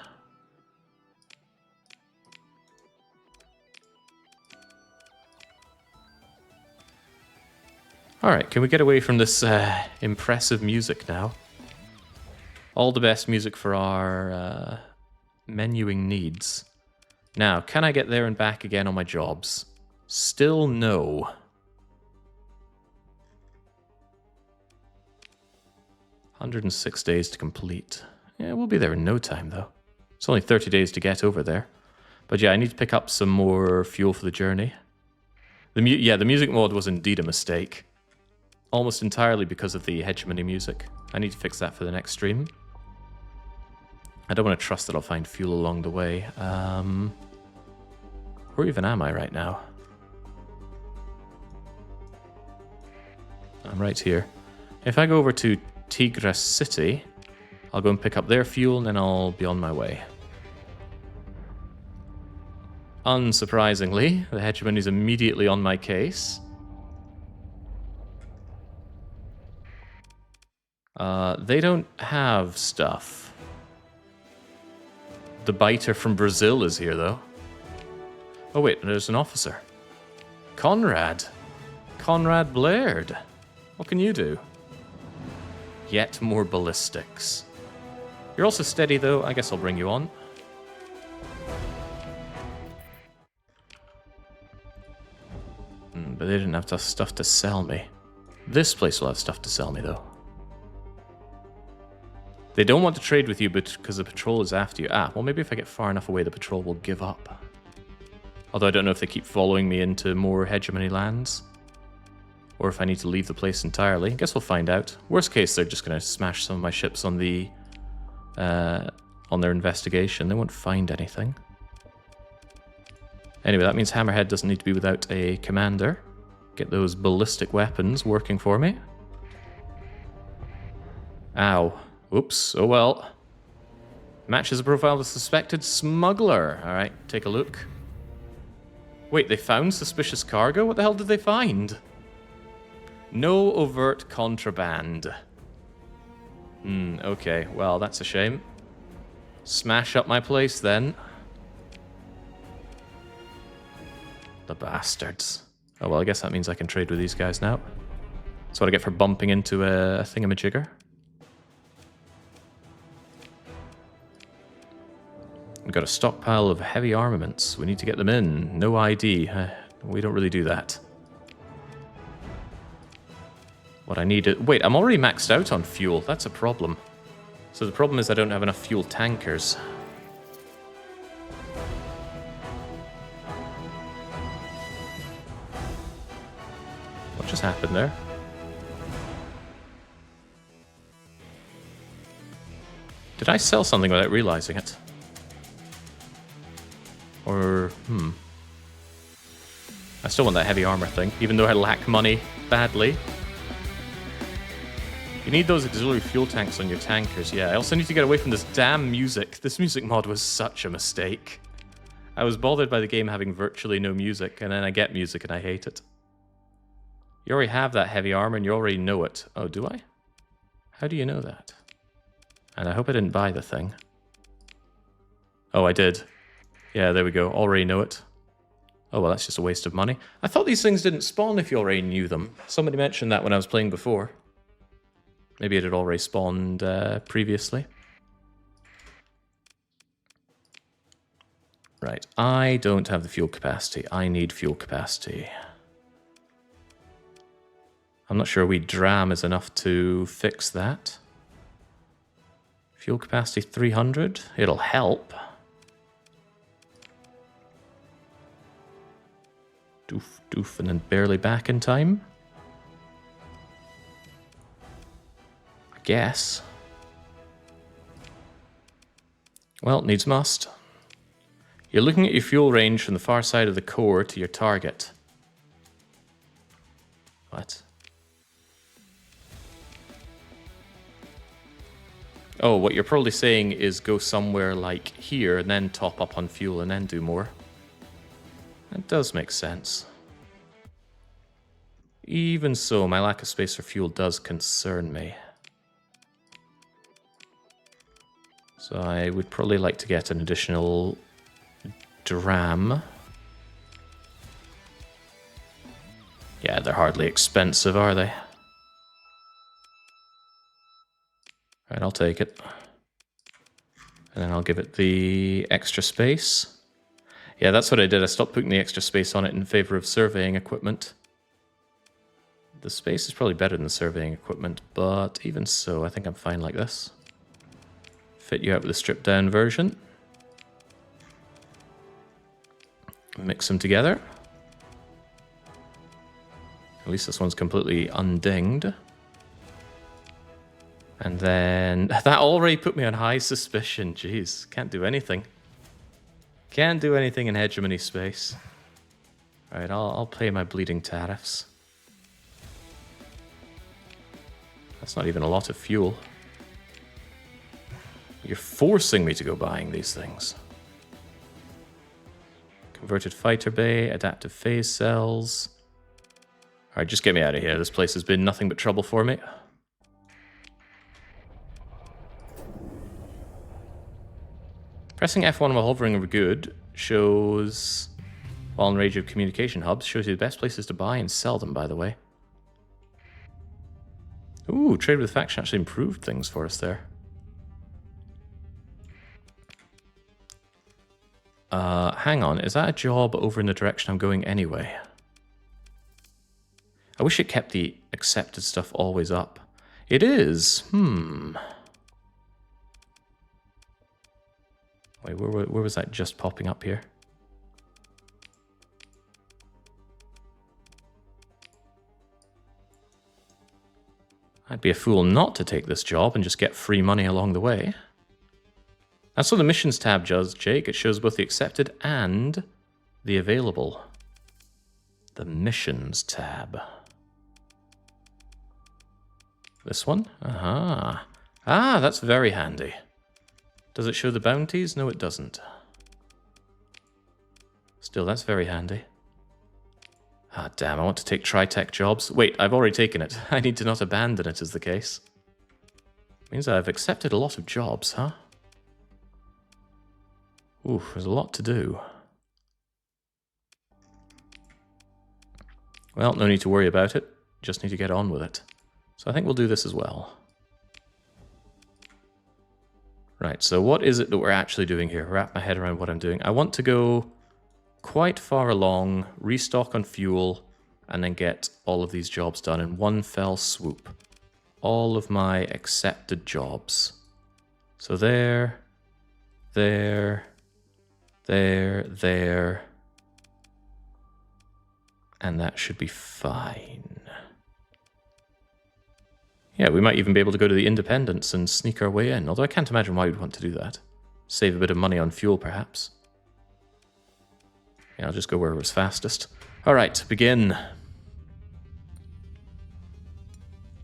Alright, can we get away from this impressive music now? All the best music for our menuing needs. Now, can I get there and back again on my jobs? Still no. $106 days to complete. Yeah, we'll be there in no time, though. It's only 30 days to get over there. But yeah, I need to pick up some more fuel for the journey. The music mod was indeed a mistake. Almost entirely because of the hegemony music. I need to fix that for the next stream. I don't want to trust that I'll find fuel along the way. Where even am I right now? I'm right here. If I go over to Tigres City, I'll go and pick up their fuel and then I'll be on my way. Unsurprisingly, the hegemony is immediately on my case. They don't have stuff. The biter from Brazil is here, though. Oh wait, there's an officer. Conrad. Conrad Blaird. What can you do? Yet more ballistics. You're also steady, though. I guess I'll bring you on. But they didn't have stuff to sell me. This place will have stuff to sell me, though. They don't want to trade with you because the patrol is after you. Well, maybe if I get far enough away, the patrol will give up. Although I don't know if they keep following me into more hegemony lands. Or if I need to leave the place entirely. I guess we'll find out. Worst case, they're just going to smash some of my ships on the on their investigation. They won't find anything. Anyway, that means Hammerhead doesn't need to be without a commander. Get those ballistic weapons working for me. Ow. Oops, oh well. Matches the profile of the suspected smuggler. Alright, take a look. Wait, they found suspicious cargo? What the hell did they find? No overt contraband. Okay, well, that's a shame. Smash up my place, then. The bastards. Oh, well, I guess that means I can trade with these guys now. That's what I get for bumping into a thingamajigger. We've got a stockpile of heavy armaments. We need to get them in. No ID. We don't really do that. What I need... Wait, I'm already maxed out on fuel. That's a problem. So the problem is I don't have enough fuel tankers. What just happened there? Did I sell something without realizing it? Or, I still want that heavy armor thing, even though I lack money badly. You need those auxiliary fuel tanks on your tankers, yeah. I also need to get away from this damn music. This music mod was such a mistake. I was bothered by the game having virtually no music, and then I get music and I hate it. You already have that heavy armor and you already know it. Oh, do I? How do you know that? And I hope I didn't buy the thing. Oh, I did. Yeah, there we go. Already know it. Oh, well, that's just a waste of money. I thought these things didn't spawn if you already knew them. Somebody mentioned that when I was playing before. Maybe it had already spawned previously. Right, I don't have the fuel capacity. I need fuel capacity. I'm not sure a wee dram is enough to fix that. Fuel capacity 300. It'll help. Doof, doof, and then barely back in time. I guess. Well, needs must. You're looking at your fuel range from the far side of the core to your target. What? Oh, what you're probably saying is go somewhere like here and then top up on fuel and then do more. That does make sense. Even so, my lack of space for fuel does concern me. So I would probably like to get an additional dram. Yeah, they're hardly expensive, are they? Right, I'll take it. And then I'll give it the extra space. Yeah, that's what I did. I stopped putting the extra space on it in favor of surveying equipment. The space is probably better than the surveying equipment, but even so, I think I'm fine like this. Fit you out with the stripped down version. Mix them together. At least this one's completely undinged. And then that already put me on high suspicion. Jeez, can't do anything. Can't do anything in hegemony space. Alright, I'll pay my bleeding tariffs. That's not even a lot of fuel. You're forcing me to go buying these things. Converted fighter bay, adaptive phase cells. Alright, just get me out of here. This place has been nothing but trouble for me. Pressing F1 while hovering over good shows, while in range of communication hubs, shows you the best places to buy and sell them, by the way. Ooh, trade with faction actually improved things for us there. Hang on, is that a job over in the direction I'm going anyway? I wish it kept the accepted stuff always up. It is. Wait, where was that just popping up here? I'd be a fool not to take this job and just get free money along the way. That's what the missions tab does, Jake. It shows both the accepted and the available. The missions tab. This one? Aha. Ah, that's very handy. Does it show the bounties? No, it doesn't. Still, that's very handy. Ah, damn, I want to take Tri-Tech jobs. Wait, I've already taken it. I need to not abandon it, is the case. Means I've accepted a lot of jobs, huh? Ooh, there's a lot to do. Well, no need to worry about it. Just need to get on with it. So I think we'll do this as well. Right, so what is it that we're actually doing here? Wrap my head around what I'm doing. I want to go quite far along, restock on fuel, and then get all of these jobs done in one fell swoop. All of my accepted jobs. So there, there, and that should be fine. Yeah, we might even be able to go to the Independents and sneak our way in, although I can't imagine why we'd want to do that. Save a bit of money on fuel, perhaps. Yeah, I'll just go wherever's fastest. Alright, begin.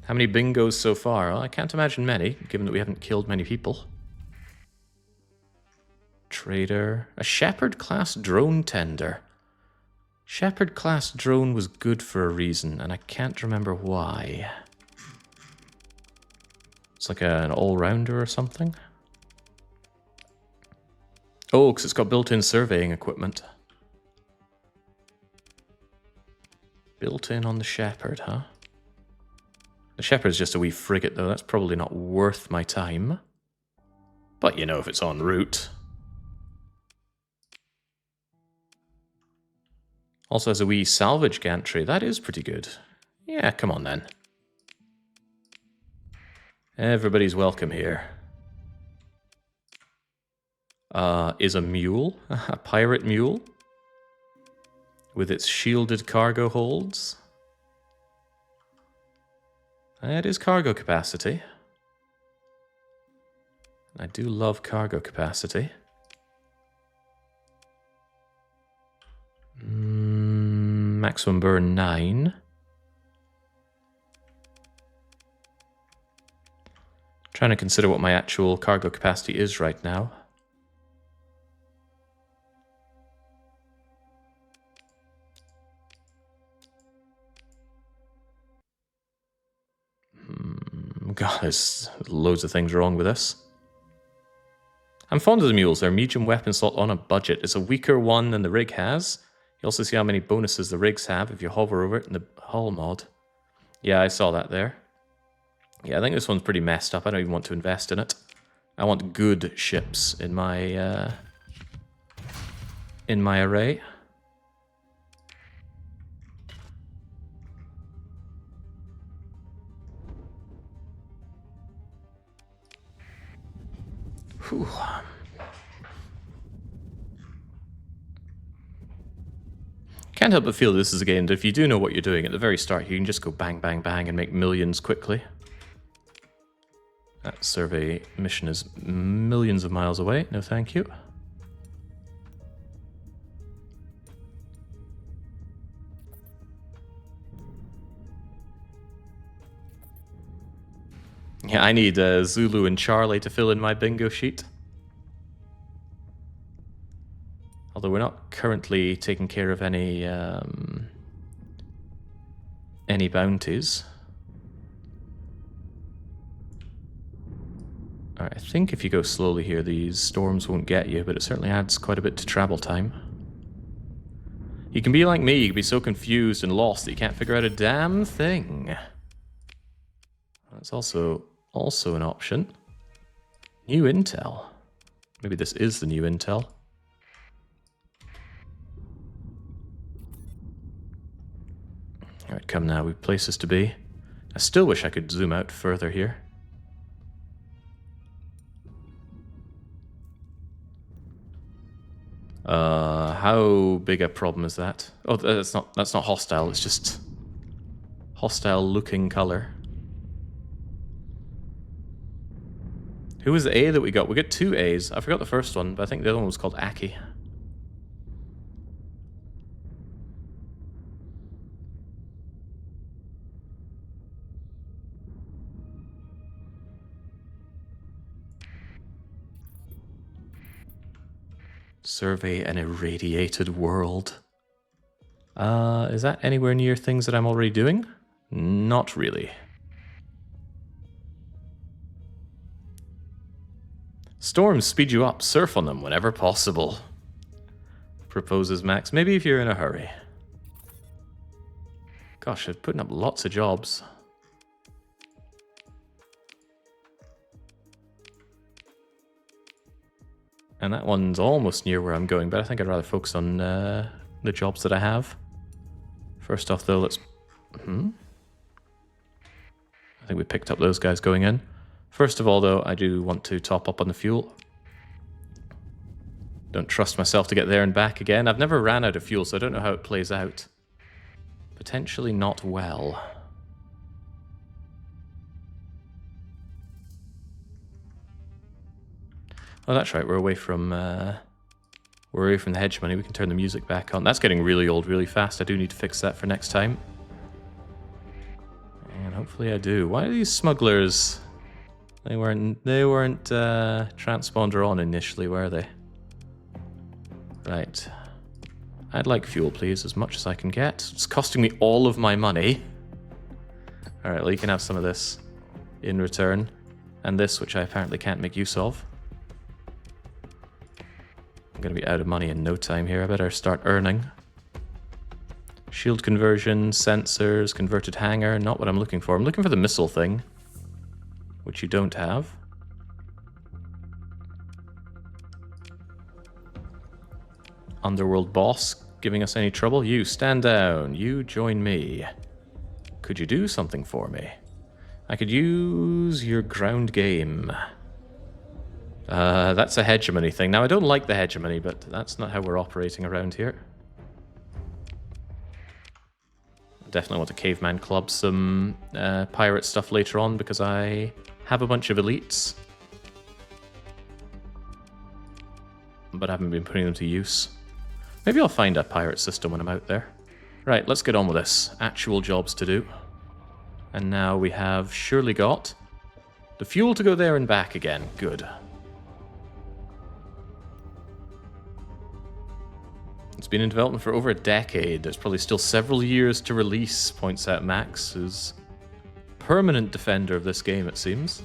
How many bingos so far? Well, I can't imagine many, given that we haven't killed many people. Trader. A Shepherd-class drone tender. Shepherd-class drone was good for a reason, and I can't remember why. It's like an all-rounder or something. Oh, because it's got built-in surveying equipment. Built-in on the Shepherd, huh? The Shepherd's just a wee frigate, though. That's probably not worth my time. But, you know, if it's en route. Also has a wee salvage gantry. That is pretty good. Yeah, come on then. Everybody's welcome here. Is a mule, a pirate mule, with its shielded cargo holds. It is cargo capacity. I do love cargo capacity. Maximum burn 9. Trying to consider what my actual cargo capacity is right now. God, there's loads of things wrong with this. I'm fond of the mules. They're a medium weapon slot on a budget. It's a weaker one than the rig has. You also see how many bonuses the rigs have if you hover over it in the hull mod. Yeah, I saw that there. Yeah, I think this one's pretty messed up. I don't even want to invest in it. I want good ships in my array. Whew. Can't help but feel this is a game that if you do know what you're doing at the very start, you can just go bang, bang, bang and make millions quickly. That survey mission is millions of miles away. No thank you. Yeah, I need Zulu and Charlie to fill in my bingo sheet. Although we're not currently taking care of any bounties. Alright, I think if you go slowly here, these storms won't get you, but it certainly adds quite a bit to travel time. You can be like me, you can be so confused and lost that you can't figure out a damn thing. That's also an option. New intel. Maybe this is the new intel. Alright, come now, we've places to be. I still wish I could zoom out further here. How big a problem is that? Oh, that's not hostile, it's just hostile looking color. Who was the A that we got? We got 2 A's. I forgot the first one, but I think the other one was called Aki. Survey an irradiated world. Is that anywhere near things that I'm already doing? Not really. Storms speed you up. Surf on them whenever possible. Proposes Max. Maybe if you're in a hurry. Gosh, they're putting up lots of jobs. And that one's almost near where I'm going, but I think I'd rather focus on the jobs that I have. First off, though, let's... I think we picked up those guys going in. First of all, though, I do want to top up on the fuel. Don't trust myself to get there and back again. I've never ran out of fuel, so I don't know how it plays out. Potentially not well. Oh, that's right. We're away from the hegemony. We can turn the music back on. That's getting really old really fast. I do need to fix that for next time. And hopefully I do. Why are these smugglers? They weren't transponder on initially, were they? Right. I'd like fuel, please, as much as I can get. It's costing me all of my money. All right, well, you can have some of this in return, and this, which I apparently can't make use of. I'm going to be out of money in no time here. I better start earning. Shield conversion, sensors, converted hangar. Not what I'm looking for. I'm looking for the missile thing, which you don't have. Underworld boss. giving us any trouble? You, stand down. You join me. Could you do something for me? I could use your ground game. That's a hegemony thing. Now, I don't like the hegemony, but that's not how we're operating around here. Definitely want to caveman club some pirate stuff later on because I have a bunch of elites. But I haven't been putting them to use. Maybe I'll find a pirate system when I'm out there. Right, let's get on with this. Actual jobs to do. And now we have surely got the fuel to go there and back again. Good. It's been in development for over a decade. There's probably still several years to release, points out Max, who's permanent defender of this game, it seems.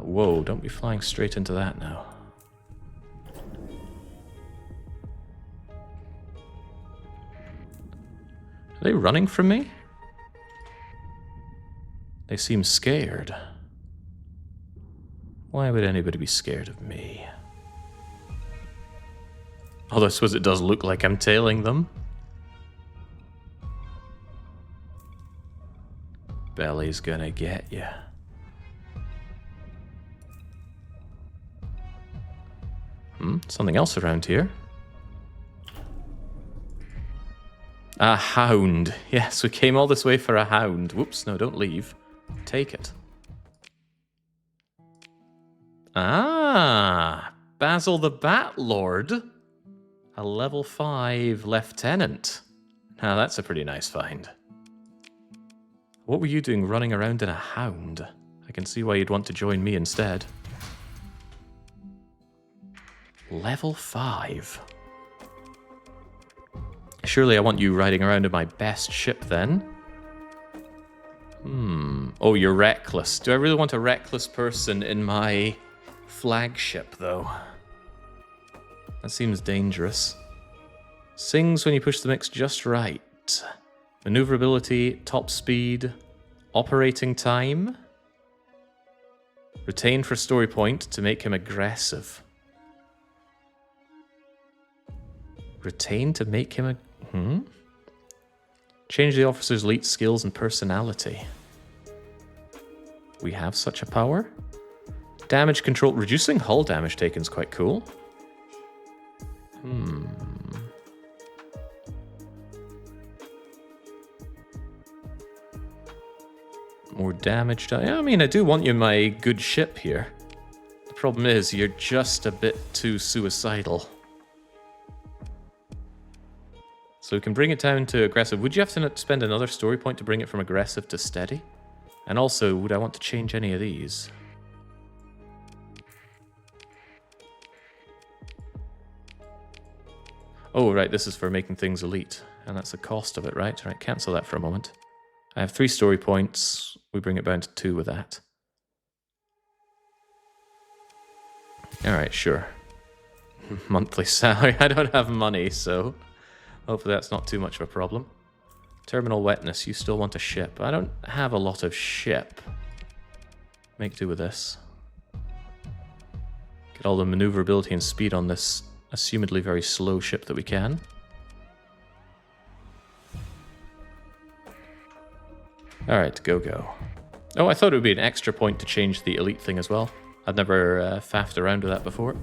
Whoa, don't be flying straight into that now. Are they running from me? They seem scared. Why would anybody be scared of me? Although I suppose it does look like I'm tailing them. Belly's gonna get ya. Something else around here. A hound. Yes, we came all this way for a hound. Whoops, no, don't leave. Take it. Ah, Basil the Bat Lord. A level 5 lieutenant. Now that's a pretty nice find. What were you doing running around in a hound? I can see why you'd want to join me instead. Level 5. Surely I want you riding around in my best ship then. Oh, you're reckless. Do I really want a reckless person in my flagship, though? That seems dangerous. Sings when you push the mix just right. Maneuverability, top speed, operating time. Retain for story point to make him aggressive. Retain to make him Change the officer's elite skills and personality. We have such a power. Damage control. Reducing hull damage taken is quite cool. More damage. I mean, I do want you in my good ship here. The problem is, you're just a bit too suicidal. So we can bring it down to aggressive. Would you have to spend another story point to bring it from aggressive to steady? And also, would I want to change any of these? Oh, right, this is for making things elite. And that's the cost of it, right? Right, cancel that for a moment. I have 3 story points. We bring it down to 2 with that. Alright, sure. Monthly salary. I don't have money, so hopefully that's not too much of a problem. Terminal wetness. You still want a ship. I don't have a lot of ship. Make do with this. Get all the maneuverability and speed on this assumedly very slow ship that we can. Alright, go. Oh, I thought it would be an extra point to change the elite thing as well. I'd never faffed around with that before.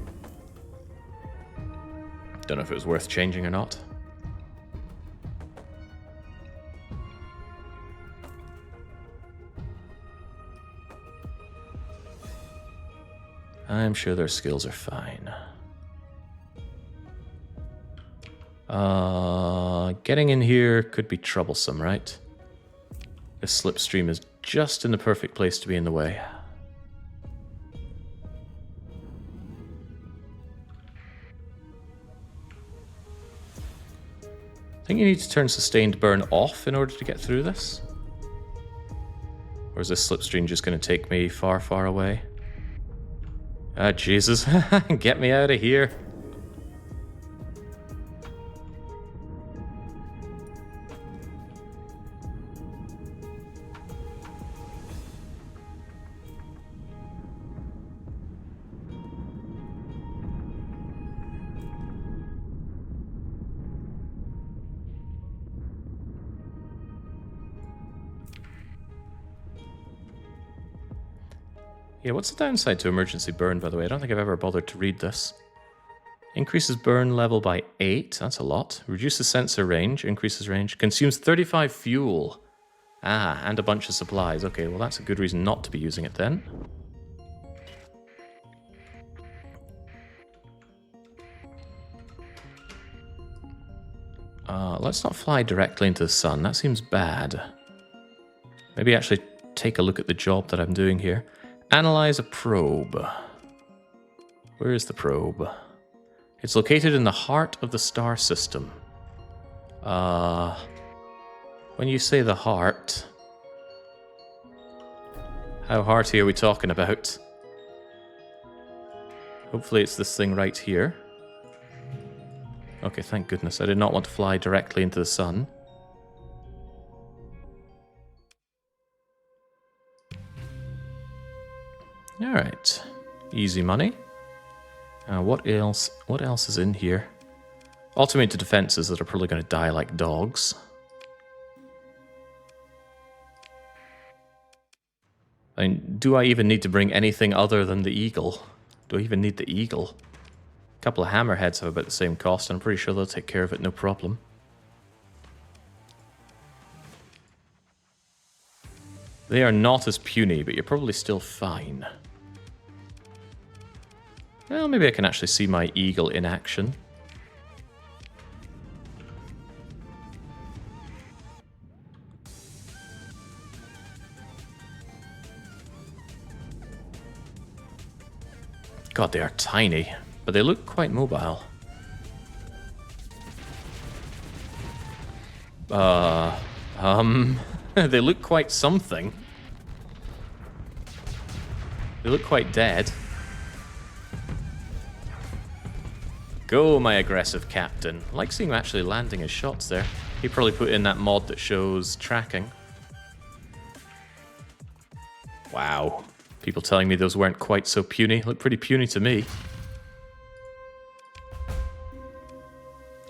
Don't know if it was worth changing or not. I'm sure their skills are fine. Getting in here could be troublesome, right? This slipstream is just in the perfect place to be in the way. I think you need to turn sustained burn off in order to get through this. Or is this slipstream just going to take me far, far away? Ah, Jesus. Get me out of here. Yeah, what's the downside to emergency burn, by the way? I don't think I've ever bothered to read this. Increases burn level by 8. That's a lot. Reduces sensor range. Increases range. Consumes 35 fuel. Ah, and a bunch of supplies. Okay, well that's a good reason not to be using it then. Let's not fly directly into the sun. That seems bad. Maybe actually take a look at the job that I'm doing here. Analyze a probe. Where is the probe? It's located in the heart of the star system. When you say the heart, how hearty are we talking about? Hopefully it's this thing right here. Okay, thank goodness. I did not want to fly directly into the sun. Alright. Easy money. What else is in here? Automated defenses that are probably going to die like dogs. I mean, do I even need to bring anything other than the eagle? Do I even need the eagle? A couple of hammerheads have about the same cost, and I'm pretty sure they'll take care of it no problem. They are not as puny, but you're probably still fine. Well, maybe I can actually see my eagle in action. God, they are tiny, but they look quite mobile. They look quite something. They look quite dead. Go, my aggressive captain. I like seeing him actually landing his shots there. He probably put in that mod that shows tracking. Wow. People telling me those weren't quite so puny. Look pretty puny to me.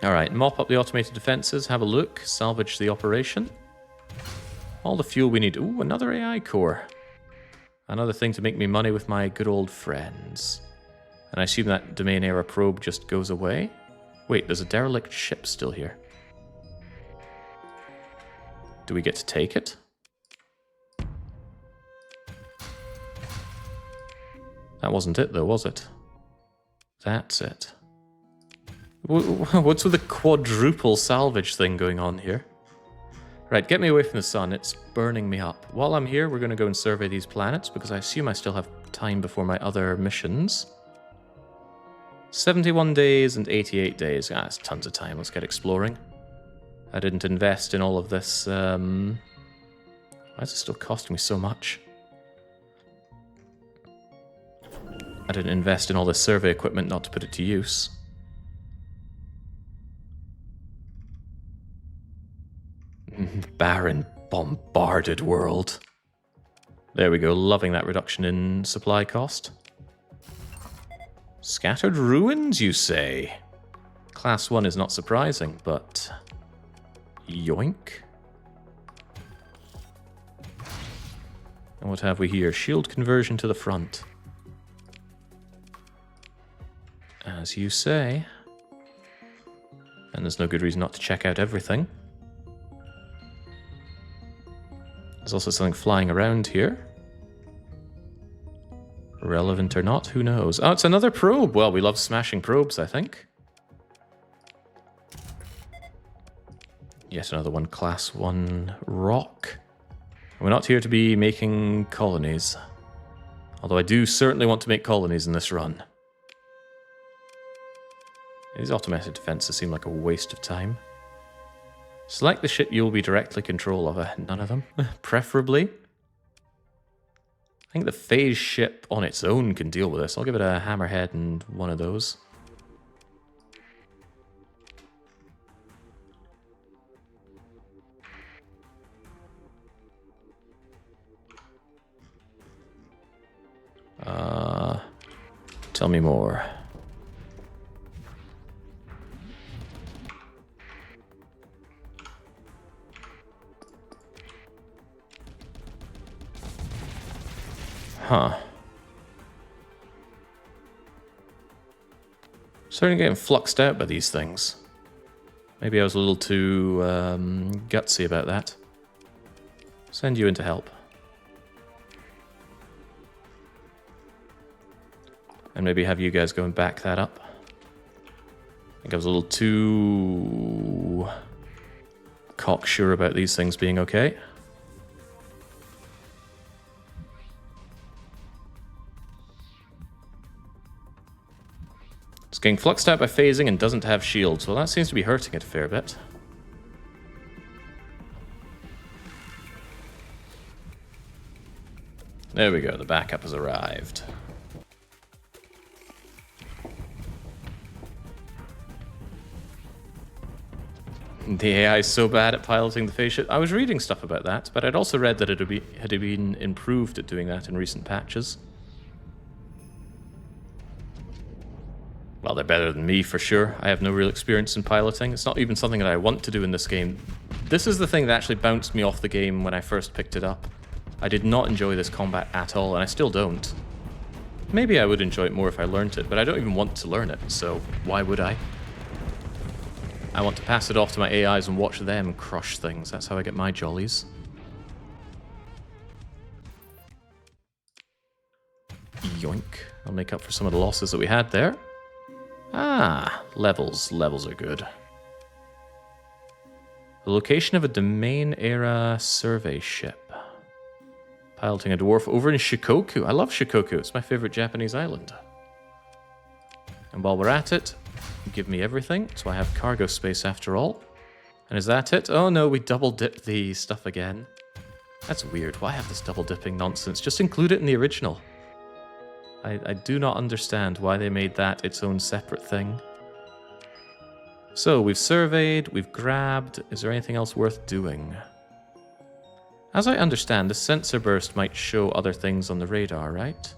Alright, mop up the automated defenses, have a look, salvage the operation. All the fuel we need. Ooh, another AI core. Another thing to make me money with my good old friends. And I assume that domain era probe just goes away? Wait, there's a derelict ship still here. Do we get to take it? That wasn't it though, was it? That's it. What's with the quadruple salvage thing going on here? Right, get me away from the sun. It's burning me up. While I'm here, we're going to go and survey these planets, because I assume I still have time before my other missions. 71 days and 88 days. Ah, that's tons of time. Let's get exploring. I didn't invest in all of this. Why is it still costing me so much? I didn't invest in all this survey equipment not to put it to use. Barren, bombarded world. There we go, loving that reduction in supply cost. Scattered ruins, you say? Class 1 is not surprising, but... yoink. And what have we here? Shield conversion to the front. As you say. And there's no good reason not to check out everything. There's also something flying around here. Relevant or not, who knows? Oh, it's another probe! Well, we love smashing probes, I think. Yet another one, class 1 rock. We're not here to be making colonies. Although I do certainly want to make colonies in this run. These automated defenses seem like a waste of time. Select the ship you'll be directly control of. None of them, preferably. I think the phase ship on its own can deal with this. I'll give it a hammerhead and one of those. Tell me more. Huh. Starting getting fluxed out by these things. Maybe I was a little too gutsy about that. Send you in to help. And maybe have you guys go and back that up. I think I was a little too cocksure about these things being okay. It's getting fluxed out by phasing and doesn't have shields. Well, that seems to be hurting it a fair bit. There we go, the backup has arrived. The AI is so bad at piloting the phase shift. I was reading stuff about that, but I'd also read that it had been improved at doing that in recent patches. Well, they're better than me for sure. I have no real experience in piloting. It's not even something that I want to do in this game. This is the thing that actually bounced me off the game when I first picked it up. I did not enjoy this combat at all, and I still don't. Maybe I would enjoy it more if I learned it, but I don't even want to learn it, so why would I? I want to pass it off to my AIs and watch them crush things. That's how I get my jollies. Yoink. I'll make up for some of the losses that we had there. Ah, levels. Levels are good. The location of a domain-era survey ship. Piloting a dwarf over in Shikoku. I love Shikoku. It's my favorite Japanese island. And while we're at it, give me everything. So I have cargo space after all. And is that it? Oh no, we double-dipped the stuff again. That's weird. Why have this double-dipping nonsense? Just include it in the original. I do not understand why they made that its own separate thing. So, we've surveyed, we've grabbed. Is there anything else worth doing? As I understand, the sensor burst might show other things on the radar, right?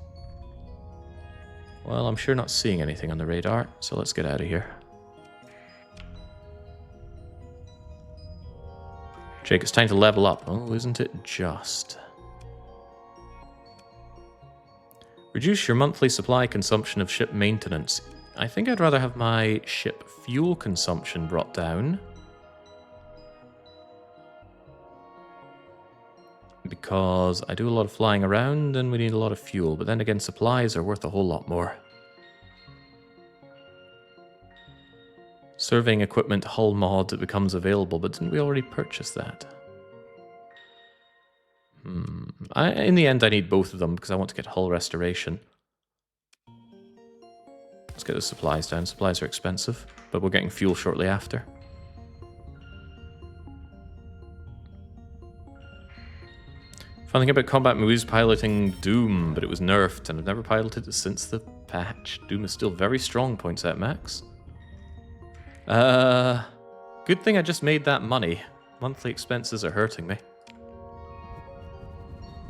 Well, I'm sure not seeing anything on the radar, so let's get out of here. Jake, it's time to level up. Oh, isn't it just? Reduce your monthly supply consumption of ship maintenance. I think I'd rather have my ship fuel consumption brought down. Because I do a lot of flying around and we need a lot of fuel. But then again, supplies are worth a whole lot more. Surveying equipment hull mod that becomes available, but didn't we already purchase that? In the end, I need both of them because I want to get hull restoration. Let's get the supplies down. Supplies are expensive, but we're getting fuel shortly after. Fun thing about combat movies, piloting Doom, but it was nerfed, and I've never piloted it since the patch. Doom is still very strong, points out Max. Good thing I just made that money. Monthly expenses are hurting me.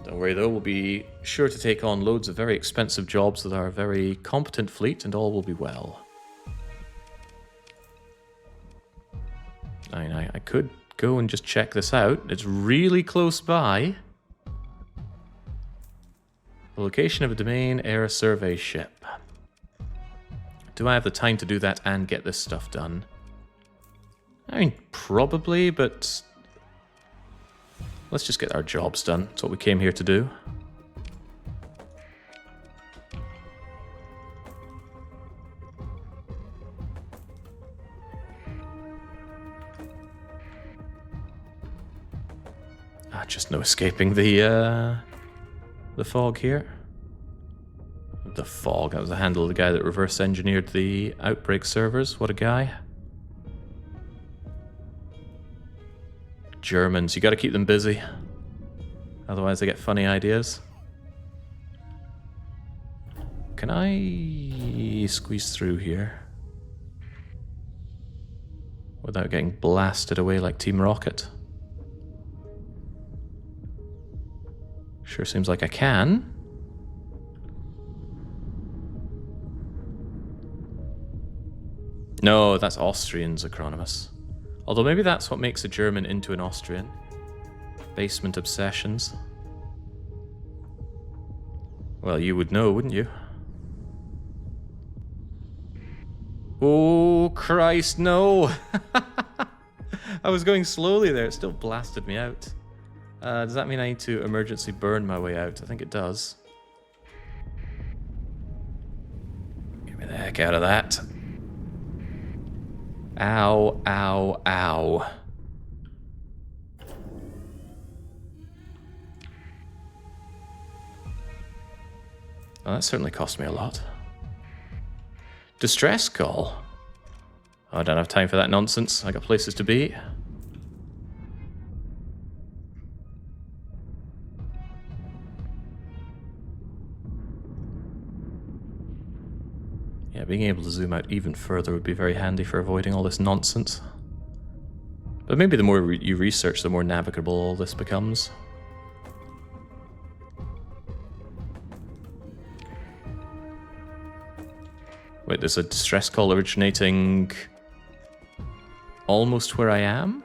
Don't worry though, we'll be sure to take on loads of very expensive jobs with our very competent fleet, and all will be well. I mean, I could go and just check this out. It's really close by. The location of a domain-era survey ship. Do I have the time to do that and get this stuff done? I mean, probably, but let's just get our jobs done. That's what we came here to do. Just no escaping the fog here. The fog, that was the handle of the guy that reverse engineered the Outbreak servers. What a guy. Germans, you gotta keep them busy. Otherwise they get funny ideas. Can I squeeze through here without getting blasted away like Team Rocket? Sure seems like I can. No, that's Austrians, Acronymus. Although maybe that's what makes a German into an Austrian. Basement obsessions. Well, you would know, wouldn't you? Oh, Christ, no! I was going slowly there. It still blasted me out. Does that mean I need to emergency burn my way out? I think it does. Get me the heck out of that. Ow, ow, ow. Oh, that certainly cost me a lot. Distress call. Oh, I don't have time for that nonsense. I got places to be. Yeah, being able to zoom out even further would be very handy for avoiding all this nonsense. But maybe the more you research, the more navigable all this becomes. Wait, there's a distress call originating almost where I am?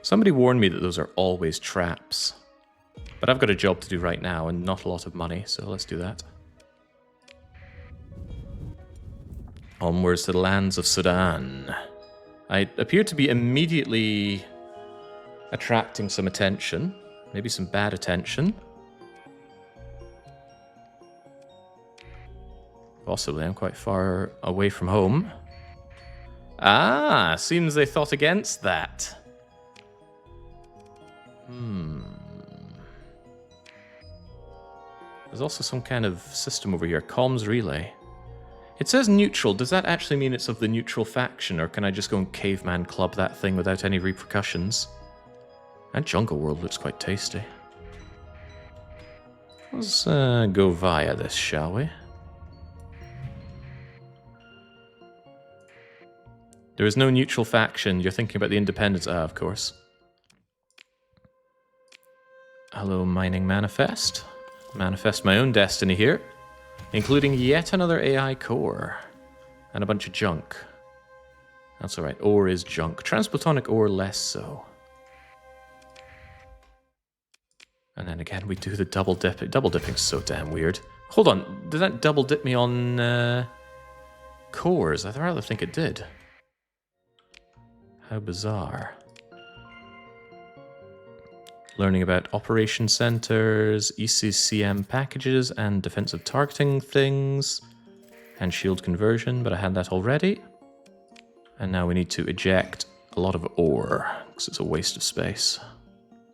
Somebody warned me that those are always traps. But I've got a job to do right now and not a lot of money, so let's do that. Onwards to the lands of Sudan. I appear to be immediately attracting some attention. Maybe some bad attention. Possibly, I'm quite far away from home. Ah, seems they thought against that. There's also some kind of system over here. Comms relay. It says neutral. Does that actually mean it's of the neutral faction, or can I just go and caveman club that thing without any repercussions? And Jungle World looks quite tasty. Let's go via this, shall we? There is no neutral faction. You're thinking about the independents. Ah, of course. Hello, Mining Manifest. Manifest my own destiny here, including yet another AI core and a bunch of junk. That's alright, ore is junk. Transplutonic ore, less so. And then again, we do the double dip. Double dipping's so damn weird. Hold on, did that double dip me on cores? I'd rather think it did. How bizarre. Learning about operation centers, ECCM packages, and defensive targeting things, and shield conversion, but I had that already. And now we need to eject a lot of ore, because it's a waste of space.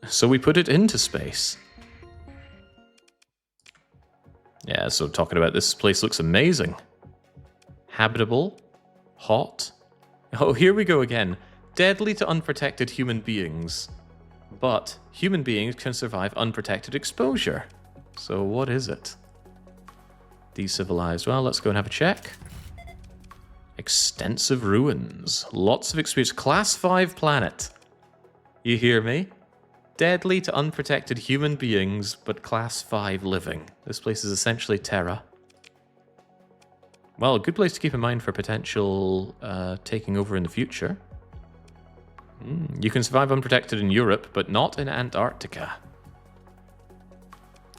So we put it into space. Yeah, so talking about this place looks amazing. Habitable, hot. Oh, here we go again. Deadly to unprotected human beings. But human beings can survive unprotected exposure. So what is it? Decivilized. Well, let's go and have a check. Extensive ruins. Lots of experience. Class 5 planet. You hear me? Deadly to unprotected human beings, but class 5 living. This place is essentially Terra. Well, a good place to keep in mind for potential taking over in the future. You can survive unprotected in Europe, but not in Antarctica.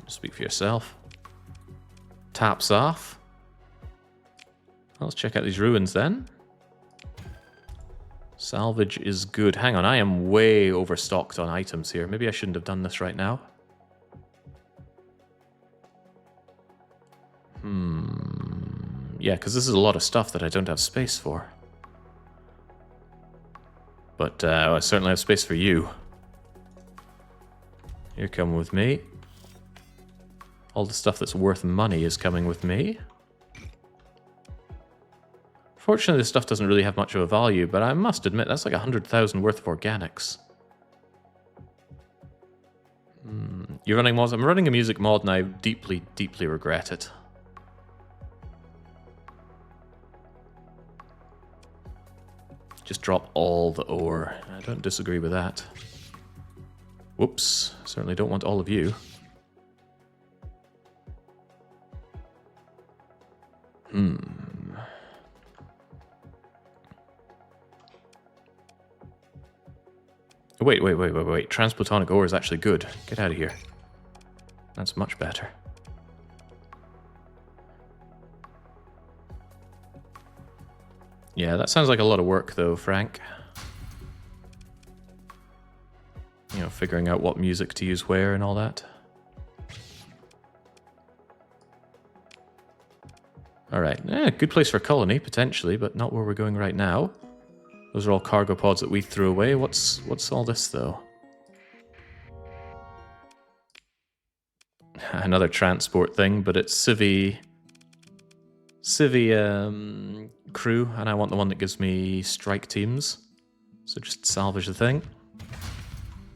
Speak for yourself. Taps off. Let's check out these ruins then. Salvage is good. Hang on, I am way overstocked on items here. Maybe I shouldn't have done this right now. Yeah, because this is a lot of stuff that I don't have space for. But I certainly have space for you. You're coming with me. All the stuff that's worth money is coming with me. Fortunately, this stuff doesn't really have much of a value, but I must admit, that's like 100,000 worth of organics. You're running mods? I'm running a music mod and I deeply, deeply regret it. Just drop all the ore. I don't disagree with that. Whoops. Certainly don't want all of you. Wait. Transplutonic ore is actually good. Get out of here. That's much better. Yeah, that sounds like a lot of work though, Frank. You know, figuring out what music to use where and all that. Alright, good place for a colony, potentially, but not where we're going right now. Those are all cargo pods that we threw away. What's all this, though? Another transport thing, but it's civvy crew, and I want the one that gives me strike teams. So just salvage the thing.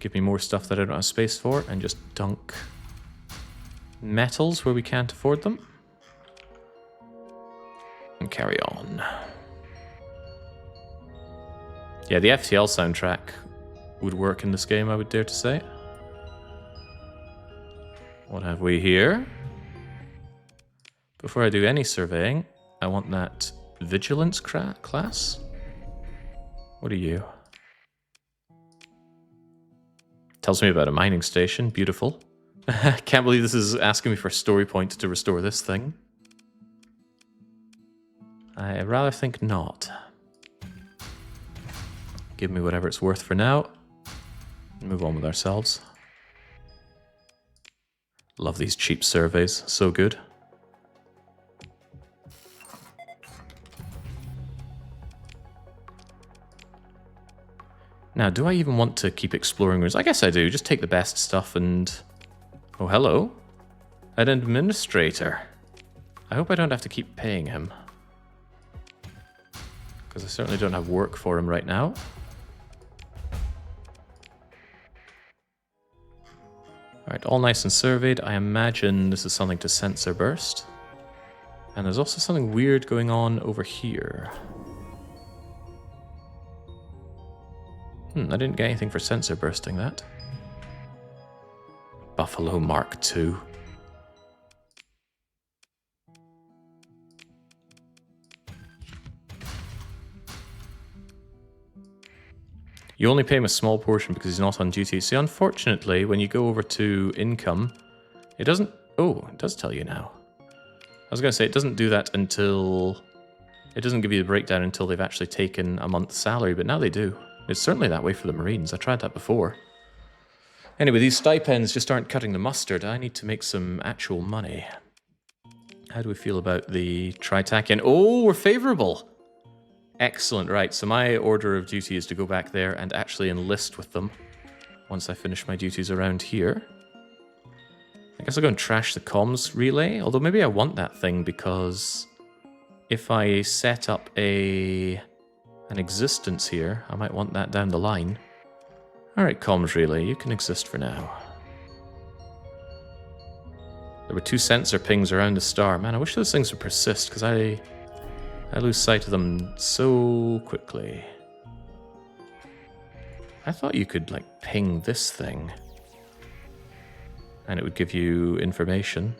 Give me more stuff that I don't have space for, and just dunk metals where we can't afford them. And carry on. Yeah, the FTL soundtrack would work in this game, I would dare to say. What have we here? Before I do any surveying, I want that vigilance class. What are you? Tells me about a mining station. Beautiful. Can't believe this is asking me for a story point to restore this thing. I rather think not. Give me whatever it's worth for now. Move on with ourselves. Love these cheap surveys. So good. Now, do I even want to keep exploring rooms? I guess I do. Just take the best stuff and... Oh, hello. An administrator. I hope I don't have to keep paying him. Because I certainly don't have work for him right now. Alright, all nice and surveyed. I imagine this is something to sensor burst. And there's also something weird going on over here. I didn't get anything for sensor bursting that. Buffalo Mark II. You only pay him a small portion because he's not on duty. See, unfortunately, when you go over to income, it doesn't... Oh, it does tell you now. I was going to say, it doesn't do that until... It doesn't give you the breakdown until they've actually taken a month's salary, but now they do. It's certainly that way for the Marines. I tried that before. Anyway, these stipends just aren't cutting the mustard. I need to make some actual money. How do we feel about the Tri-Tachyon? Oh, we're favorable! Excellent, right. So my order of duty is to go back there and actually enlist with them once I finish my duties around here. I guess I'll go and trash the comms relay, although maybe I want that thing because if I set up an existence here, I might want that down the line. Alright, comms relay, you can exist for now. There were 2 sensor pings around the star. Man, I wish those things would persist, because I lose sight of them so quickly. I thought you could, like, ping this thing, and it would give you information.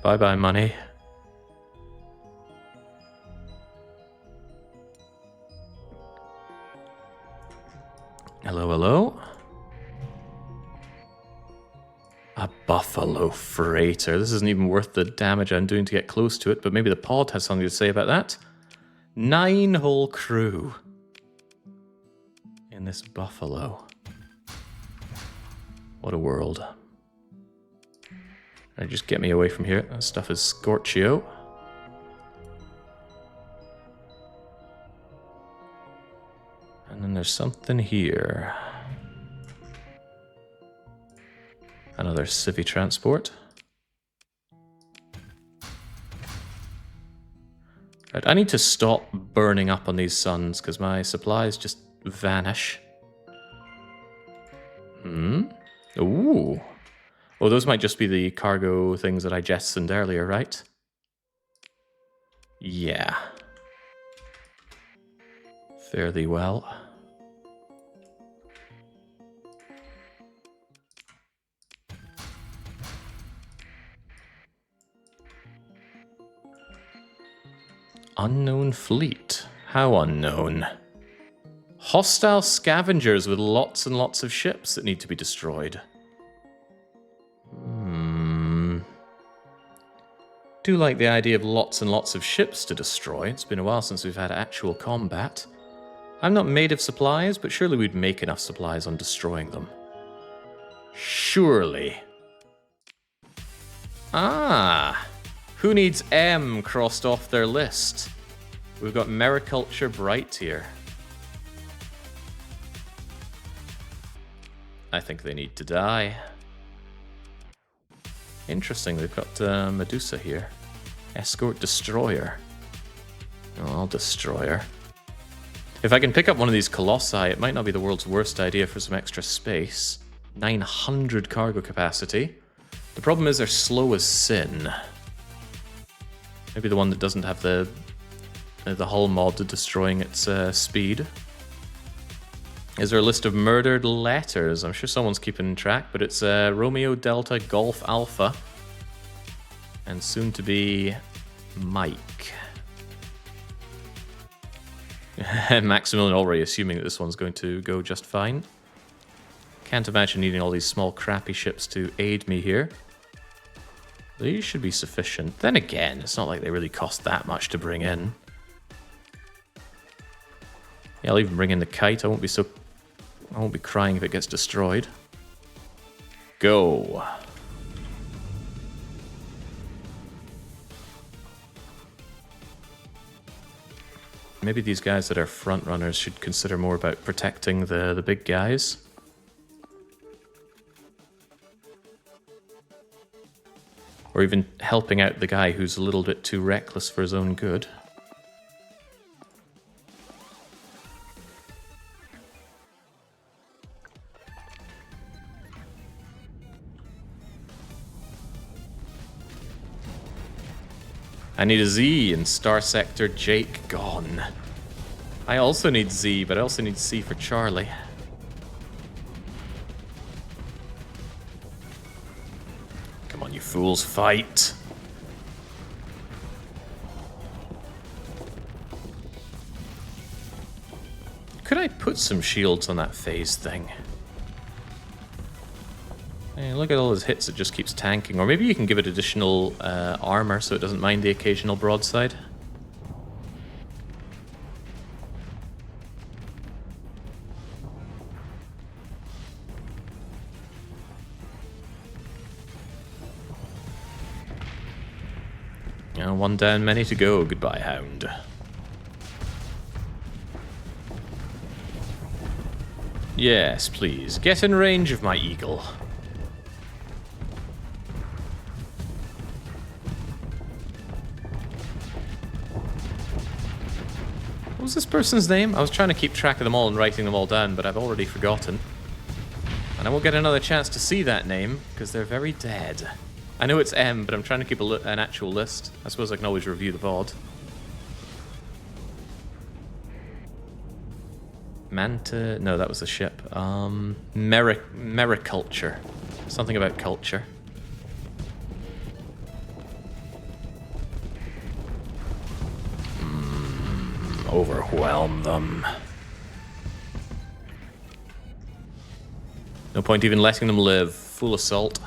Bye-bye, money. Hello, hello. A Buffalo Freighter. This isn't even worth the damage I'm doing to get close to it, but maybe the pod has something to say about that. 9-hull crew in this Buffalo. What a world. Right, just get me away from here. That stuff is Scorchio. And then there's something here. Another civvy transport. Right, I need to stop burning up on these suns because my supplies just vanish. Ooh. Oh, those might just be the cargo things that I jettisoned earlier, right? Yeah. Fare thee well. Unknown fleet? How unknown? Hostile scavengers with lots and lots of ships that need to be destroyed. Do like the idea of lots and lots of ships to destroy. It's been a while since we've had actual combat. I'm not made of supplies, but surely we'd make enough supplies on destroying them. Surely. Ah! Who needs M crossed off their list? We've got Mariculture Bright here. I think they need to die. Interesting, they've got Medusa here. Escort Destroyer. Oh, I'll destroy her. If I can pick up one of these Colossi, it might not be the world's worst idea for some extra space. 900 cargo capacity. The problem is they're slow as sin. Maybe the one that doesn't have the hull mod to destroying its speed. Is there a list of murdered letters? I'm sure someone's keeping track, but it's Romeo Delta Golf Alpha. And soon to be Mike. Maximilian already assuming that this one's going to go just fine. Can't imagine needing all these small crappy ships to aid me here. These should be sufficient. Then again, it's not like they really cost that much to bring in. Yeah, I'll even bring in the kite. I won't be crying if it gets destroyed. Go. Maybe these guys that are front runners should consider more about protecting the big guys. Or even helping out the guy who's a little bit too reckless for his own good. I need a Z in Starsector. Jake gone. I also need Z, but I also need C for Charlie. Come on, you fools, fight! Could I put some shields on that phase thing? Hey, look at all those hits, it just keeps tanking. Or maybe you can give it additional armor so it doesn't mind the occasional broadside. One down, many to go. Goodbye, Hound. Yes, please. Get in range of my eagle. What was this person's name? I was trying to keep track of them all and writing them all down, but I've already forgotten. And I won't get another chance to see that name, because they're very dead. I know it's M, but I'm trying to keep an actual list. I suppose I can always review the VOD. Manta... No, that was the ship. Mariculture. Something about culture. Overwhelm them. No point even letting them live. Full assault.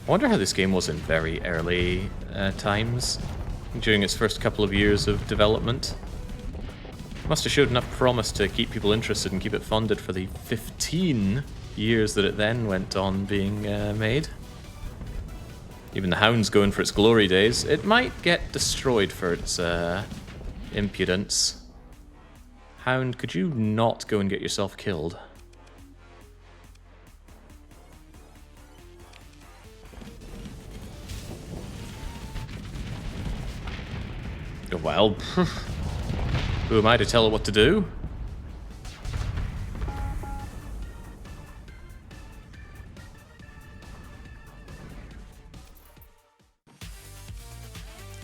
I wonder how this game was in very early times, during its first couple of years of development. Must have showed enough promise to keep people interested and keep it funded for the 15 years that it then went on being made. Even the Hound's going for its glory days. It might get destroyed for its impudence. Hound, could you not go and get yourself killed? Well, who am I to tell it what to do?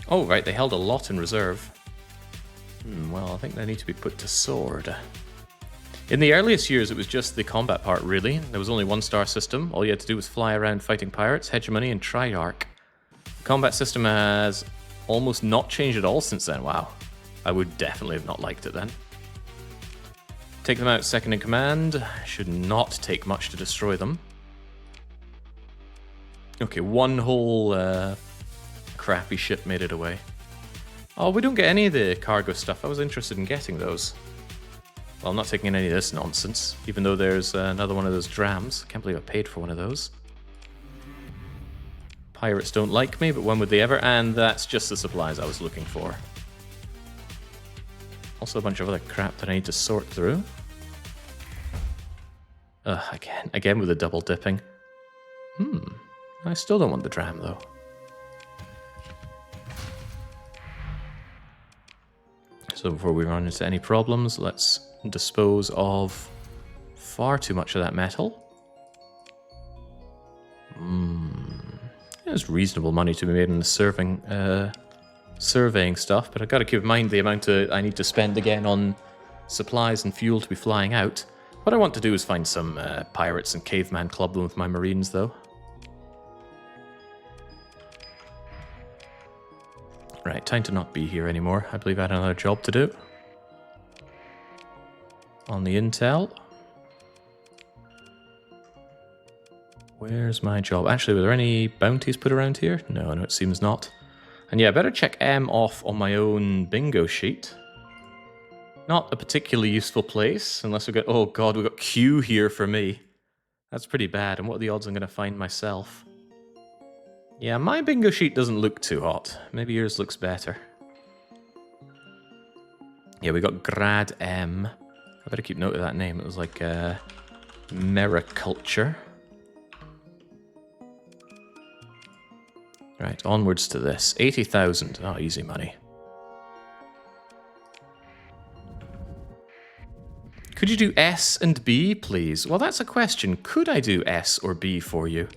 Oh, right, they held a lot in reserve. Well, I think they need to be put to sword. In the earliest years, it was just the combat part, really. There was only one star system. All you had to do was fly around fighting pirates, Hegemony and Tri-Tachyon. The combat system has almost not changed at all since then. Wow. I would definitely have not liked it then. Take them out second in command. Should not take much to destroy them. Okay, one whole crappy ship made it away. Oh, we don't get any of the cargo stuff. I was interested in getting those. Well, I'm not taking any of this nonsense, even though there's another one of those drams. Can't believe I paid for one of those. Pirates don't like me, but when would they ever? And that's just the supplies I was looking for. Also a bunch of other crap that I need to sort through. Again with the double dipping. I still don't want the dram though. So before we run into any problems, let's dispose of far too much of that metal. There's reasonable money to be made in the surveying stuff, but I've got to keep in mind the amount I need to spend again on supplies and fuel to be flying out. What I want to do is find some pirates and caveman club them with my marines, though. Right, time to not be here anymore. I believe I had another job to do. On the intel. Where's my job? Actually, were there any bounties put around here? No, it seems not. And yeah, I better check M off on my own bingo sheet. Not a particularly useful place, unless we got... Oh god, we got Q here for me. That's pretty bad, and what are the odds I'm going to find myself? Yeah, my bingo sheet doesn't look too hot. Maybe yours looks better. Yeah, we got Grad M. I better keep note of that name. It was like Mericulture. Right, onwards to this. 80,000. Oh, easy money. Could you do S and B, please? Well, that's a question. Could I do S or B for you?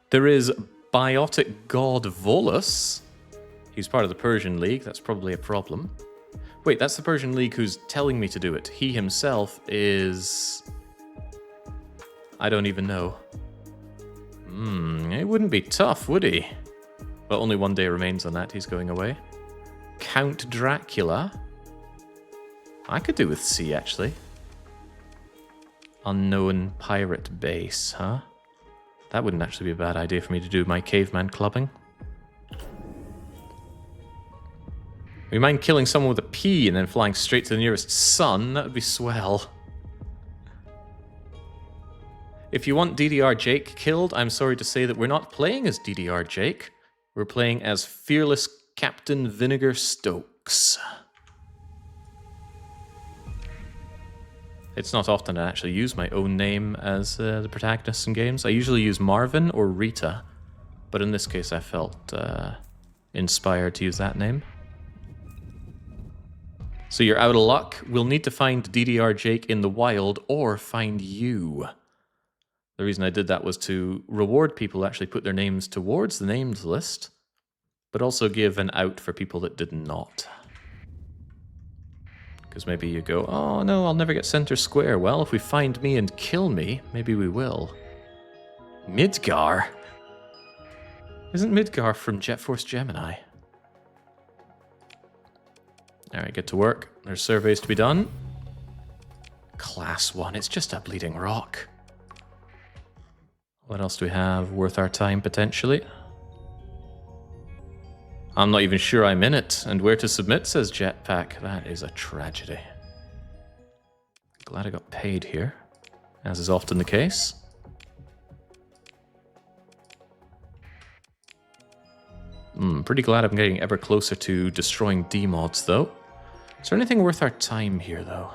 There is Biotic God Volus. He's part of the Persian League. That's probably a problem. Wait, that's the Persian League who's telling me to do it. He himself is... I don't even know. It wouldn't be tough, would he? Well, only one day remains on that. He's going away. Count Dracula. I could do with C, actually. Unknown pirate base, huh? That wouldn't actually be a bad idea for me to do my caveman clubbing. We mind killing someone with a P and then flying straight to the nearest sun? That would be swell. If you want DDR Jake killed, I'm sorry to say that we're not playing as DDR Jake. We're playing as Fearless Captain Vinegar Stokes. It's not often I actually use my own name as the protagonist in games. I usually use Marvin or Rita, but in this case I felt inspired to use that name. So you're out of luck. We'll need to find DDR Jake in the wild or find you. The reason I did that was to reward people who actually put their names towards the names list, but also give an out for people that did not. Because maybe you go, oh no, I'll never get center square. Well, if we find me and kill me, maybe we will. Midgar? Isn't Midgar from Jet Force Gemini? Alright, get to work. There's surveys to be done. Class 1, it's just a bleeding rock. What else do we have worth our time, potentially? I'm not even sure I'm in it. And where to submit, says Jetpack. That is a tragedy. Glad I got paid here, as is often the case. Pretty glad I'm getting ever closer to destroying D-mods, though. Is there anything worth our time here, though?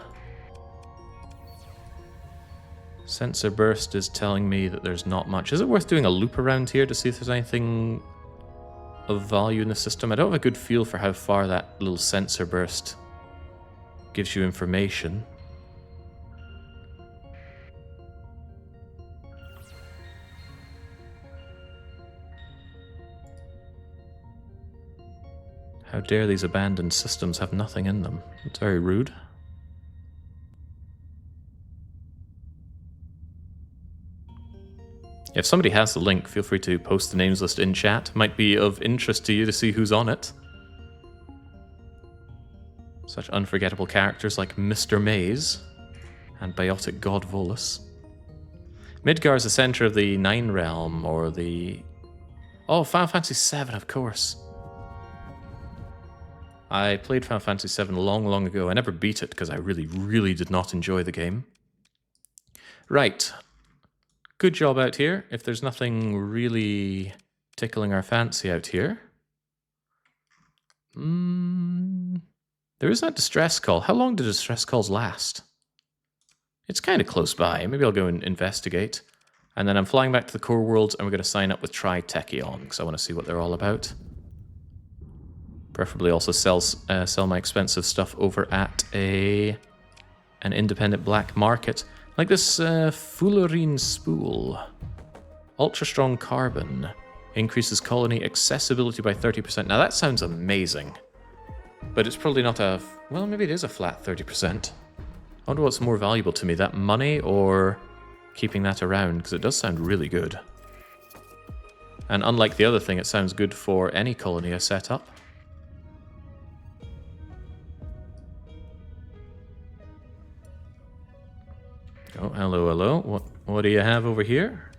Sensor burst is telling me that there's not much. Is it worth doing a loop around here to see if there's anything of value in the system? I don't have a good feel for how far that little sensor burst gives you information. How dare these abandoned systems have nothing in them? It's very rude. If somebody has the link, feel free to post the names list in chat. Might be of interest to you to see who's on it. Such unforgettable characters like Mr. Maze and Biotic God Volus. Midgar is the center of the Nine Realm, or the... Oh, Final Fantasy VII, of course. I played Final Fantasy VII long, long ago. I never beat it because I really, really did not enjoy the game. Right. Good job out here. If there's nothing really tickling our fancy out here. There is that distress call. How long do distress calls last? It's kind of close by. Maybe I'll go and investigate. And then I'm flying back to the core worlds, and we're going to sign up with Tri-Tachyon, because I want to see what they're all about. Preferably also sell my expensive stuff over at an independent black market. Like this Fullerene spool. Ultra strong carbon. Increases colony accessibility by 30%. Now that sounds amazing. But it's probably not a... Well, maybe it is a flat 30%. I wonder what's more valuable to me, that money or keeping that around, because it does sound really good. And unlike the other thing, it sounds good for any colony I set up. Oh, hello, hello. What do you have over here?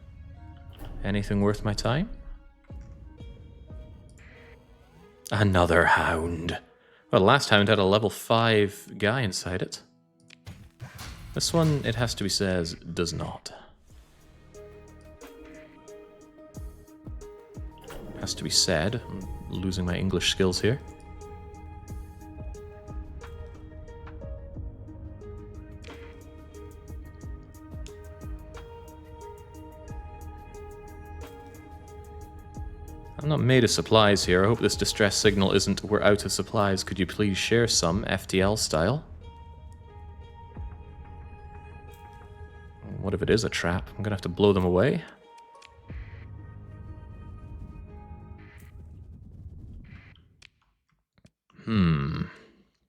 Anything worth my time? Another hound. Well, the last hound had a level 5 guy inside it. This one, it has to be said, does not. Has to be said. I'm losing my English skills here. I'm not made of supplies here. I hope this distress signal isn't "we're out of supplies, could you please share some," FTL style. What if it is a trap? I'm gonna have to blow them away.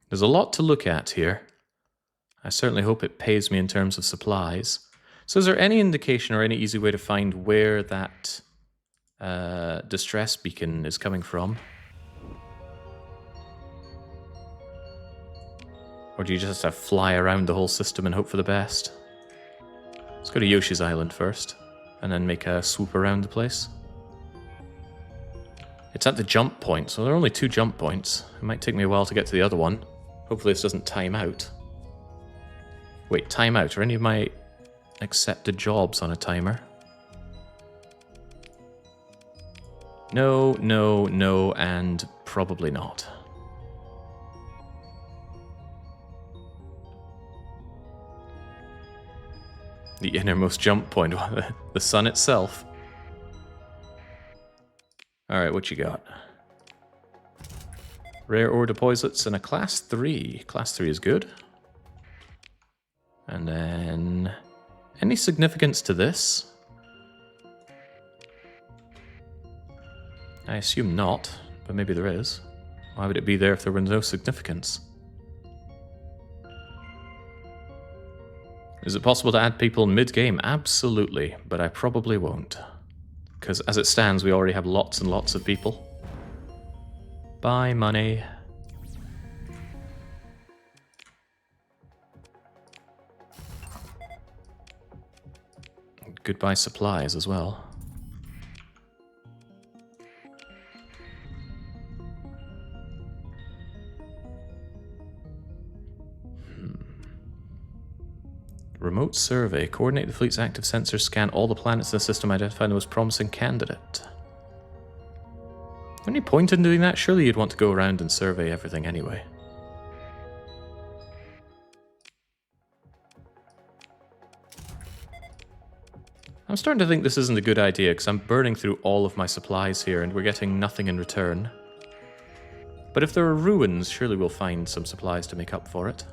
There's a lot to look at here. I certainly hope it pays me in terms of supplies. So is there any indication or any easy way to find where that distress beacon is coming from? Or do you just have to fly around the whole system and hope for the best? Let's go to Yoshi's Island first, and then make a swoop around the place. It's at the jump point, so there are only 2 jump points. It might take me a while to get to the other one. Hopefully this doesn't time out. Wait, time out? Are any of my accepted jobs on a timer? No, no, no, and probably not. The innermost jump point, the sun itself. Alright, what you got? Rare ore deposits and a class 3. Class 3 is good. And then... any significance to this? I assume not, but maybe there is. Why would it be there if there were no significance? Is it possible to add people mid-game? Absolutely, but I probably won't. Because as it stands, we already have lots and lots of people. Buy money. Goodbye supplies as well. Remote survey. Coordinate the fleet's active sensors, scan all the planets in the system, identify the most promising candidate. Any point in doing that? Surely you'd want to go around and survey everything anyway. I'm starting to think this isn't a good idea, because I'm burning through all of my supplies here and we're getting nothing in return. But if there are ruins, surely we'll find some supplies to make up for it.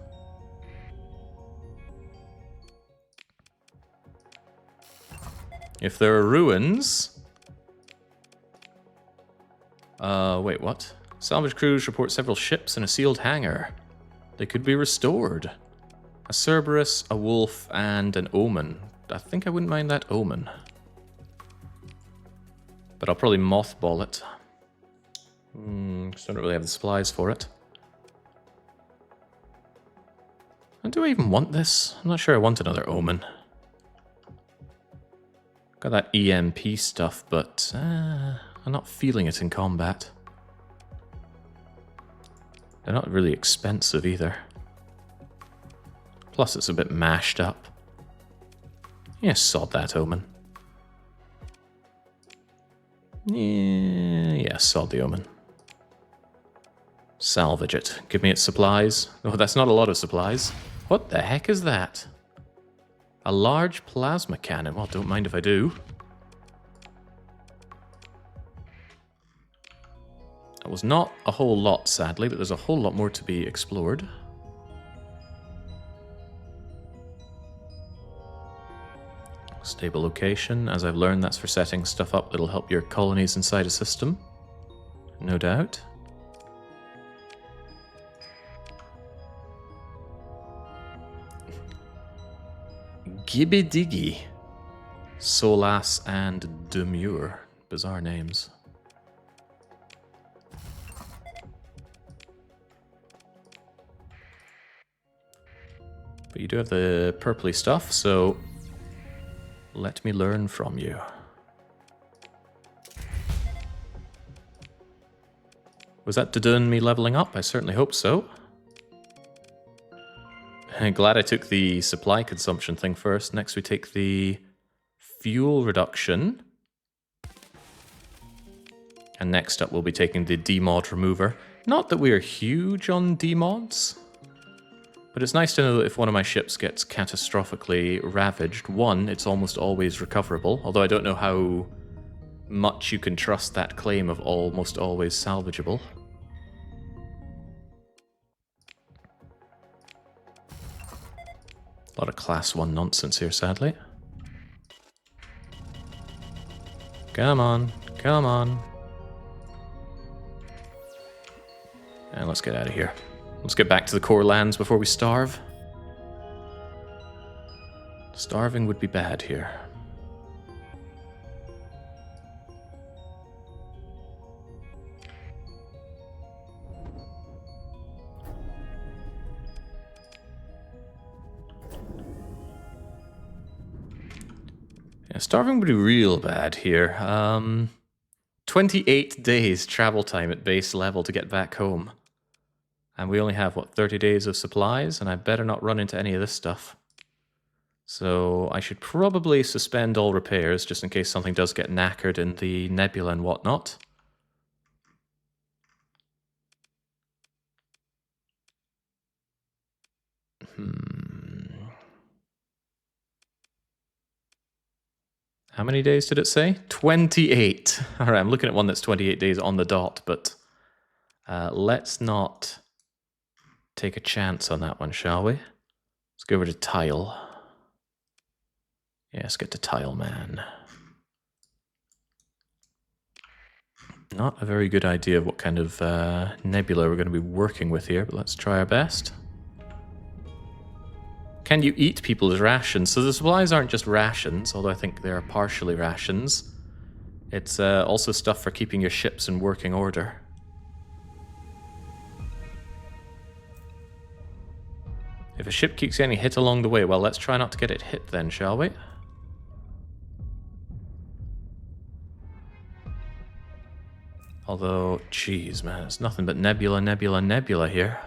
If there are ruins... wait, what? Salvage crews report several ships in a sealed hangar. They could be restored. A Cerberus, a wolf, and an omen. I think I wouldn't mind that omen. But I'll probably mothball it. 'Cause I don't really have the supplies for it. And do I even want this? I'm not sure I want another Omen. Got that EMP stuff, but I'm not feeling it in combat. They're not really expensive either. Plus it's a bit mashed up. Yeah, sod that Omen. Yeah, sod the Omen. Salvage it. Give me its supplies. Oh, that's not a lot of supplies. What the heck is that? A large plasma cannon. Well, don't mind if I do. That was not a whole lot, sadly, but there's a whole lot more to be explored. Stable location. As I've learned, that's for setting stuff up that'll help your colonies inside a system. No doubt. Gibby Diggy. Solas and Demure. Bizarre names. But you do have the purpley stuff, so let me learn from you. Was that to do me leveling up? I certainly hope so. I'm glad I took the supply consumption thing first. Next we take the fuel reduction. And next up we'll be taking the demod remover. Not that we are huge on demods, but it's nice to know that if one of my ships gets catastrophically ravaged, one, it's almost always recoverable, although I don't know how much you can trust that claim of almost always salvageable. A lot of class 1 nonsense here, sadly. Come on, come on. And let's get out of here. Let's get back to the core lands before we starve. Starving would be bad here. Yeah, starving would be real bad here. 28 days travel time at base level to get back home. And we only have, what, 30 days of supplies? And I better not run into any of this stuff. So I should probably suspend all repairs, just in case something does get knackered in the nebula and whatnot. How many days did it say? 28. All right, I'm looking at one that's 28 days on the dot, but let's not take a chance on that one, shall we? Let's go over to Tile. Yeah, let's get to Tile Man. Not a very good idea of what kind of nebula we're going to be working with here, but let's try our best. Can you eat people's rations? So the supplies aren't just rations, although I think they are partially rations. It's also stuff for keeping your ships in working order. If a ship keeps getting hit along the way, well, let's try not to get it hit then, shall we? Although, geez, man, it's nothing but nebula, nebula, nebula here.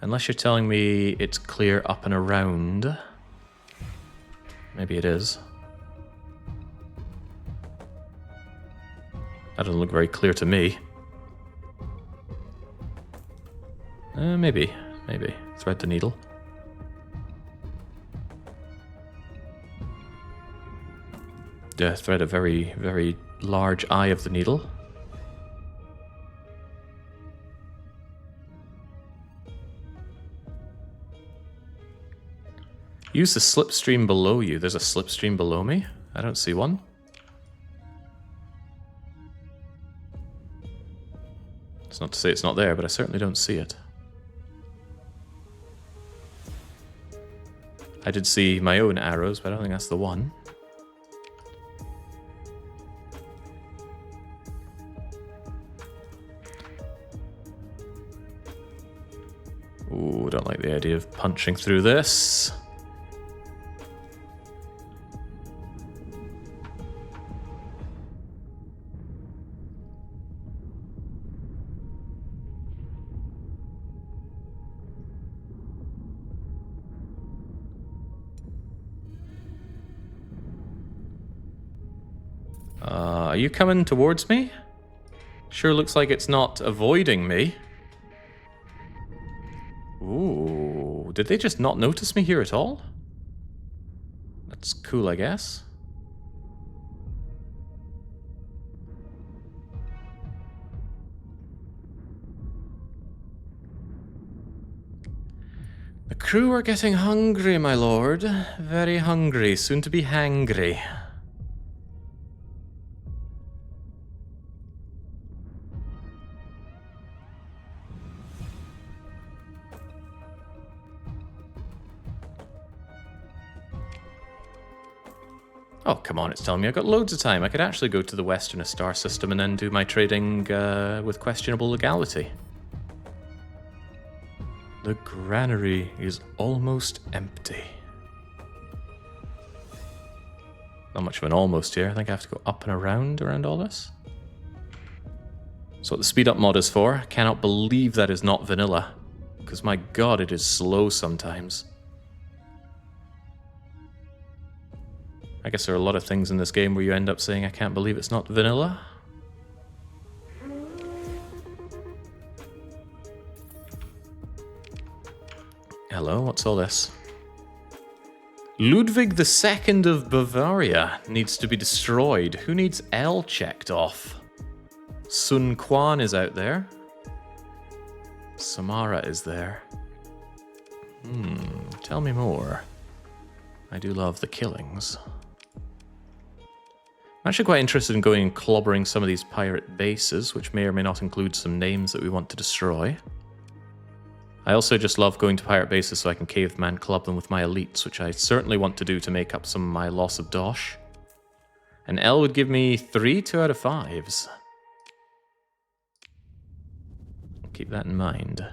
Unless you're telling me it's clear up and around. Maybe it is. That doesn't look very clear to me. Maybe. Thread the needle. Yeah, thread a very, very large eye of the needle. Use the slipstream below you. There's a slipstream below me? I don't see one. It's not to say it's not there, but I certainly don't see it. I did see my own arrows, but I don't think that's the one. Ooh, don't like the idea of punching through this. Are you coming towards me? Sure looks like it's not avoiding me. Ooh, did they just not notice me here at all? That's cool, I guess. The crew are getting hungry, my lord. Very hungry, soon to be hangry. Oh, come on, it's telling me I've got loads of time. I could actually go to the Western Star System and then do my trading with questionable legality. The granary is almost empty. Not much of an almost here. I think I have to go up and around all this. So what the speed up mod is for, I cannot believe that is not vanilla. Because my god, it is slow sometimes. I guess there are a lot of things in this game where you end up saying, I can't believe it's not vanilla. Hello, what's all this? Ludwig II of Bavaria needs to be destroyed. Who needs L checked off? Sun Quan is out there. Samara is there. Tell me more. I do love the killings. I'm actually quite interested in going and clobbering some of these pirate bases, which may or may not include some names that we want to destroy. I also just love going to pirate bases so I can caveman club them with my elites, which I certainly want to do to make up some of my loss of dosh. And L would give me 3 2 out of 5s. Keep that in mind.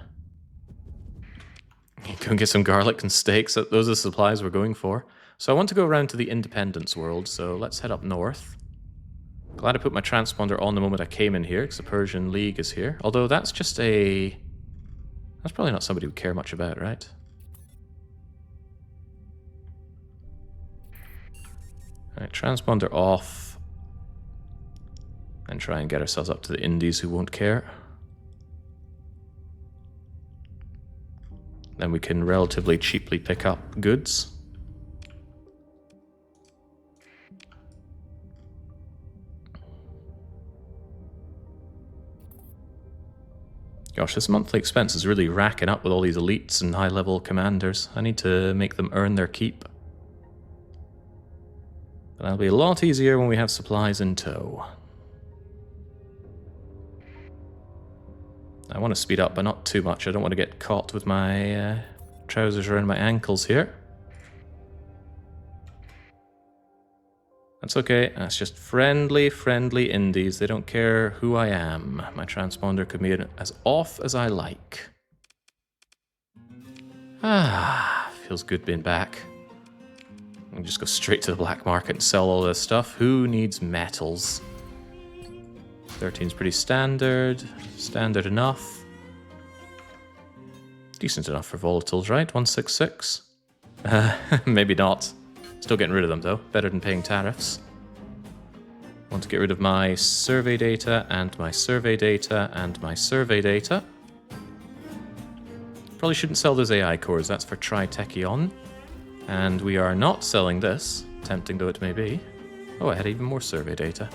Go and get some garlic and steaks. Those are the supplies we're going for. So I want to go around to the Independence world, so let's head up north. Glad I put my transponder on the moment I came in here, because the Persian League is here. Although that's just a... That's probably not somebody we care much about, right? Alright, transponder off. And try and get ourselves up to the Indies who won't care. Then we can relatively cheaply pick up goods. Gosh, this monthly expense is really racking up with all these elites and high-level commanders. I need to make them earn their keep. But that'll be a lot easier when we have supplies in tow. I want to speed up, but not too much. I don't want to get caught with my trousers around my ankles here. That's okay. That's just friendly indies. They don't care who I am. My transponder could be as off as I like. Ah, feels good being back. I can just go straight to the black market and sell all this stuff. Who needs metals? 13's pretty standard. Standard enough. Decent enough for volatiles, right? 166. Maybe not. Still getting rid of them, though. Better than paying tariffs. Want to get rid of my survey data, and my survey data, and my survey data. Probably shouldn't sell those AI cores. That's for Tri-Tachyon. And we are not selling this, tempting though it may be. Oh, I had even more survey data.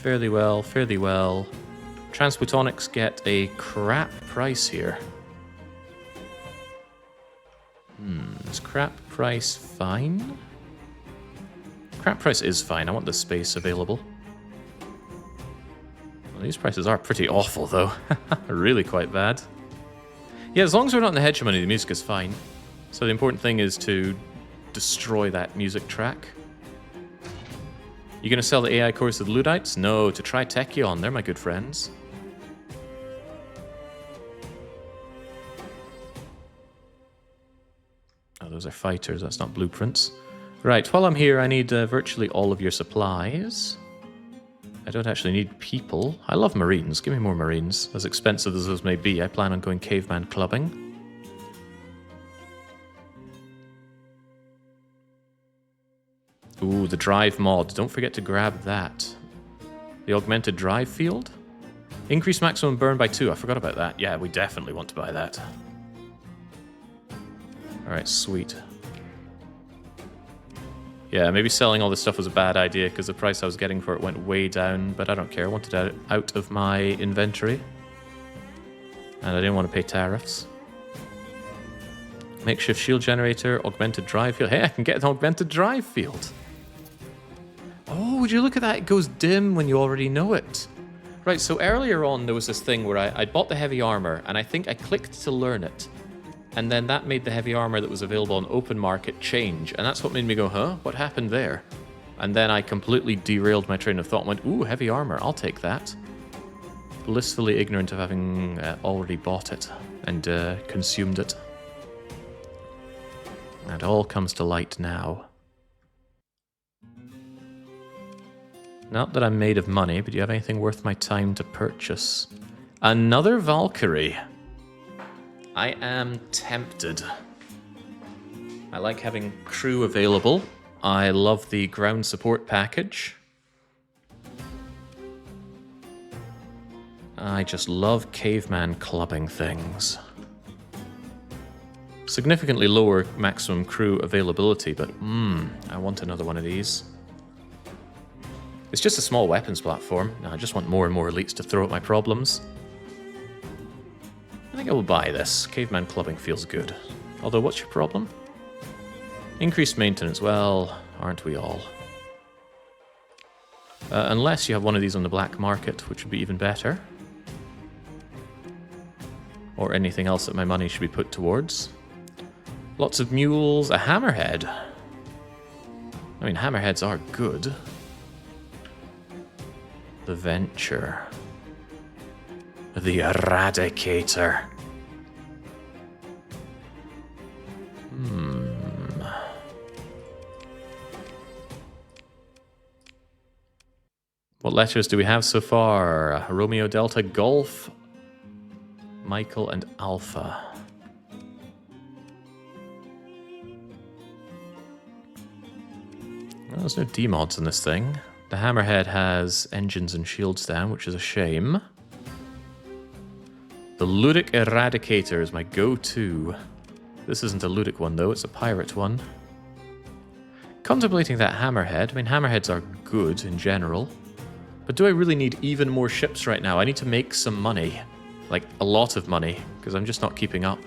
Fairly well, fairly well. Transplutonics get a crap price here. Is crap price fine? Crap price is fine. I want the space available. Well, these prices are pretty awful, though. Really quite bad. Yeah, as long as we're not in the hegemony, the music is fine. So the important thing is to destroy that music track. You gonna sell the AI cores to the Luddites? No, to Tri-Tachyon. They're my good friends. those are fighters, that's not blueprints. Right, while I'm here, I need virtually all of your supplies. I don't actually need people. I love marines. Give me more marines. As expensive as those may be, I plan on going caveman clubbing. Ooh, the drive mod. Don't forget to grab that. The augmented drive field? Increase maximum burn by 2. I forgot about that. Yeah, we definitely want to buy that. Alright, sweet. Yeah, maybe selling all this stuff was a bad idea because the price I was getting for it went way down, but I don't care. I wanted it out of my inventory. And I didn't want to pay tariffs. Makeshift shield generator, augmented drive field. Hey, I can get an augmented drive field. Oh, would you look at that? It goes dim when you already know it. Right, so earlier on there was this thing where I bought the heavy armor, and I think I clicked to learn it. And then that made the heavy armor that was available on open market change. And that's what made me go, huh? What happened there? And then I completely derailed my train of thought and went, ooh, heavy armor, I'll take that. Blissfully ignorant of having already bought it and consumed it. And it all comes to light now. Not that I'm made of money, but do you have anything worth my time to purchase? Another Valkyrie. I am tempted. I like having crew available. I love the ground support package. I just love caveman clubbing things. Significantly lower maximum crew availability, but I want another one of these. It's just a small weapons platform. I just want more and more elites to throw at my problems. I think I will buy this. Caveman clubbing feels good. Although, what's your problem? Increased maintenance. Well, aren't we all? Unless you have one of these on the black market, which would be even better. Or anything else that my money should be put towards. Lots of mules. A hammerhead. I mean, hammerheads are good. The Venture. The Eradicator. What letters do we have so far? Romeo, Delta, Golf, Michael, and Alpha. Well, there's no D-mods in this thing. The Hammerhead has engines and shields down, which is a shame. The Ludic Eradicator is my go-to. This isn't a Ludic one, though. It's a pirate one. Contemplating that Hammerhead. I mean, Hammerheads are good in general. But do I really need even more ships right now? I need to make some money. Like, a lot of money. Because I'm just not keeping up.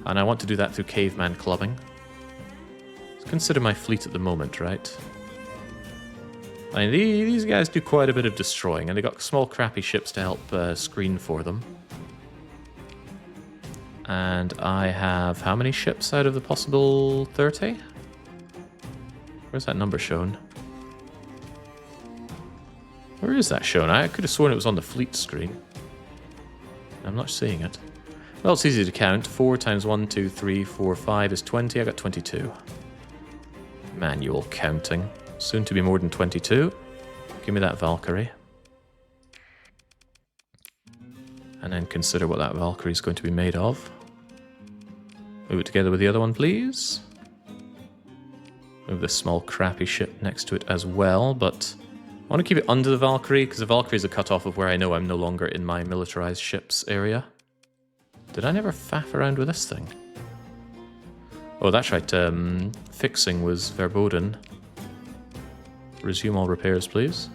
And I want to do that through caveman clubbing. Let's consider my fleet at the moment, right? I mean, these guys do quite a bit of destroying. And they got small crappy ships to help screen for them. And I have how many ships out of the possible 30? Where's that number shown? Where is that shown? I could have sworn it was on the fleet screen. I'm not seeing it. Well, it's easy to count. 4 times 1, 2, 3, 4, 5 is 20. I got 22. Manual counting. Soon to be more than 22. Give me that Valkyrie. And then consider what that Valkyrie is going to be made of. Move it together with the other one, please. Move this small crappy ship next to it as well, but I want to keep it under the Valkyrie, because the Valkyrie is a cut-off of where I know I'm no longer in my militarized ships area. Did I never faff around with this thing? Oh, that's right. Fixing was verboten. Resume all repairs, please.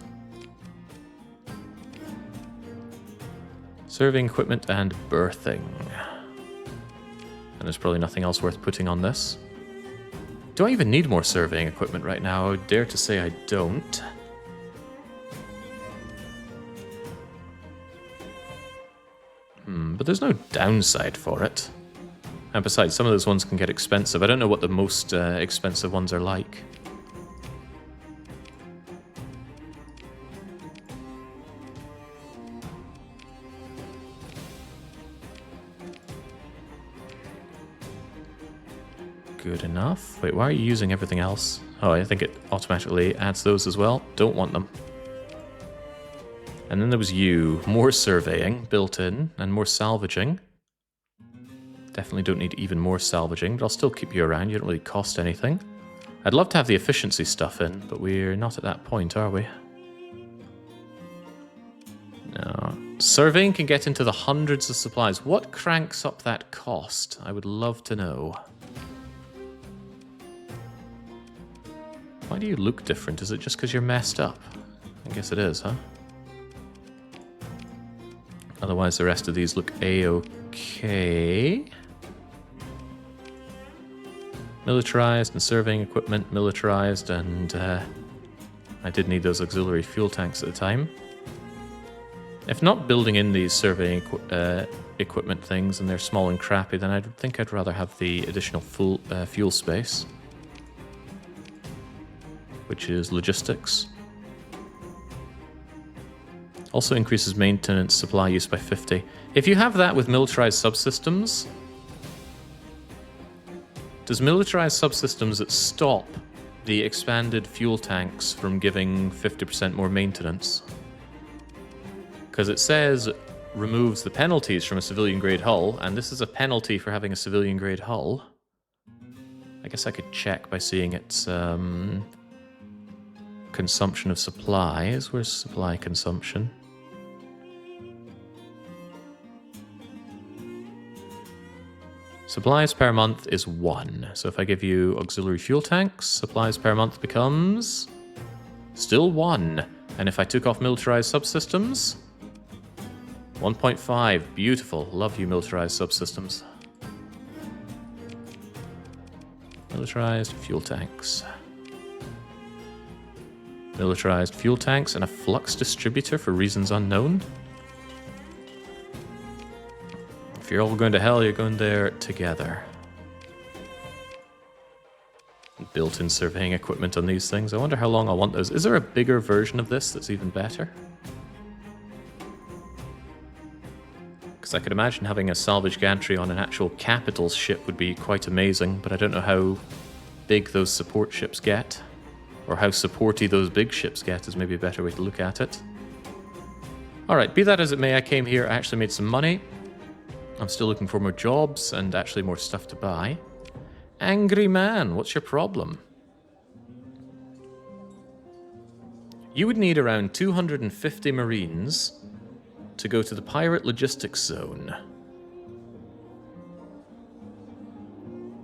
Serving equipment and berthing. And there's probably nothing else worth putting on this. Do I even need more surveying equipment right now? I would dare to say I don't. But there's no downside for it. And besides, some of those ones can get expensive. I don't know what the most expensive ones are like. Good enough. Wait, why are you using everything else? Oh, I think it automatically adds those as well. Don't want them. And then there was you. More surveying built in and more salvaging. Definitely don't need even more salvaging, but I'll still keep you around. You don't really cost anything. I'd love to have the efficiency stuff in, but we're not at that point, are we? No. Surveying can get into the hundreds of supplies. What cranks up that cost? I would love to know. Why do you look different? Is it just because you're messed up? I guess it is, huh? Otherwise, the rest of these look a-okay. Militarized and surveying equipment, militarized, and I did need those auxiliary fuel tanks at the time. If not building in these surveying equipment things and they're small and crappy, then I think I'd rather have the additional fuel space, which is logistics. Also increases maintenance supply use by 50. If you have that with militarized subsystems, does militarized subsystems stop the expanded fuel tanks from giving 50% more maintenance? Because it says removes the penalties from a civilian-grade hull, and this is a penalty for having a civilian-grade hull. I guess I could check by seeing its consumption of supplies. Where's supply consumption? Supplies per month is 1. So if I give you auxiliary fuel tanks, supplies per month becomes still 1. And if I took off militarized subsystems, 1.5. Beautiful. Love you, militarized subsystems. Militarized fuel tanks. Militarized fuel tanks and a flux distributor for reasons unknown. If you're all going to hell, you're going there together. Built-in surveying equipment on these things. I wonder how long I'll want those. Is there a bigger version of this that's even better? Because I could imagine having a salvage gantry on an actual capital ship would be quite amazing, but I don't know how big those support ships get. Or how supporty those big ships get is maybe a better way to look at it. Alright, be that as it may, I came here, I actually made some money. I'm still looking for more jobs and actually more stuff to buy. Angry man, what's your problem? You would need around 250 Marines to go to the pirate logistics zone.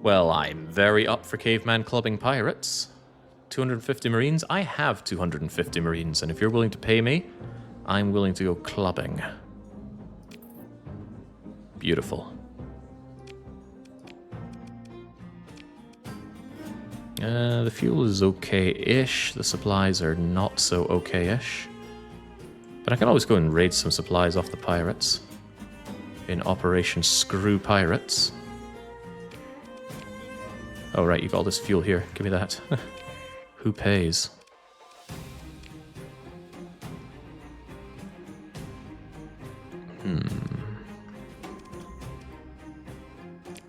Well, I'm very up for caveman clubbing pirates. 250 Marines? I have 250 Marines, and if you're willing to pay me, I'm willing to go clubbing. Beautiful. The fuel is okay-ish. The supplies are not so okay-ish. But I can always go and raid some supplies off the pirates. In Operation Screw Pirates. Oh right, you got all this fuel here. Give me that. Who pays?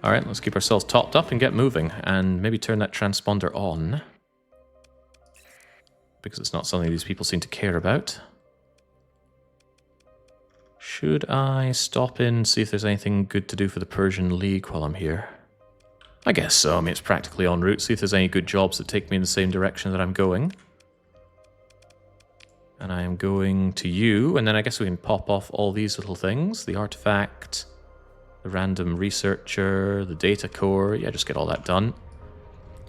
Alright, let's keep ourselves topped up and get moving, and maybe turn that transponder on. Because it's not something these people seem to care about. Should I stop in, see if there's anything good to do for the Persian League while I'm here? I guess so, I mean it's practically en route, see if there's any good jobs that take me in the same direction that I'm going. And I am going to you, and then I guess we can pop off all these little things. The artifact, the random researcher, the data core, yeah, just get all that done.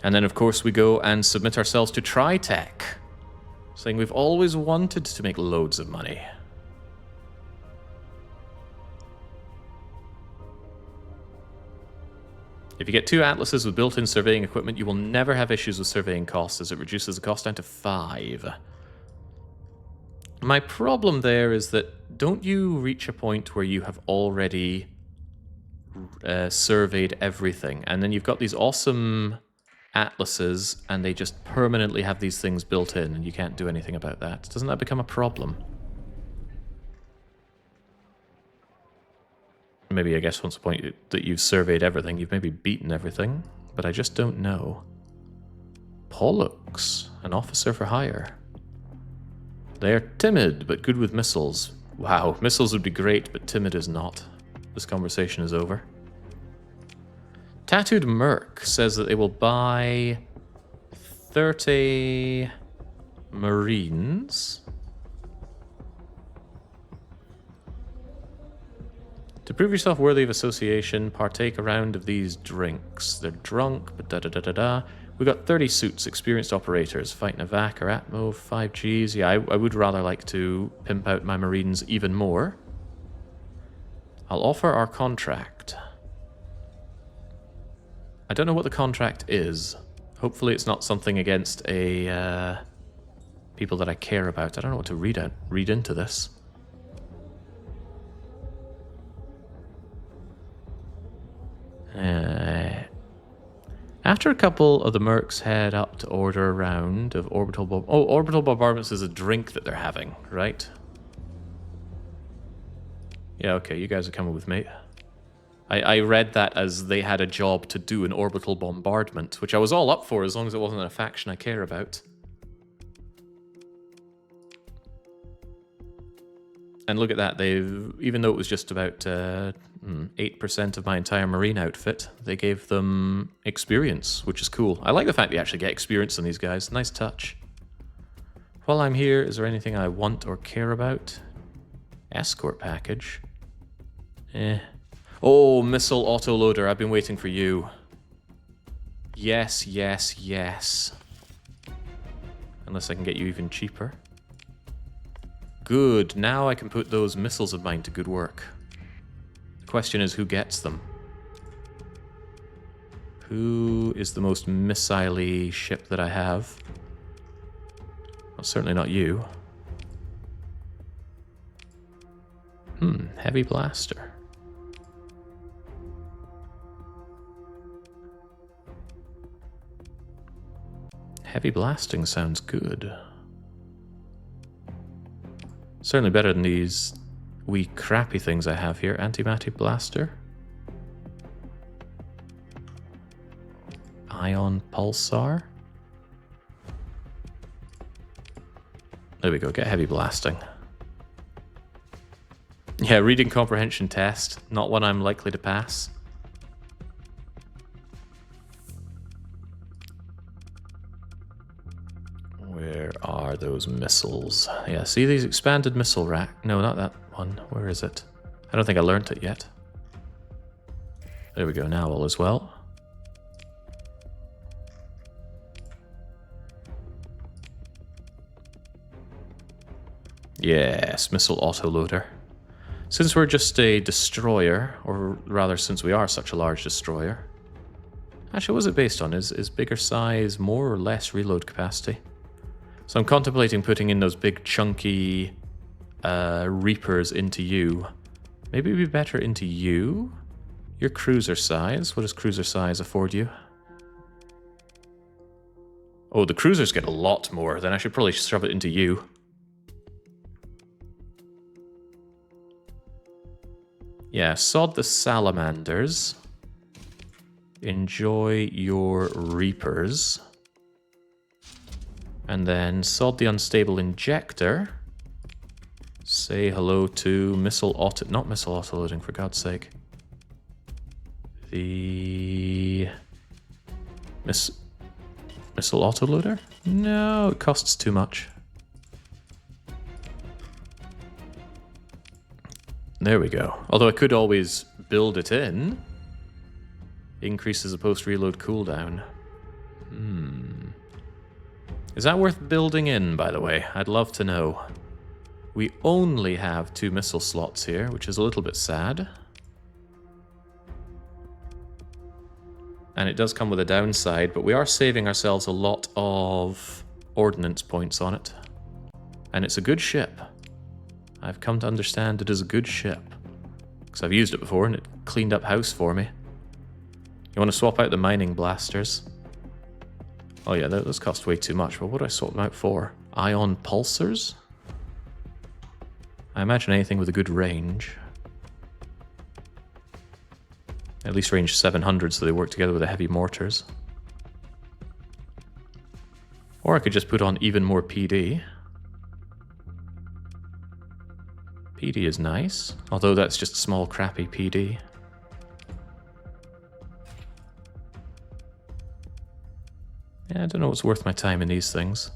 And then of course we go and submit ourselves to Tri-Tach, saying we've always wanted to make loads of money. If you get 2 atlases with built-in surveying equipment, you will never have issues with surveying costs, as it reduces the cost down to 5. My problem there is that don't you reach a point where you have already surveyed everything, and then you've got these awesome atlases, and they just permanently have these things built in, and you can't do anything about that? Doesn't that become a problem? Maybe, I guess, once the point that you've surveyed everything, you've maybe beaten everything. but I just don't know. Pollux, an officer for hire. They are timid, but good with missiles. Wow, missiles would be great, but timid is not. This conversation is over. Tattooed Merc says that they will buy 30 Marines. To prove yourself worthy of association, partake a round of these drinks. They're drunk, but da-da-da-da-da. We got 30 suits, experienced operators, fighting a VAC or Atmo, 5Gs. Yeah, I would rather like to pimp out my Marines even more. I'll offer our contract. I don't know what the contract is. Hopefully it's not something against a people that I care about. I don't know what to read into this. After a couple of the mercs head up to order a round of orbital orbital bombardments is a drink that they're having, right? Yeah, okay, you guys are coming with me. I read that as they had a job to do an orbital bombardment, which I was all up for as long as it wasn't a faction I care about. And look at that, even though it was just about 8% of my entire Marine outfit, they gave them experience, which is cool. I like the fact they actually get experience on these guys. Nice touch. While I'm here, is there anything I want or care about? Escort package. Oh, missile autoloader, I've been waiting for you. Yes, yes, yes. Unless I can get you even cheaper. Good, now I can put those missiles of mine to good work. The question is, who gets them? Who is the most missile-y ship that I have? Well, certainly not you. Heavy blaster. Heavy blasting sounds good. Certainly better than these wee crappy things I have here. Antimatter blaster. Ion pulsar. There we go, get heavy blasting. Yeah, reading comprehension test. Not one I'm likely to pass. Where are those missiles? Yeah, see these expanded missile rack? No, not that one. Where is it? I don't think I learnt it yet. There we go, now all is well. Yes, missile autoloader. Since we're just a destroyer, or rather since we are such a large destroyer. Actually, what was it based on? Is bigger size more or less reload capacity? So I'm contemplating putting in those big chunky Reapers into you. Maybe it'd be better into you? Your cruiser size. What does cruiser size afford you? Oh, the cruisers get a lot more. Then I should probably shove it into you. Yeah, sod the salamanders. Enjoy your Reapers. And then sod the unstable injector. Say hello to missile auto... Not missile autoloading, for God's sake. The... Missile autoloader? No, it costs too much. There we go. Although I could always build it in. Increases the post-reload cooldown. Is that worth building in, by the way? I'd love to know. We only have 2 missile slots here, which is a little bit sad. And it does come with a downside, but we are saving ourselves a lot of ordnance points on it. And it's a good ship. I've come to understand it is a good ship. Because I've used it before and it cleaned up house for me. You want to swap out the mining blasters? Oh yeah, those cost way too much, but what do I swap them out for? Ion pulsars? I imagine anything with a good range. At least range 700, so they work together with the heavy mortars. Or I could just put on even more PD. PD is nice, although that's just small crappy PD. Yeah, I don't know what's worth my time in these things.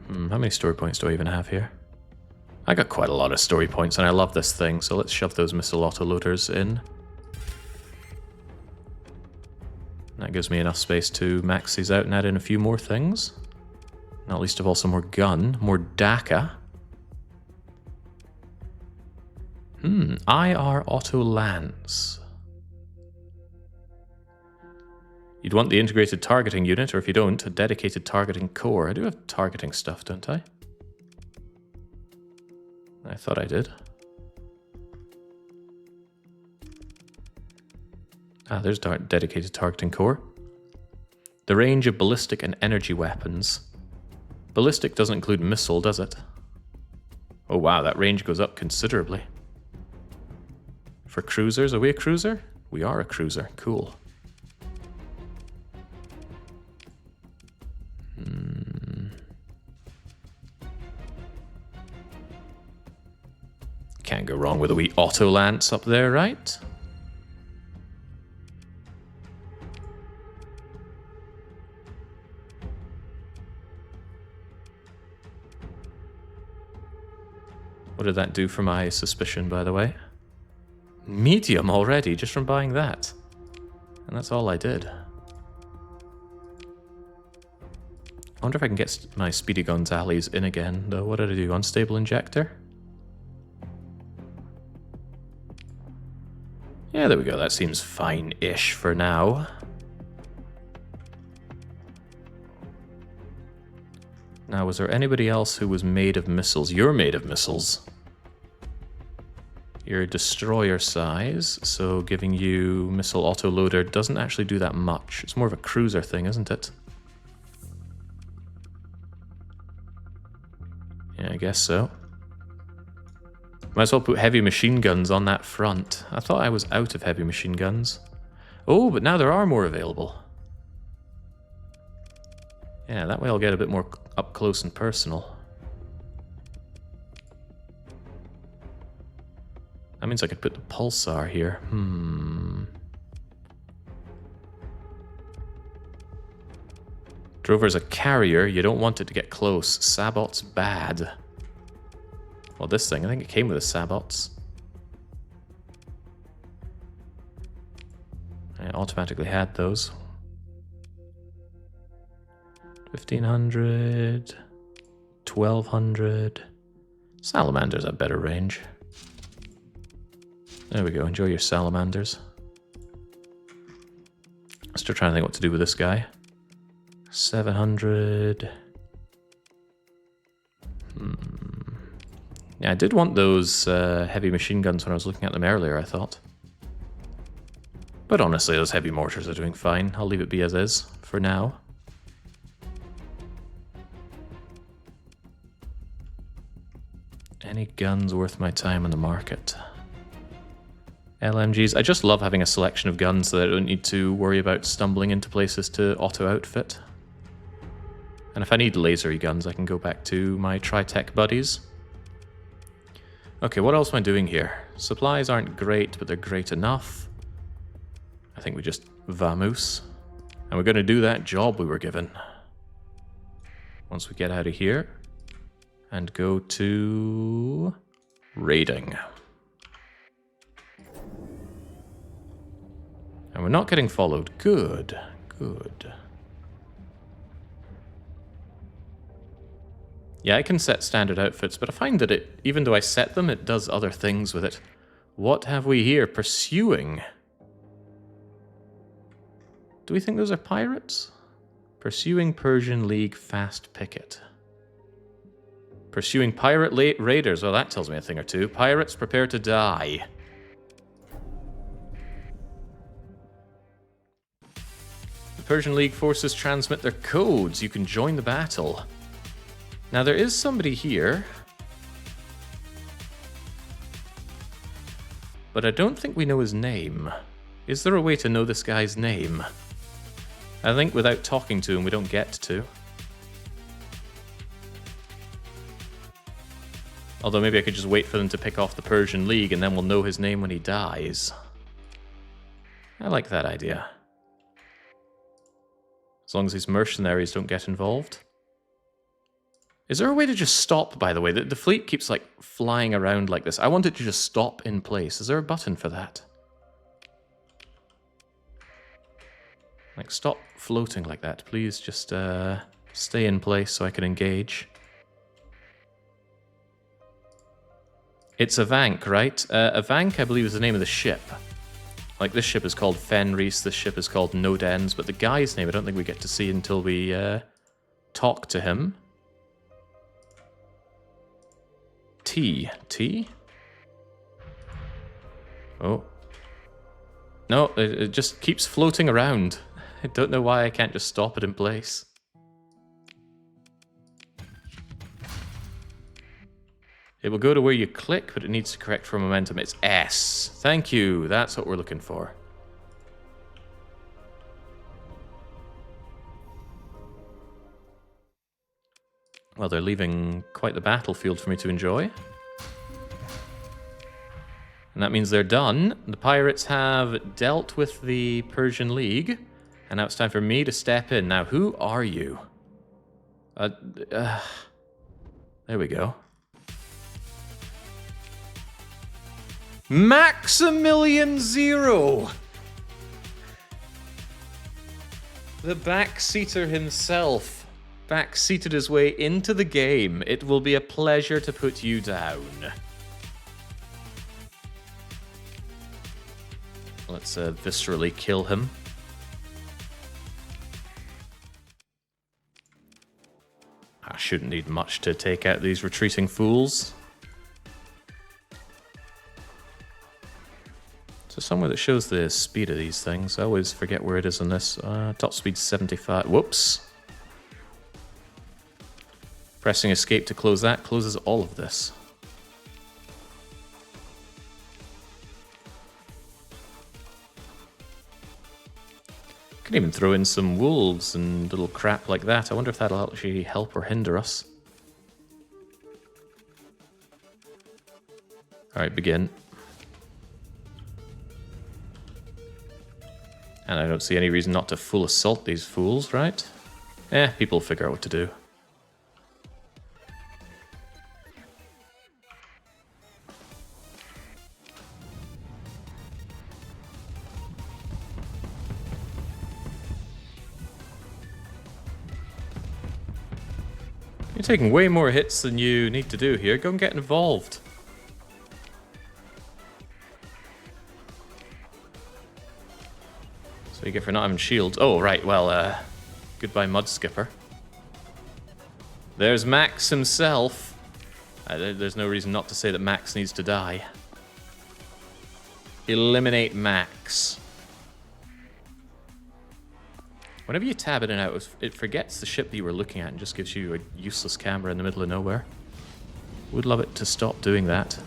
How many story points do I even have here? I got quite a lot of story points, and I love this thing, so let's shove those missile autoloaders in. That gives me enough space to max these out and add in a few more things. Not least of all some more gun, more DACA. IR Auto Lance. You'd want the integrated targeting unit, or if you don't, a dedicated targeting core. I do have targeting stuff, don't I? I thought I did. Ah, there's dedicated targeting core. The range of ballistic and energy weapons. Ballistic doesn't include missile, does it? Oh wow, that range goes up considerably. For cruisers, are we a cruiser? We are a cruiser, cool. Can't go wrong with a wee auto lance up there, right? What did that do for my suspicion, by the way? Medium already, just from buying that. And that's all I did. I wonder if I can get my Speedy Gonzales in again, though. What did I do? Unstable injector? Yeah, there we go. That seems fine-ish for now. Now, was there anybody else who was made of missiles? You're made of missiles. You're a destroyer size, so giving you missile autoloader doesn't actually do that much. It's more of a cruiser thing, isn't it? Yeah, I guess so. Might as well put heavy machine guns on that front. I thought I was out of heavy machine guns. Oh, but now there are more available. Yeah, that way I'll get a bit more up close and personal. That means I could put the pulsar here. Drover's a carrier. You don't want it to get close. Sabot's bad. Well, this thing, I think it came with a Sabots. I automatically had those. 1500, 1200. Salamanders have better range. There we go, enjoy your salamanders. Still trying to think what to do with this guy. 700. Yeah, I did want those heavy machine guns when I was looking at them earlier, I thought. But honestly, those heavy mortars are doing fine. I'll leave it be as is for now. Any guns worth my time in the market? LMGs. I just love having a selection of guns so that I don't need to worry about stumbling into places to auto-outfit. And if I need lasery guns, I can go back to my Tri-Tech buddies. Okay, what else am I doing here? Supplies aren't great, but they're great enough. I think we just vamoose. And we're going to do that job we were given. Once we get out of here. And go to raiding. And we're not getting followed. Good, good. Yeah, I can set standard outfits, but I find that it, even though I set them, it does other things with it. What have we here? Pursuing. Do we think those are pirates? Pursuing Persian League fast picket. Pursuing pirate raiders. Well, that tells me a thing or two. Pirates, prepare to die. The Persian League forces transmit their codes. You can join the battle. Now, there is somebody here. but I don't think we know his name. Is there a way to know this guy's name? I think without talking to him, we don't get to. Although maybe I could just wait for them to pick off the Persian League and then we'll know his name when he dies. I like that idea. As long as these mercenaries don't get involved. Is there a way to just stop, by the way? The fleet keeps, like, flying around like this. I want it to just stop in place. Is there a button for that? Like, stop floating like that. Please just stay in place so I can engage. It's a Vank, right? A Vank, I believe, is the name of the ship. Like, this ship is called Fenris, this ship is called Nodens, but the guy's name I don't think we get to see until we talk to him. T. T? Oh. No, it just keeps floating around. I don't know why I can't just stop it in place. It will go to where you click, but it needs to correct for momentum. It's S. Thank you. That's what we're looking for. Well, they're leaving quite the battlefield for me to enjoy. And that means they're done. The pirates have dealt with the Persian League. And now it's time for me to step in. Now, who are you? There we go. Maximilian Zero! The backseater himself backseated his way into the game. It will be a pleasure to put you down. Let's viscerally kill him. I shouldn't need much to take out these retreating fools. So somewhere that shows the speed of these things. I always forget where it is on this. Top speed 75. Whoops. Pressing escape to close that closes all of this. Can even throw in some wolves and little crap like that. I wonder if that'll actually help or hinder us. Alright, begin. And I don't see any reason not to full assault these fools, right? People figure out what to do. You're taking way more hits than you need to do here. Go and get involved. So you get for not having shields. Oh, right, well, goodbye, Mud Skipper. There's Max himself. There's no reason not to say that Max needs to die. Eliminate Max. Whenever you tab in and out, it forgets the ship that you were looking at and just gives you a useless camera in the middle of nowhere. Would love it to stop doing that.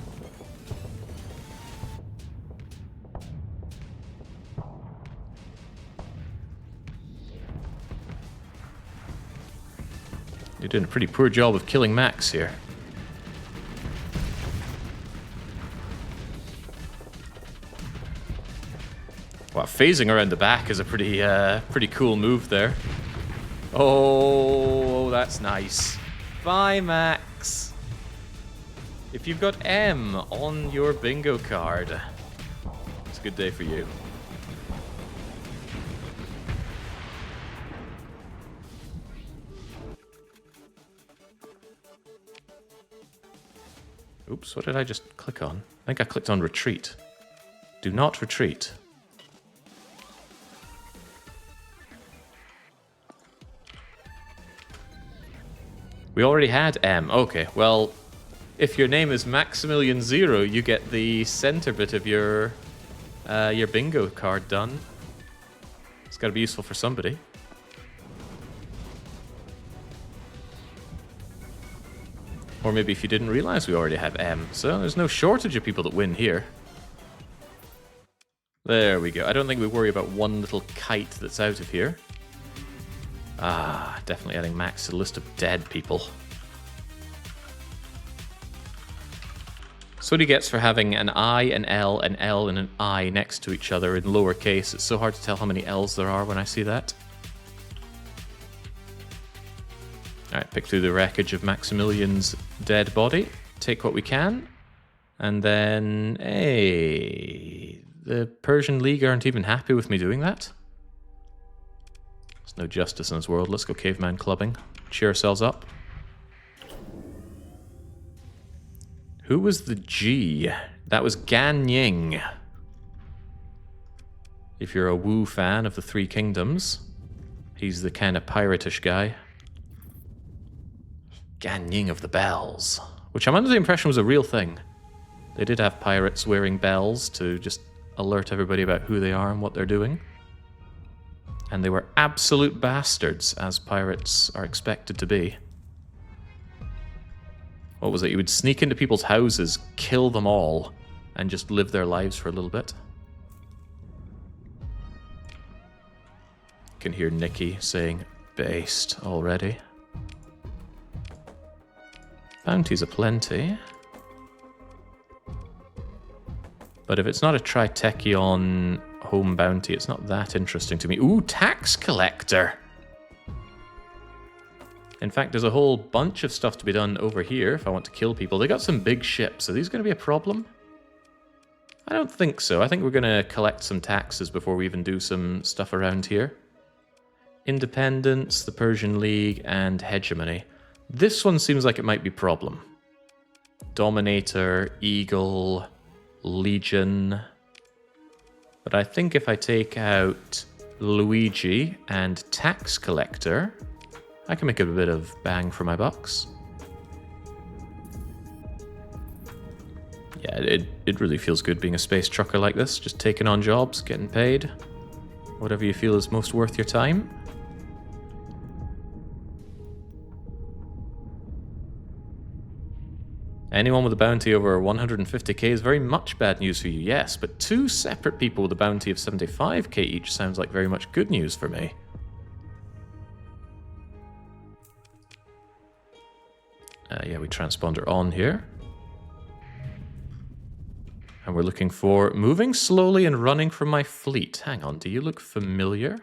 You're doing a pretty poor job of killing Max here. Wow, phasing around the back is a pretty cool move there. Oh, that's nice. Bye, Max. If you've got M on your bingo card, it's a good day for you. Oops, what did I just click on? I think I clicked on retreat. Do not retreat. We already had M. Okay, well, if your name is Maximilian Zero, you get the center bit of your bingo card done. It's got to be useful for somebody. Or maybe if you didn't realize we already have M. So there's no shortage of people that win here. There we go. I don't think we worry about one little kite that's out of here. Ah, definitely adding max to the list of dead people. So what he gets for having an I, an L, and an I next to each other in lowercase. It's so hard to tell how many L's there are when I see that. Alright, pick through the wreckage of Maximilian's dead body. Take what we can. And then, hey, the Persian League aren't even happy with me doing that. There's no justice in this world. Let's go caveman clubbing. Cheer ourselves up. Who was the G? That was Gan Ying. If you're a Wu fan of the Three Kingdoms, he's the kind of piratish guy. Gan Ying of the Bells, which I'm under the impression was a real thing. They did have pirates wearing bells to just alert everybody about who they are and what they're doing. And they were absolute bastards, as pirates are expected to be. What was it? You would sneak into people's houses, kill them all, and just live their lives for a little bit. You can hear Nikki saying, based already. Bounties aplenty. But if it's not a Tri-Tachyon home bounty, it's not that interesting to me. Ooh, tax collector! In fact, there's a whole bunch of stuff to be done over here if I want to kill people. They got some big ships. Are these going to be a problem? I don't think so. I think we're going to collect some taxes before we even do some stuff around here. Independence, the Persian League, and Hegemony. This one seems like it might be problem. Dominator, Eagle, Legion. But I think if I take out Luigi and Tax Collector, I can make a bit of bang for my bucks. Yeah, it really feels good being a space trucker like this, just taking on jobs, getting paid. Whatever you feel is most worth your time. Anyone with a bounty over 150k is very much bad news for you, yes, but two separate people with a bounty of 75k each sounds like very much good news for me. Yeah, we transponder on here. And we're looking for moving slowly and running from my fleet. Hang on, do you look familiar?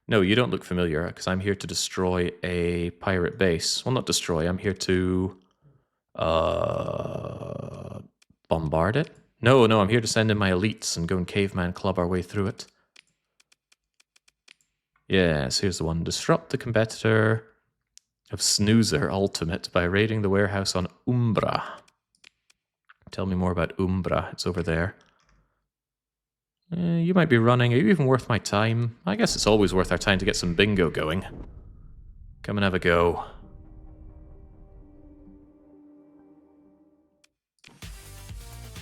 No, you don't look familiar, because I'm here to destroy a pirate base. Well, not destroy, I'm here to... bombard it? No, I'm here to send in my elites and go and caveman club our way through it. Yes, here's the one. Disrupt the competitor of Snoozer Ultimate by raiding the warehouse on Umbra. Tell me more about Umbra. It's over there. You might be running. Are you even worth my time? I guess it's always worth our time to get some bingo going. Come and have a go.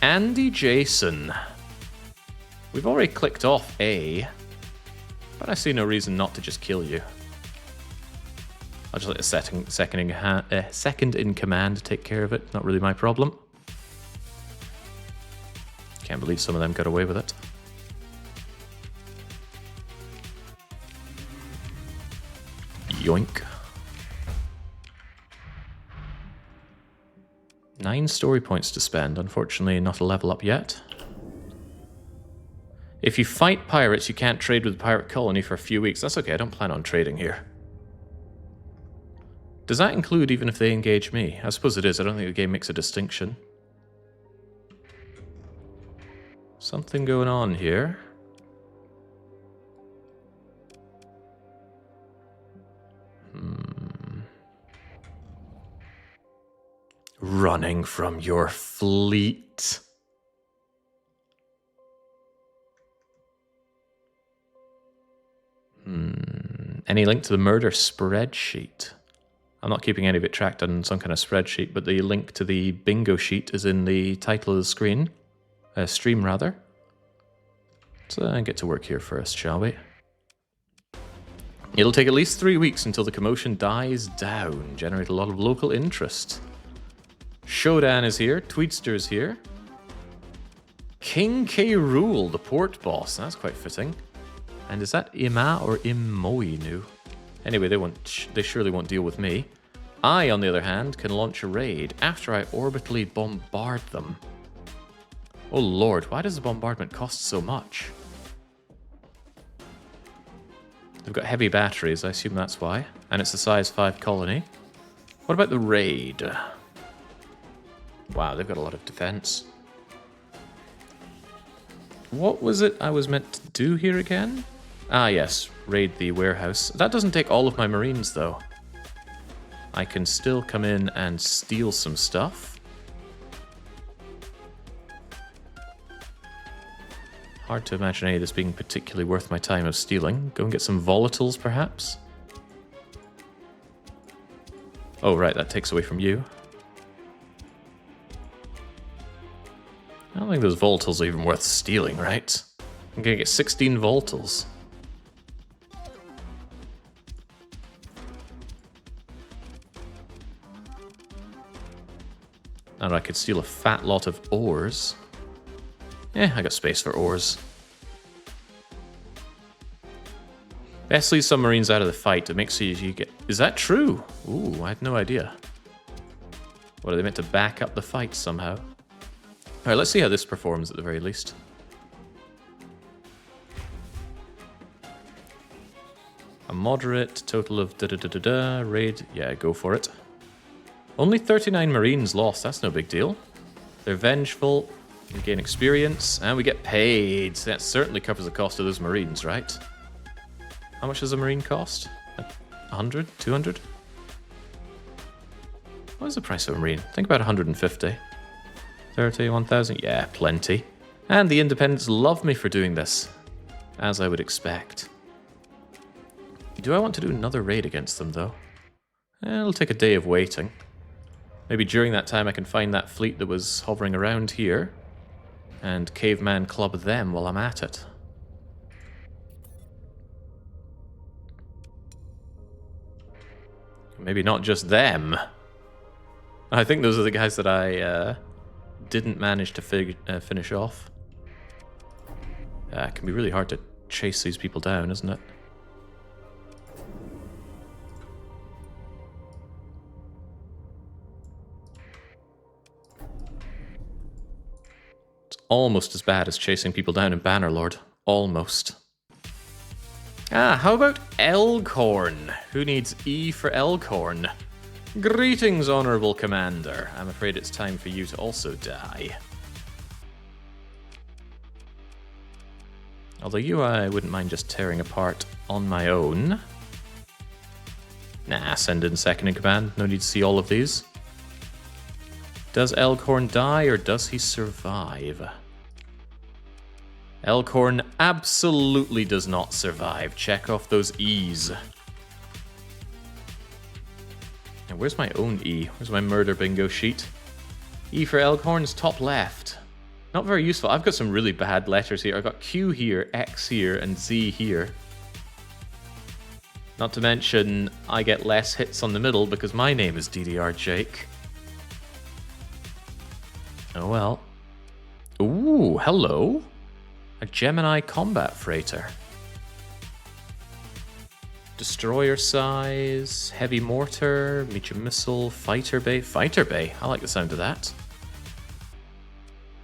Andy Jason. We've already clicked off A, but I see no reason not to just kill you. I'll just let the second in command take care of it. Not really my problem. Can't believe some of them got away with it. Yoink. 9 story points to spend. Unfortunately, not a level up yet. If you fight pirates, you can't trade with the pirate colony for a few weeks. That's okay, I don't plan on trading here. Does that include even if they engage me? I suppose it is. I don't think the game makes a distinction. Something going on here. Running from your fleet. Any link to the murder spreadsheet? I'm not keeping any of it tracked on some kind of spreadsheet, but the link to the bingo sheet is in the title of the stream rather. So get to work here first, shall we? It'll take at least 3 weeks until the commotion dies down. Generate a lot of local interest. Shodan is here. Tweedster is here. King K. Rool, the port boss. That's quite fitting. And is that Ima or Imoinu? Anyway, they surely won't deal with me. I, on the other hand, can launch a raid after I orbitally bombard them. Oh lord, why does the bombardment cost so much? They've got heavy batteries, I assume that's why. And it's a size 5 colony. What about the raid? Wow, they've got a lot of defense. What was it I was meant to do here again? Ah yes, raid the warehouse. That doesn't take all of my marines though. I can still come in and steal some stuff. Hard to imagine any of this being particularly worth my time of stealing. Go and get some volatiles, perhaps? Oh, right, that takes away from you. I don't think those volatiles are even worth stealing, right? I'm gonna get 16 volatiles. And I could steal a fat lot of ores. I got space for ores. Best leave some marines out of the fight. It makes you get... Is that true? Ooh, I had no idea. What, are they meant to back up the fight somehow? Alright, let's see how this performs at the very least. A moderate total of da-da-da-da-da. Raid. Yeah, go for it. Only 39 marines lost. That's no big deal. They're vengeful. We gain experience, and we get paid. That certainly covers the cost of those marines, right? How much does a marine cost? 100? 200? What is the price of a marine? Think about 150. 30, 1,000? Yeah, plenty. And the independents love me for doing this, as I would expect. Do I want to do another raid against them, though? It'll take a day of waiting. Maybe during that time I can find that fleet that was hovering around here and caveman club them while I'm at it. Maybe not just them. I think those are the guys that I didn't manage to finish off. It can be really hard to chase these people down, isn't it? Almost as bad as chasing people down in Bannerlord. Almost. How about Elkhorn? Who needs E for Elkhorn? Greetings, Honourable Commander. I'm afraid it's time for you to also die. Although you, I wouldn't mind just tearing apart on my own. Nah, send in second in command. No need to see all of these. Does Elkhorn die, or does he survive? Elkhorn absolutely does not survive. Check off those E's. Now, where's my own E? Where's my Murderbingo sheet? E for Elkhorn's top left. Not very useful. I've got some really bad letters here. I've got Q here, X here, and Z here. Not to mention, I get less hits on the middle because my name is DDR Jake. Oh well. Ooh, hello. A Gemini combat freighter. Destroyer size, heavy mortar, medium missile, fighter bay. Fighter bay, I like the sound of that.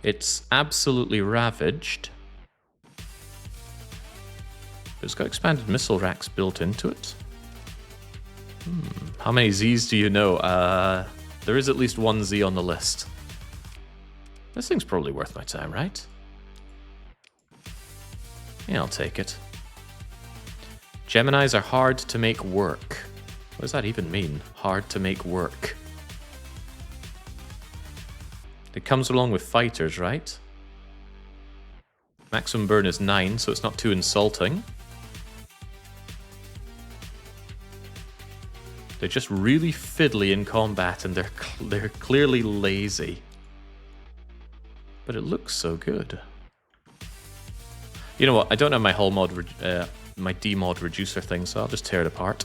It's absolutely ravaged. It's got expanded missile racks built into it. How many Z's do you know? There is at least one Z on the list. This thing's probably worth my time, right? Yeah, I'll take it. Geminis are hard to make work. What does that even mean? Hard to make work. It comes along with fighters, right? Maximum burn is 9, so it's not too insulting. They're just really fiddly in combat, and they're clearly lazy. But it looks so good. You know what? I don't have my hull mod, my demod reducer thing, so I'll just tear it apart.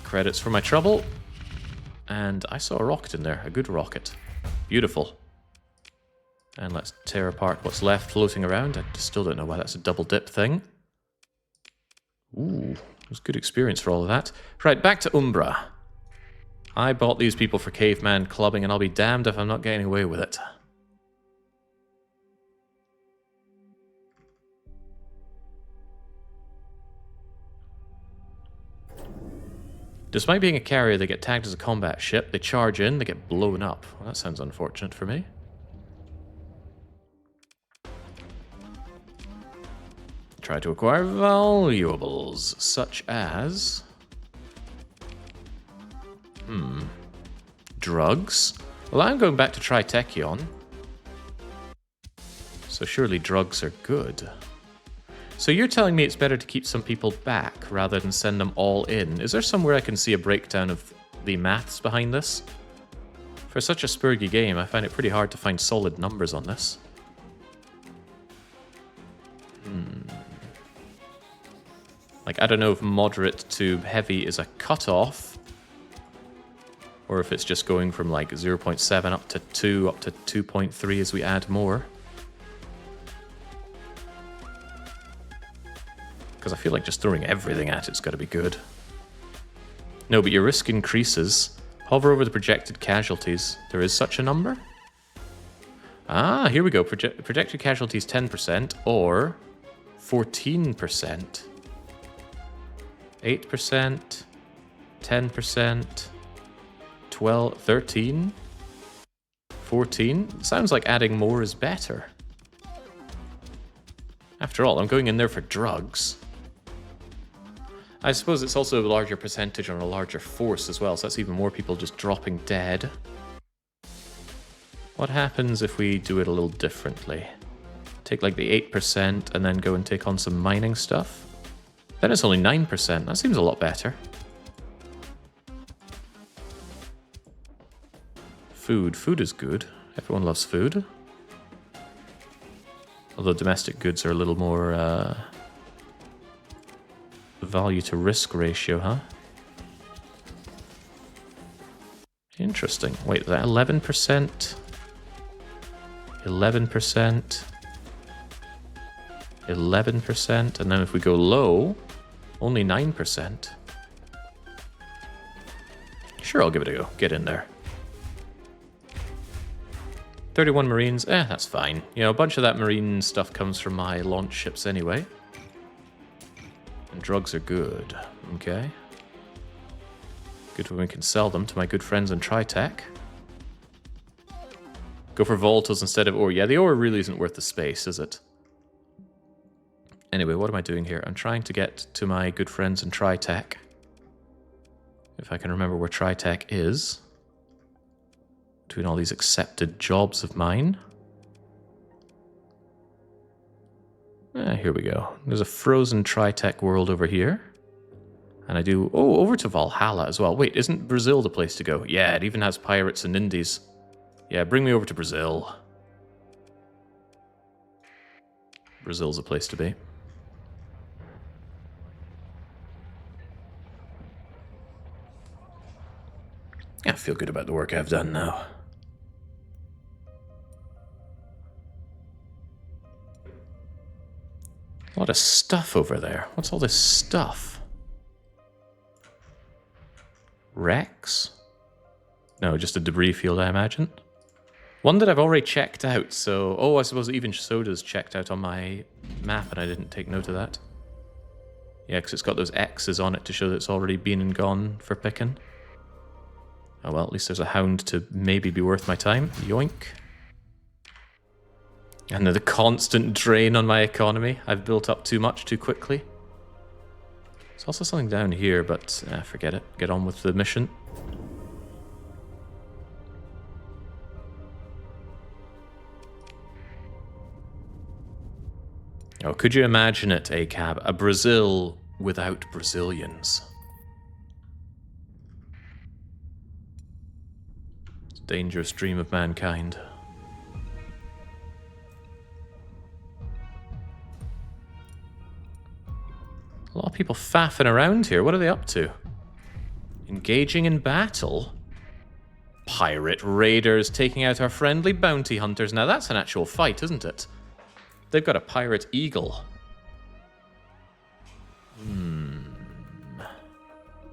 Credits for my trouble. And I saw a rocket in there, a good rocket. Beautiful. And let's tear apart what's left floating around. I still don't know why that's a double dip thing. Ooh, it was good experience for all of that. Right, back to Umbra. I bought these people for caveman clubbing, and I'll be damned if I'm not getting away with it. Despite being a carrier, they get tagged as a combat ship. They charge in, they get blown up. Well, that sounds unfortunate for me. Try to acquire valuables, such as... drugs? Well, I'm going back to Tri-Tachyon. So surely drugs are good. So you're telling me it's better to keep some people back rather than send them all in. Is there somewhere I can see a breakdown of the maths behind this? For such a spurgy game, I find it pretty hard to find solid numbers on this. Like, I don't know if moderate to heavy is a cutoff, or if it's just going from like 0.7 up to 2, up to 2.3 as we add more. Because I feel like just throwing everything at it's got to be good. No, but your risk increases. Hover over the projected casualties. There is such a number? Ah, here we go. Projected casualties 10% or 14%. 8%, 10%, 12, 13, 14. Sounds like adding more is better. After all, I'm going in there for drugs. I suppose it's also a larger percentage on a larger force as well, so that's even more people just dropping dead. What happens if we do it a little differently? Take like the 8% and then go and take on some mining stuff? Then it's only 9%. That seems a lot better. Food. Food is good. Everyone loves food. Although domestic goods are a little more value to risk ratio, huh? Interesting. Wait, is that 11%? 11%? 11%? And then if we go low, only 9%. Sure, I'll give it a go. Get in there. 31 Marines. That's fine. You know, a bunch of that Marine stuff comes from my launch ships anyway. And drugs are good. Okay. Good when we can sell them to my good friends in Tri-Tech. Go for volatiles instead of ore. Yeah, the ore really isn't worth the space, is it? Anyway, what am I doing here? I'm trying to get to my good friends in Tri-Tech. If I can remember where Tri-Tech is. Between all these accepted jobs of mine. Here we go. There's a frozen Tri-Tech world over here. And I do... Oh, over to Valhalla as well. Wait, isn't Brazil the place to go? Yeah, it even has pirates and indies. Yeah, bring me over to Brazil. Brazil's a place to be. I feel good about the work I've done now. A lot of stuff over there. What's all this stuff? Wrecks? No, just a debris field, I imagine. One that I've already checked out, so... Oh, I suppose even Soda's checked out on my map, and I didn't take note of that. Yeah, because it's got those X's on it to show that it's already been and gone for picking. Oh well, at least there's a hound to maybe be worth my time. Yoink. And the constant drain on my economy. I've built up too much too quickly. There's also something down here, but forget it. Get on with the mission. Oh, could you imagine it, ACAB? A Brazil without Brazilians. It's a dangerous dream of mankind. A lot of people faffing around here. What are they up to? Engaging in battle? Pirate raiders taking out our friendly bounty hunters. Now that's an actual fight, isn't it? They've got a pirate eagle.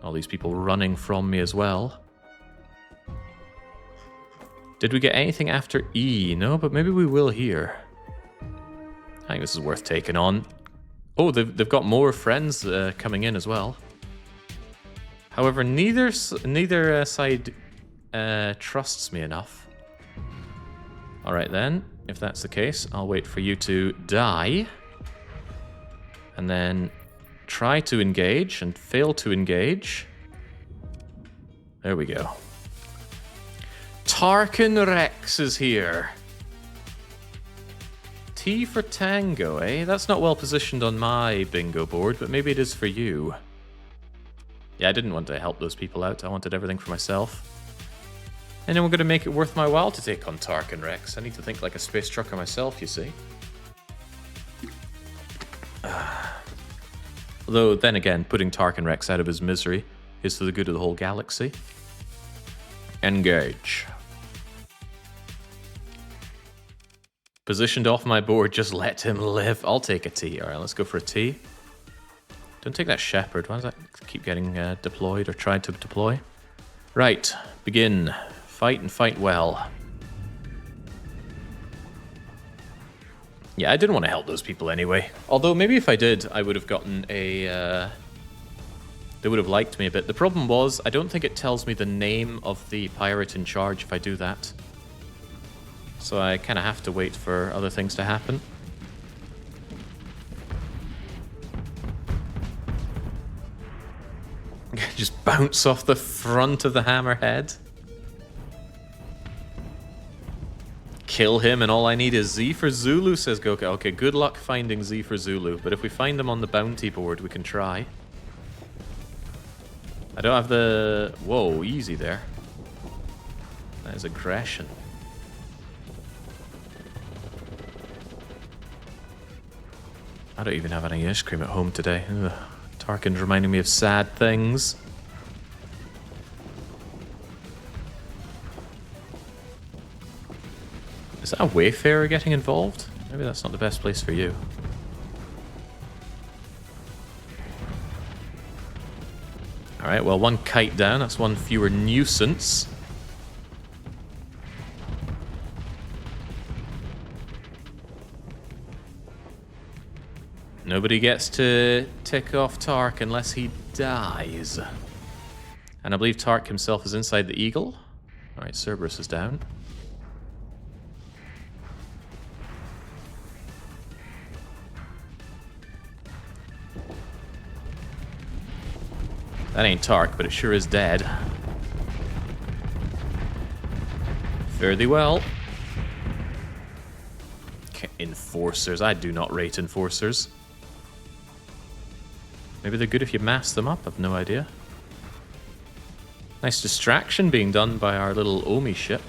All these people running from me as well. Did we get anything after E? No, but maybe we will here. I think this is worth taking on. Oh, they've got more friends coming in as well. However, neither side trusts me enough. Alright then, if that's the case, I'll wait for you to die. And then try to engage and fail to engage. There we go. Tarkin Rex is here. T for Tango, eh? That's not well positioned on my bingo board, but maybe it is for you. Yeah, I didn't want to help those people out. I wanted everything for myself. And then we're going to make it worth my while to take on Tarkin Rex. I need to think like a space trucker myself, you see. Although, then again, putting Tarkin Rex out of his misery is for the good of the whole galaxy. Engage. Positioned off my board, just let him live. I'll take a T. Alright, let's go for a T. Don't take that shepherd. Why does that keep getting deployed or tried to deploy? Right, begin. Fight and fight well. Yeah, I didn't want to help those people anyway. Although maybe if I did, I would have gotten a... They would have liked me a bit. The problem was, I don't think it tells me the name of the pirate in charge if I do that. So I kind of have to wait for other things to happen. Just bounce off the front of the hammerhead. Kill him, and all I need is Z for Zulu, says Goku. Okay, good luck finding Z for Zulu, but if we find him on the bounty board, we can try. I don't have the... Whoa, easy there. That is aggression. I don't even have any ice cream at home today. Ugh. Tarkin's reminding me of sad things. Is that a wayfarer getting involved? Maybe that's not the best place for you. Alright, well, one kite down. That's one fewer nuisance. Nobody gets to tick off Tark unless he dies. And I believe Tark himself is inside the Eagle. Alright, Cerberus is down. That ain't Tark, but it sure is dead. Fare thee well. Okay, enforcers. I do not rate enforcers. Maybe they're good if you mass them up, I've no idea. Nice distraction being done by our little Omi ship.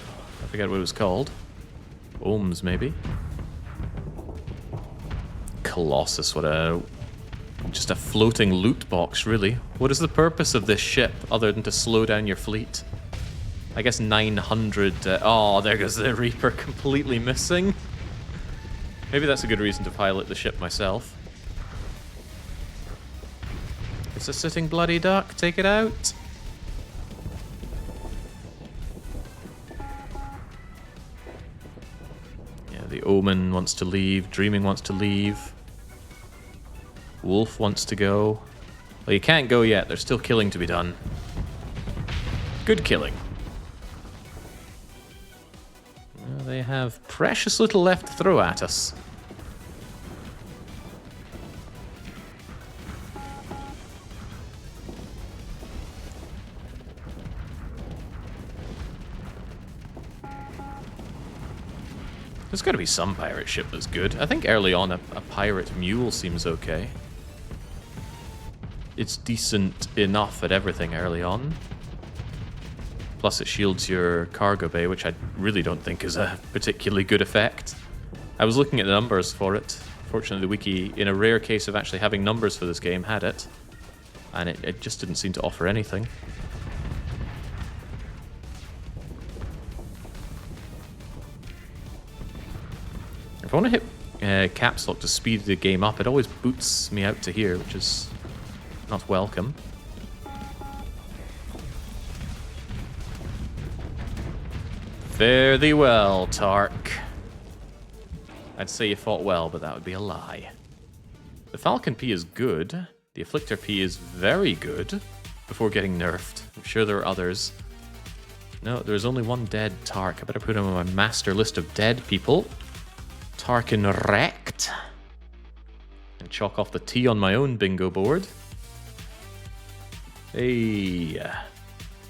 I forget what it was called. Ohms, maybe. Colossus, what a... just a floating loot box, really. What is the purpose of this ship, other than to slow down your fleet? I guess 900... oh, there goes the Reaper, completely missing. Maybe that's a good reason to pilot the ship myself. It's a sitting bloody duck, take it out. Yeah, the Omen wants to leave, Dreaming wants to leave. Wolf wants to go. Well, you can't go yet, there's still killing to be done. Good killing. Well, they have precious little left to throw at us. There's got to be some pirate ship that's good. I think early on a pirate mule seems okay. It's decent enough at everything early on. Plus it shields your cargo bay, which I really don't think is a particularly good effect. I was looking at the numbers for it. Fortunately, the wiki, in a rare case of actually having numbers for this game, had it. And it just didn't seem to offer anything. If I want to hit caps lock to speed the game up, it always boots me out to here, which is not welcome. Fare thee well, Tark. I'd say you fought well, but that would be a lie. The Falcon P is good. The Afflictor P is very good before getting nerfed. I'm sure there are others. No, there's only one dead Tark. I better put him on my master list of dead people. Tarkin wrecked. And chalk off the T on my own bingo board. Hey.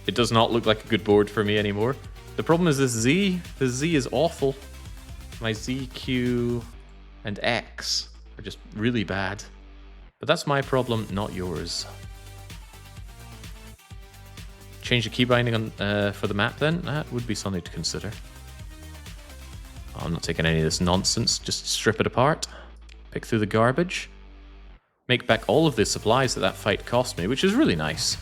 It does not look like a good board for me anymore. The problem is this Z. The Z is awful. My Z, Q, and X are just really bad. But that's my problem, not yours. Change the key binding on, for the map then? That would be something to consider. Oh, I'm not taking any of this nonsense. Just strip it apart. Pick through the garbage. Make back all of the supplies that fight cost me, which is really nice.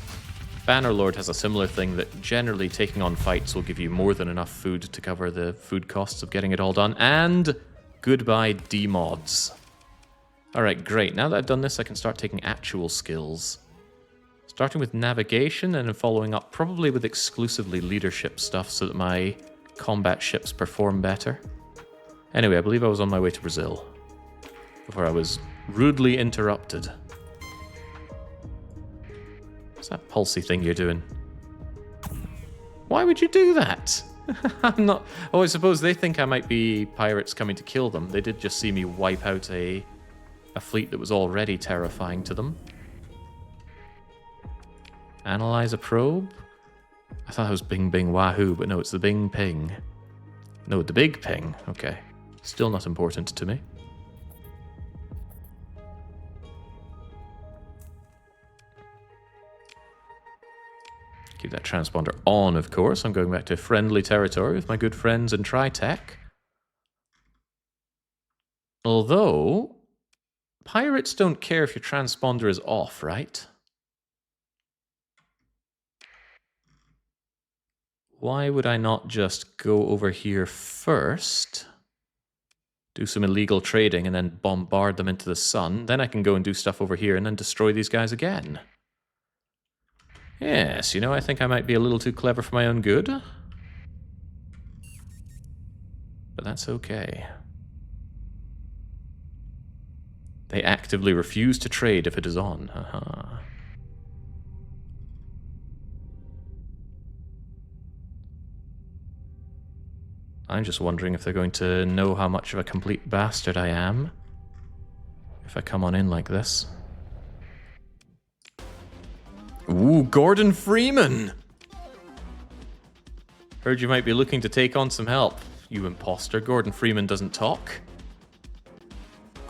Bannerlord has a similar thing that generally taking on fights will give you more than enough food to cover the food costs of getting it all done. And goodbye demods. Alright, great. Now that I've done this, I can start taking actual skills. Starting with navigation and then following up probably with exclusively leadership stuff so that my combat ships perform better. Anyway, I believe I was on my way to Brazil before I was rudely interrupted. What's that pulsy thing you're doing? Why would you do that? I'm not... Oh, I suppose they think I might be pirates coming to kill them. They did just see me wipe out a fleet that was already terrifying to them. Analyze a probe? I thought it was Bing Bing Wahoo, but no, it's the Bing Ping. No, the Big Ping. Okay. Still not important to me. Keep that transponder on, of course. I'm going back to friendly territory with my good friends in Tri-Tach. Although, pirates don't care if your transponder is off, right? Why would I not just go over here first, do some illegal trading, and then bombard them into the sun? Then I can go and do stuff over here and then destroy these guys again. Yes, you know, I think I might be a little too clever for my own good. But that's okay. They actively refuse to trade if it is on. Haha. I'm just wondering if they're going to know how much of a complete bastard I am if I come on in like this. Ooh, Gordon Freeman! Heard you might be looking to take on some help, you imposter. Gordon Freeman doesn't talk.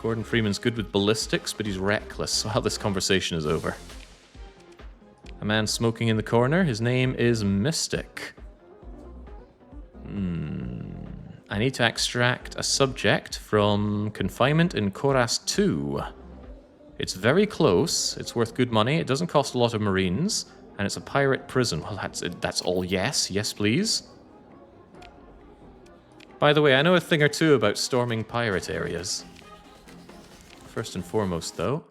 Gordon Freeman's good with ballistics, but he's reckless while this conversation is over. A man smoking in the corner, his name is Mystic. I need to extract a subject from confinement in Koras 2. It's very close, it's worth good money, it doesn't cost a lot of marines, and it's a pirate prison. Well, that's all yes. Yes, please. By the way, I know a thing or two about storming pirate areas. First and foremost, though.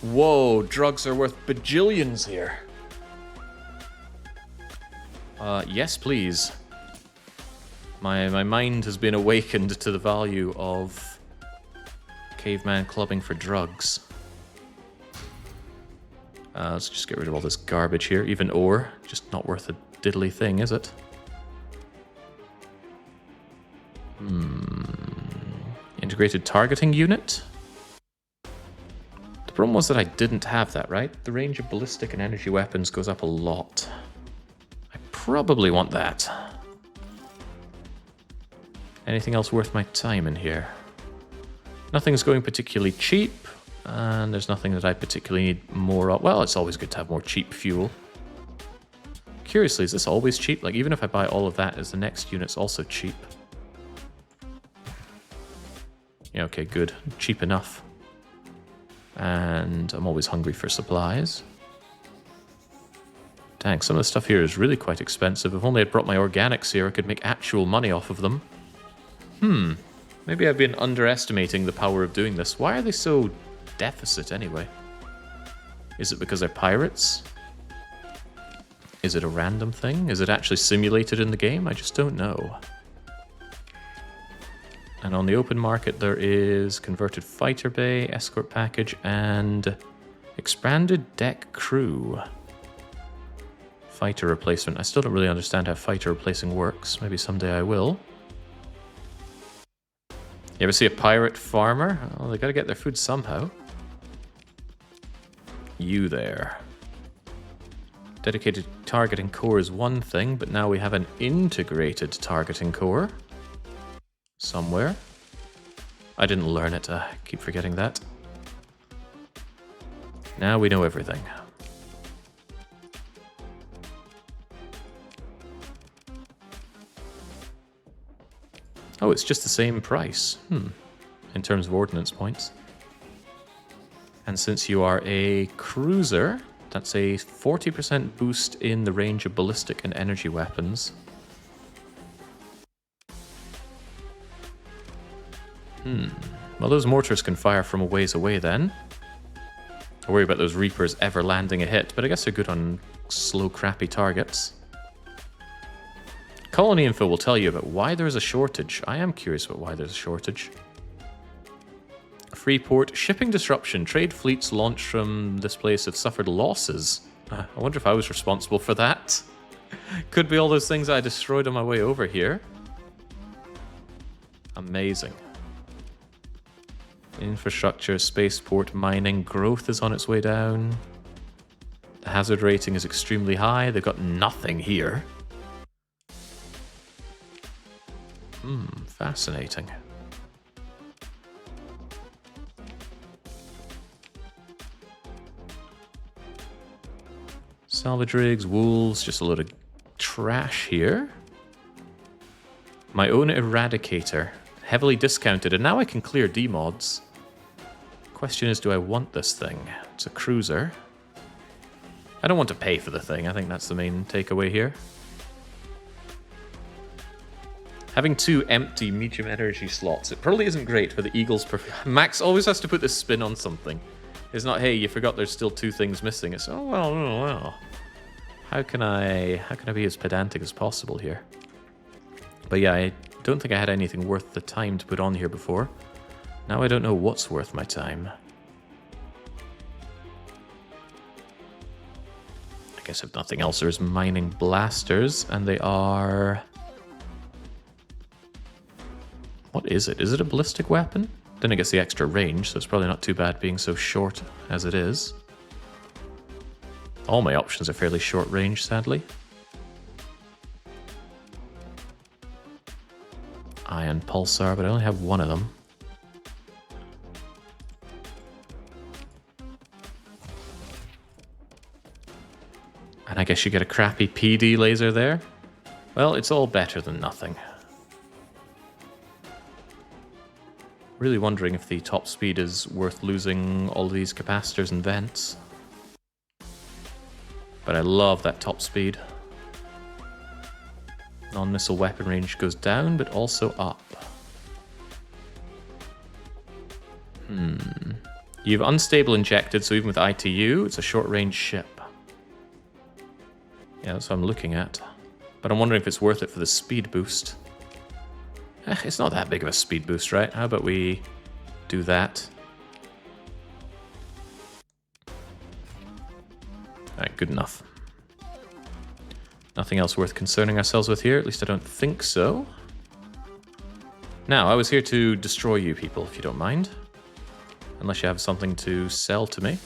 Whoa, drugs are worth bajillions here. Yes, please. My mind has been awakened to the value of caveman clubbing for drugs. Let's just get rid of all this garbage here. Even ore, just not worth a diddly thing, is it? Integrated targeting unit? The problem was that I didn't have that, right? The range of ballistic and energy weapons goes up a lot. I probably want that. Anything else worth my time in here? Nothing's going particularly cheap, and there's nothing that I particularly need more of. Well, it's always good to have more cheap fuel. Curiously, is this always cheap? Like, even if I buy all of that, is the next unit's also cheap? Yeah, okay, good. Cheap enough. And I'm always hungry for supplies. Dang, some of the stuff here is really quite expensive. If only I'd brought my organics here, I could make actual money off of them. Maybe I've been underestimating the power of doing this. Why are they so deficit anyway? Is it because they're pirates? Is it a random thing? Is it actually simulated in the game? I just don't know. And on the open market there is converted fighter bay, escort package, and expanded deck crew. Fighter replacement. I still don't really understand how fighter replacing works. Maybe someday I will. You ever see a pirate farmer? Oh, they gotta get their food somehow. You there. Dedicated targeting core is one thing, but now we have an integrated targeting core. Somewhere. I didn't learn it. I keep forgetting that. Now we know everything. Oh, it's just the same price. In terms of ordnance points. And since you are a cruiser, that's a 40% boost in the range of ballistic and energy weapons. Well, those mortars can fire from a ways away then. I worry about those Reapers ever landing a hit, but I guess they're good on slow, crappy targets. Colony info will tell you about why there is a shortage. I am curious about why there's a shortage. Freeport, shipping disruption. Trade fleets launched from this place have suffered losses. I wonder if I was responsible for that. Could be all those things I destroyed on my way over here. Amazing. Infrastructure, spaceport, mining, growth is on its way down. The hazard rating is extremely high. They've got nothing here. Fascinating. Salvage rigs, wolves, just a load of trash here. My own Eradicator, heavily discounted, and now I can clear D-mods. Question is, do I want this thing? It's a cruiser. I don't want to pay for the thing, I think that's the main takeaway here. Having 2 empty medium energy slots, it probably isn't great for the Eagles. Max always has to put this spin on something. It's not, hey, you forgot there's still 2 things missing. It's, oh, well. How can I be as pedantic as possible here? But yeah, I don't think I had anything worth the time to put on here before. Now I don't know what's worth my time. I guess if nothing else, there's mining blasters, and they are... What is it? Is it a ballistic weapon? Then it gets the extra range, so it's probably not too bad being so short as it is. All my options are fairly short range, sadly. Ion pulsar, but I only have one of them. And I guess you get a crappy PD laser there. Well, it's all better than nothing. Really wondering if the top speed is worth losing all of these capacitors and vents. But I love that top speed. Non-missile weapon range goes down, but also up. You have unstable injected, so even with ITU, it's a short-range ship. Yeah, that's what I'm looking at. But I'm wondering if it's worth it for the speed boost. It's not that big of a speed boost, right? How about we do that? Alright, good enough. Nothing else worth concerning ourselves with here, at least I don't think so. Now, I was here to destroy you people, if you don't mind. Unless you have something to sell to me.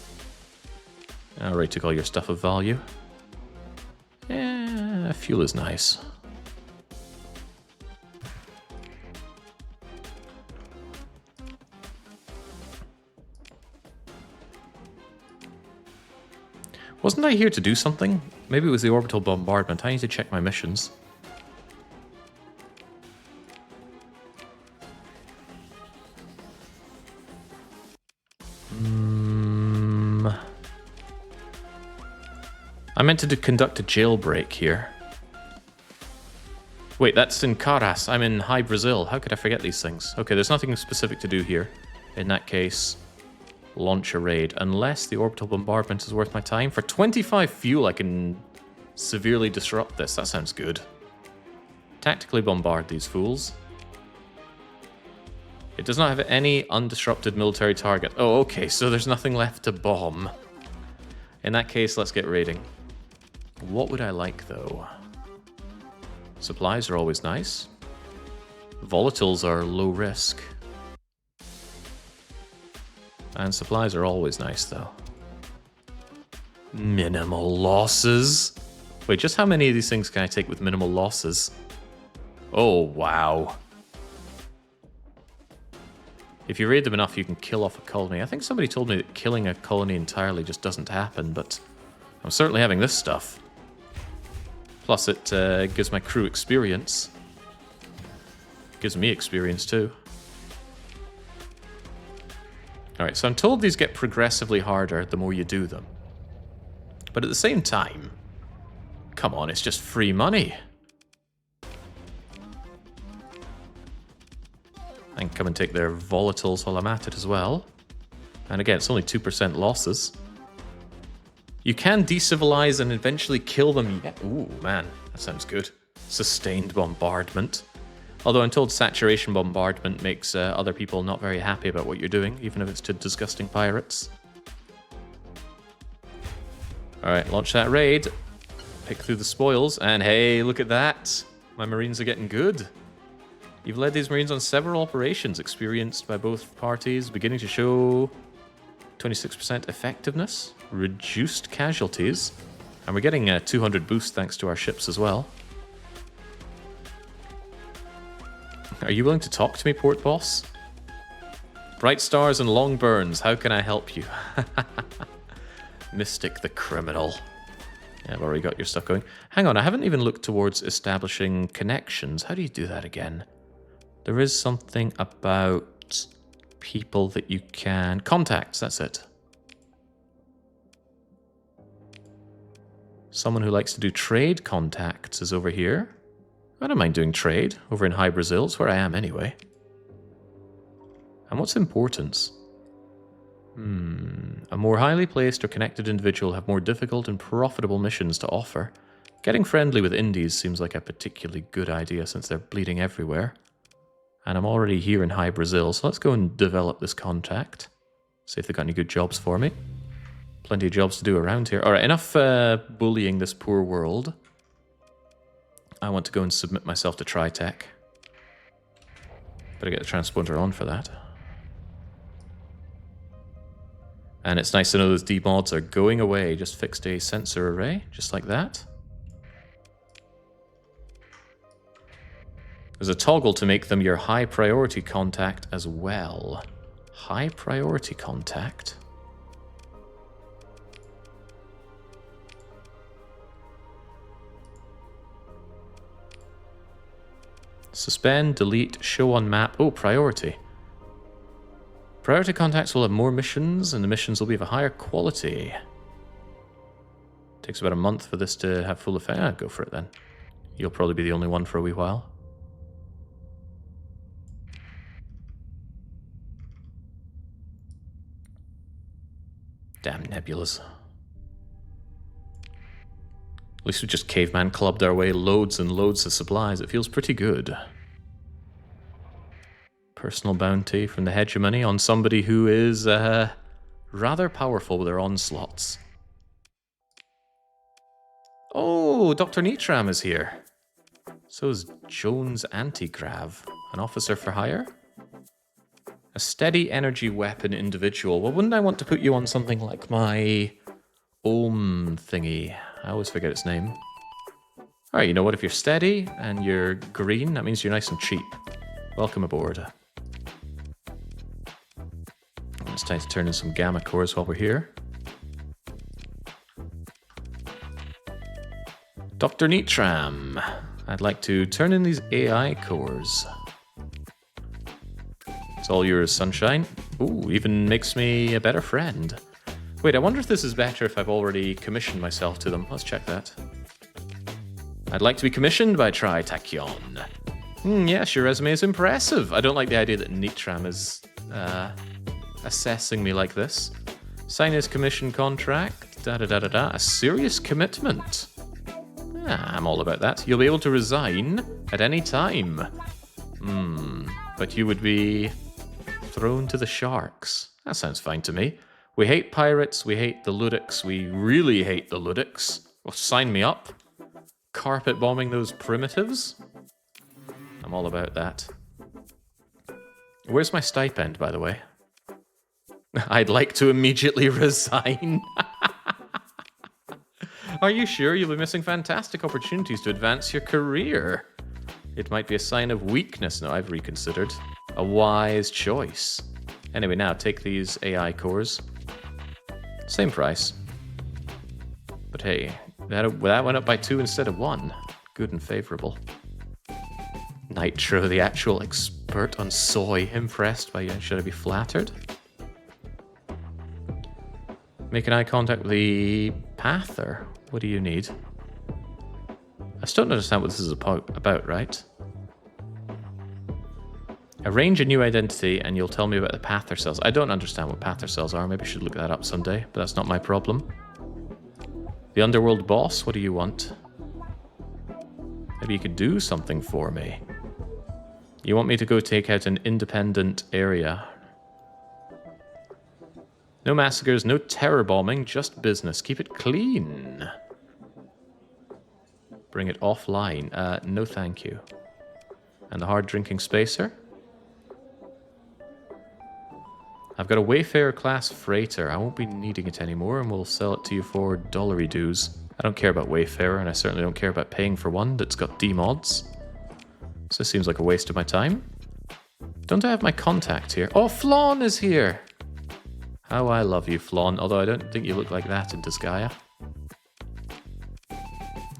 I already took all your stuff of value. Yeah, fuel is nice. Wasn't I here to do something? Maybe it was the orbital bombardment. I need to check my missions. I meant to conduct a jailbreak here. Wait, that's in Caras. I'm in High Brazil. How could I forget these things? Okay, there's nothing specific to do here. In that case, launch a raid. Unless the orbital bombardment is worth my time. For 25 fuel, I can severely disrupt this. That sounds good. Tactically bombard these fools. It does not have any undisrupted military target. Oh, okay, so there's nothing left to bomb. In that case, let's get raiding. What would I like, though? Supplies are always nice. Volatiles are low risk. And supplies are always nice, though. Minimal losses. Wait, just how many of these things can I take with minimal losses? Oh, wow. If you raid them enough, you can kill off a colony. I think somebody told me that killing a colony entirely just doesn't happen, but I'm certainly having this stuff. Plus, it gives my crew experience. Gives me experience, too. Alright, so I'm told these get progressively harder the more you do them. But at the same time, come on, it's just free money. I can come and take their volatiles while I'm at it as well. And again, it's only 2% losses. You can decivilize and eventually kill them. Yeah. Ooh, man, that sounds good. Sustained bombardment. Although I'm told saturation bombardment makes other people not very happy about what you're doing, even if it's to disgusting pirates. Alright, launch that raid. Pick through the spoils, and hey, look at that! My Marines are getting good. You've led these Marines on several operations, experienced by both parties, beginning to show 26% effectiveness, reduced casualties, and we're getting a 200 boost thanks to our ships as well. Are you willing to talk to me, Port Boss? Bright stars and long burns, how can I help you? Mystic the criminal. Yeah, I've already got your stuff going. Hang on, I haven't even looked towards establishing connections. How do you do that again? There is something about people that you can... Contacts, that's it. Someone who likes to do trade contacts is over here. I don't mind doing trade over in High Brazil. It's where I am anyway. And what's importance? A more highly placed or connected individual have more difficult and profitable missions to offer. Getting friendly with Indies seems like a particularly good idea since they're bleeding everywhere. And I'm already here in High Brazil, so let's go and develop this contact. See if they've got any good jobs for me. Plenty of jobs to do around here. Alright, enough bullying this poor world. I want to go and submit myself to Tri-Tach. Better get the transponder on for that. And it's nice to know those demods are going away. Just fixed a sensor array, just like that. There's a toggle to make them your high priority contact as well. High priority contact? Suspend, delete, show on map. Oh, priority. Priority contacts will have more missions, and the missions will be of a higher quality. Takes about a month for this to have full effect. Ah, go for it then. You'll probably be the only one for a wee while. Damn nebulas. At least we just caveman clubbed our way loads and loads of supplies. It feels pretty good. Personal bounty from the Hegemony on somebody who is rather powerful with their onslaughts. Oh, Dr. Nitram is here. So is Jones Antigrav, an officer for hire. A steady energy weapon individual. Well, wouldn't I want to put you on something like my Ohm thingy? I always forget its name. Alright, you know what? If you're steady and you're green, that means you're nice and cheap. Welcome aboard. It's time to turn in some gamma cores while we're here. Dr. Nitram, I'd like to turn in these AI cores. It's all yours, sunshine. Ooh, even makes me a better friend. Wait, I wonder if this is better if I've already commissioned myself to them. Let's check that. I'd like to be commissioned by Tri-Tachyon. Yes, your resume is impressive. I don't like the idea that Nitram is assessing me like this. Sign his commission contract. Da-da-da-da-da. A serious commitment. I'm all about that. You'll be able to resign at any time. But you would be thrown to the sharks. That sounds fine to me. We hate pirates, we hate the Luddites, we really hate the Luddites. Well, sign me up. Carpet bombing those primitives? I'm all about that. Where's my stipend, by the way? I'd like to immediately resign. Are you sure? You'll be missing fantastic opportunities to advance your career. It might be a sign of weakness. No, I've reconsidered. A wise choice. Anyway, now take these AI cores. Same price. But hey, that went up by 2 instead of 1. Good and favorable. Nitro, the actual expert on soy. Impressed by you. Should I be flattered? Make an eye contact with the Pather. What do you need? I still don't understand what this is about, right? Arrange a new identity and you'll tell me about the Pather cells. I don't understand what Pather cells are. Maybe I should look that up someday, but that's not my problem. The Underworld boss, what do you want? Maybe you could do something for me. You want me to go take out an independent area. No massacres, no terror bombing, just business. Keep it clean. Bring it offline. No thank you. And the hard drinking spacer? I've got a Wayfarer class freighter. I won't be needing it anymore and we'll sell it to you for dollary dues. I don't care about Wayfarer and I certainly don't care about paying for one that's got D-mods. So this seems like a waste of my time. Don't I have my contact here? Oh, Flawn is here! How I love you, Flawn, although I don't think you look like that in Disgaea.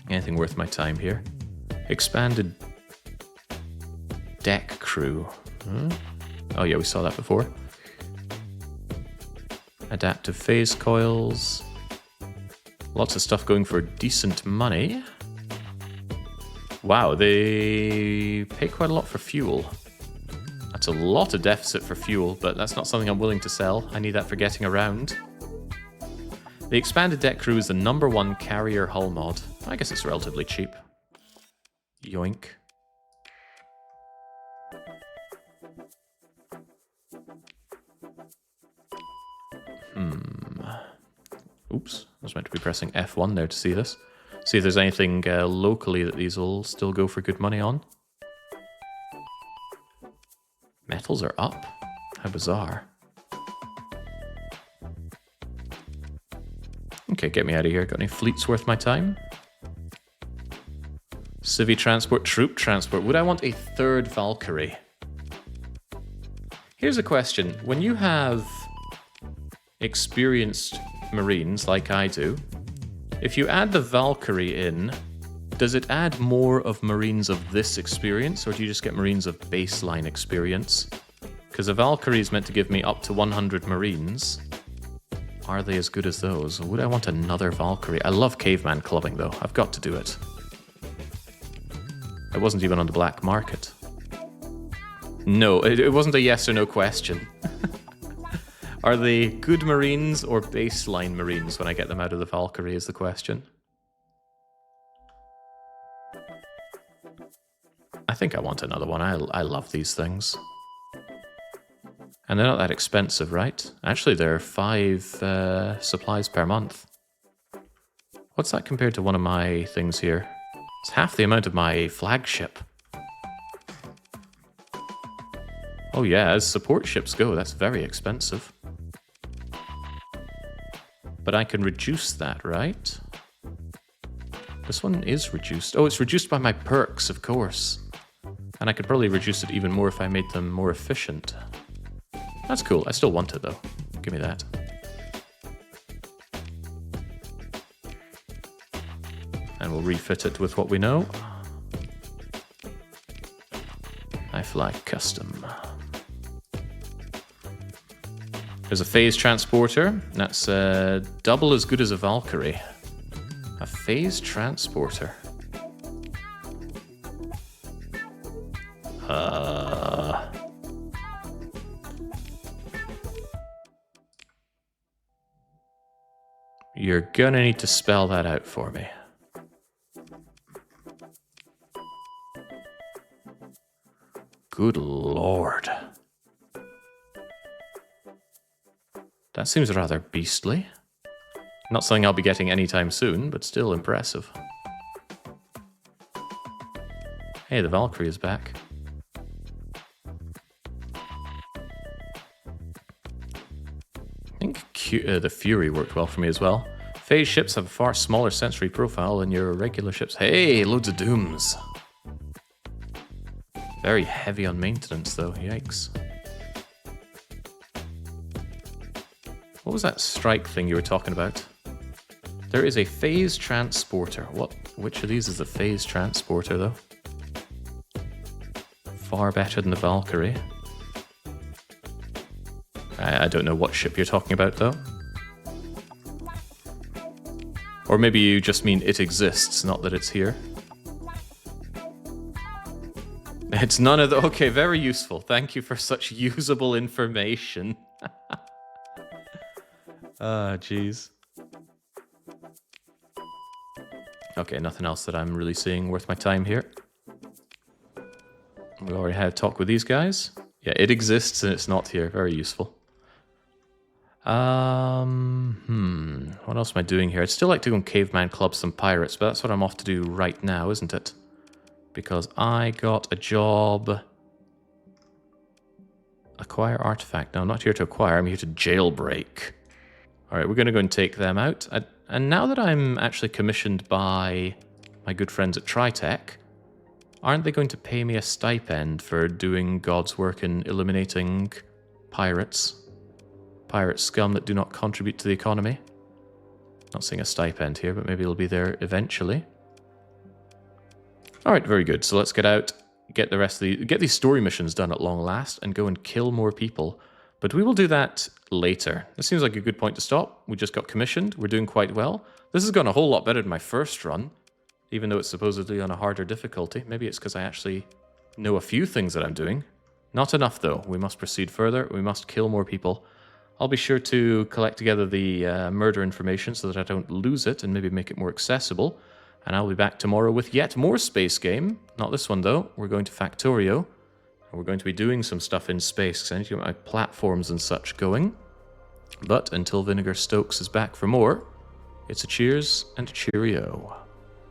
Anything worth my time here? Expanded deck crew. Oh yeah, we saw that before. Adaptive phase coils. Lots of stuff going for decent money. Wow, they pay quite a lot for fuel. That's a lot of deficit for fuel, but that's not something I'm willing to sell. I need that for getting around. The expanded deck crew is the #1 carrier hull mod. I guess it's relatively cheap. Yoink. Oops, I was meant to be pressing F1 there to see this. See if there's anything locally that these will still go for good money on. Metals are up? How bizarre. Okay, get me out of here. Got any fleets worth my time? Civi transport, troop transport. Would I want a 3rd Valkyrie? Here's a question. When you have experienced Marines, like I do, if you add the Valkyrie in, does it add more of Marines of this experience, or do you just get Marines of baseline experience? Because a Valkyrie is meant to give me up to 100 Marines. Are they as good as those? Would I want another Valkyrie? I love caveman clubbing, though. I've got to do it. It wasn't even on the black market. No, it wasn't a yes or no question. Are they good Marines or baseline Marines when I get them out of the Valkyrie is the question. I think I want another one. I love these things. And they're not that expensive, right? Actually, they're 5 supplies per month. What's that compared to one of my things here? It's half the amount of my flagship. Oh yeah, as support ships go, that's very expensive. But I can reduce that, right? This one is reduced. Oh, it's reduced by my perks, of course. And I could probably reduce it even more if I made them more efficient. That's cool. I still want it, though. Give me that. And we'll refit it with what we know. I fly custom. There's a phase transporter. That's double as good as a Valkyrie. A phase transporter. You're gonna need to spell that out for me. Good lord. That seems rather beastly. Not something I'll be getting anytime soon, but still impressive. Hey, the Valkyrie is back. I think the Fury worked well for me as well. Phase ships have a far smaller sensory profile than your regular ships. Hey, loads of dooms. Very heavy on maintenance though, yikes. What was that strike thing you were talking about? There is a phase transporter. Which of these is the phase transporter though? Far better than the Valkyrie. I don't know what ship you're talking about though. Or maybe you just mean it exists, not that it's here. It's none of the... Okay, very useful. Thank you for such usable information. Ah, jeez. Okay, nothing else that I'm really seeing worth my time here. We already had a talk with these guys. Yeah, it exists and it's not here. Very useful. What else am I doing here? I'd still like to go and caveman club some pirates, but that's what I'm off to do right now, isn't it? Because I got a job... Acquire artifact. No, I'm not here to acquire, I'm here to jailbreak. Alright, we're going to go and take them out. And now that I'm actually commissioned by my good friends at Tri-Tach, aren't they going to pay me a stipend for doing God's work in eliminating pirates? Pirate scum that do not contribute to the economy? Not seeing a stipend here, but maybe it'll be there eventually. Alright, very good. So let's get out, get the rest of get these story missions done at long last, and go and kill more people. But we will do that later. This seems like a good point to stop. We just got commissioned. We're doing quite well. This has gone a whole lot better than my first run, even though it's supposedly on a harder difficulty. Maybe it's because I actually know a few things that I'm doing. Not enough, though. We must proceed further. We must kill more people. I'll be sure to collect together the murder information so that I don't lose it and maybe make it more accessible. And I'll be back tomorrow with yet more space game. Not this one, though. We're going to Factorio. And we're going to be doing some stuff in space, because I need to get my platforms and such going. But until Vinegar Stokes is back for more, it's a cheers and a cheerio.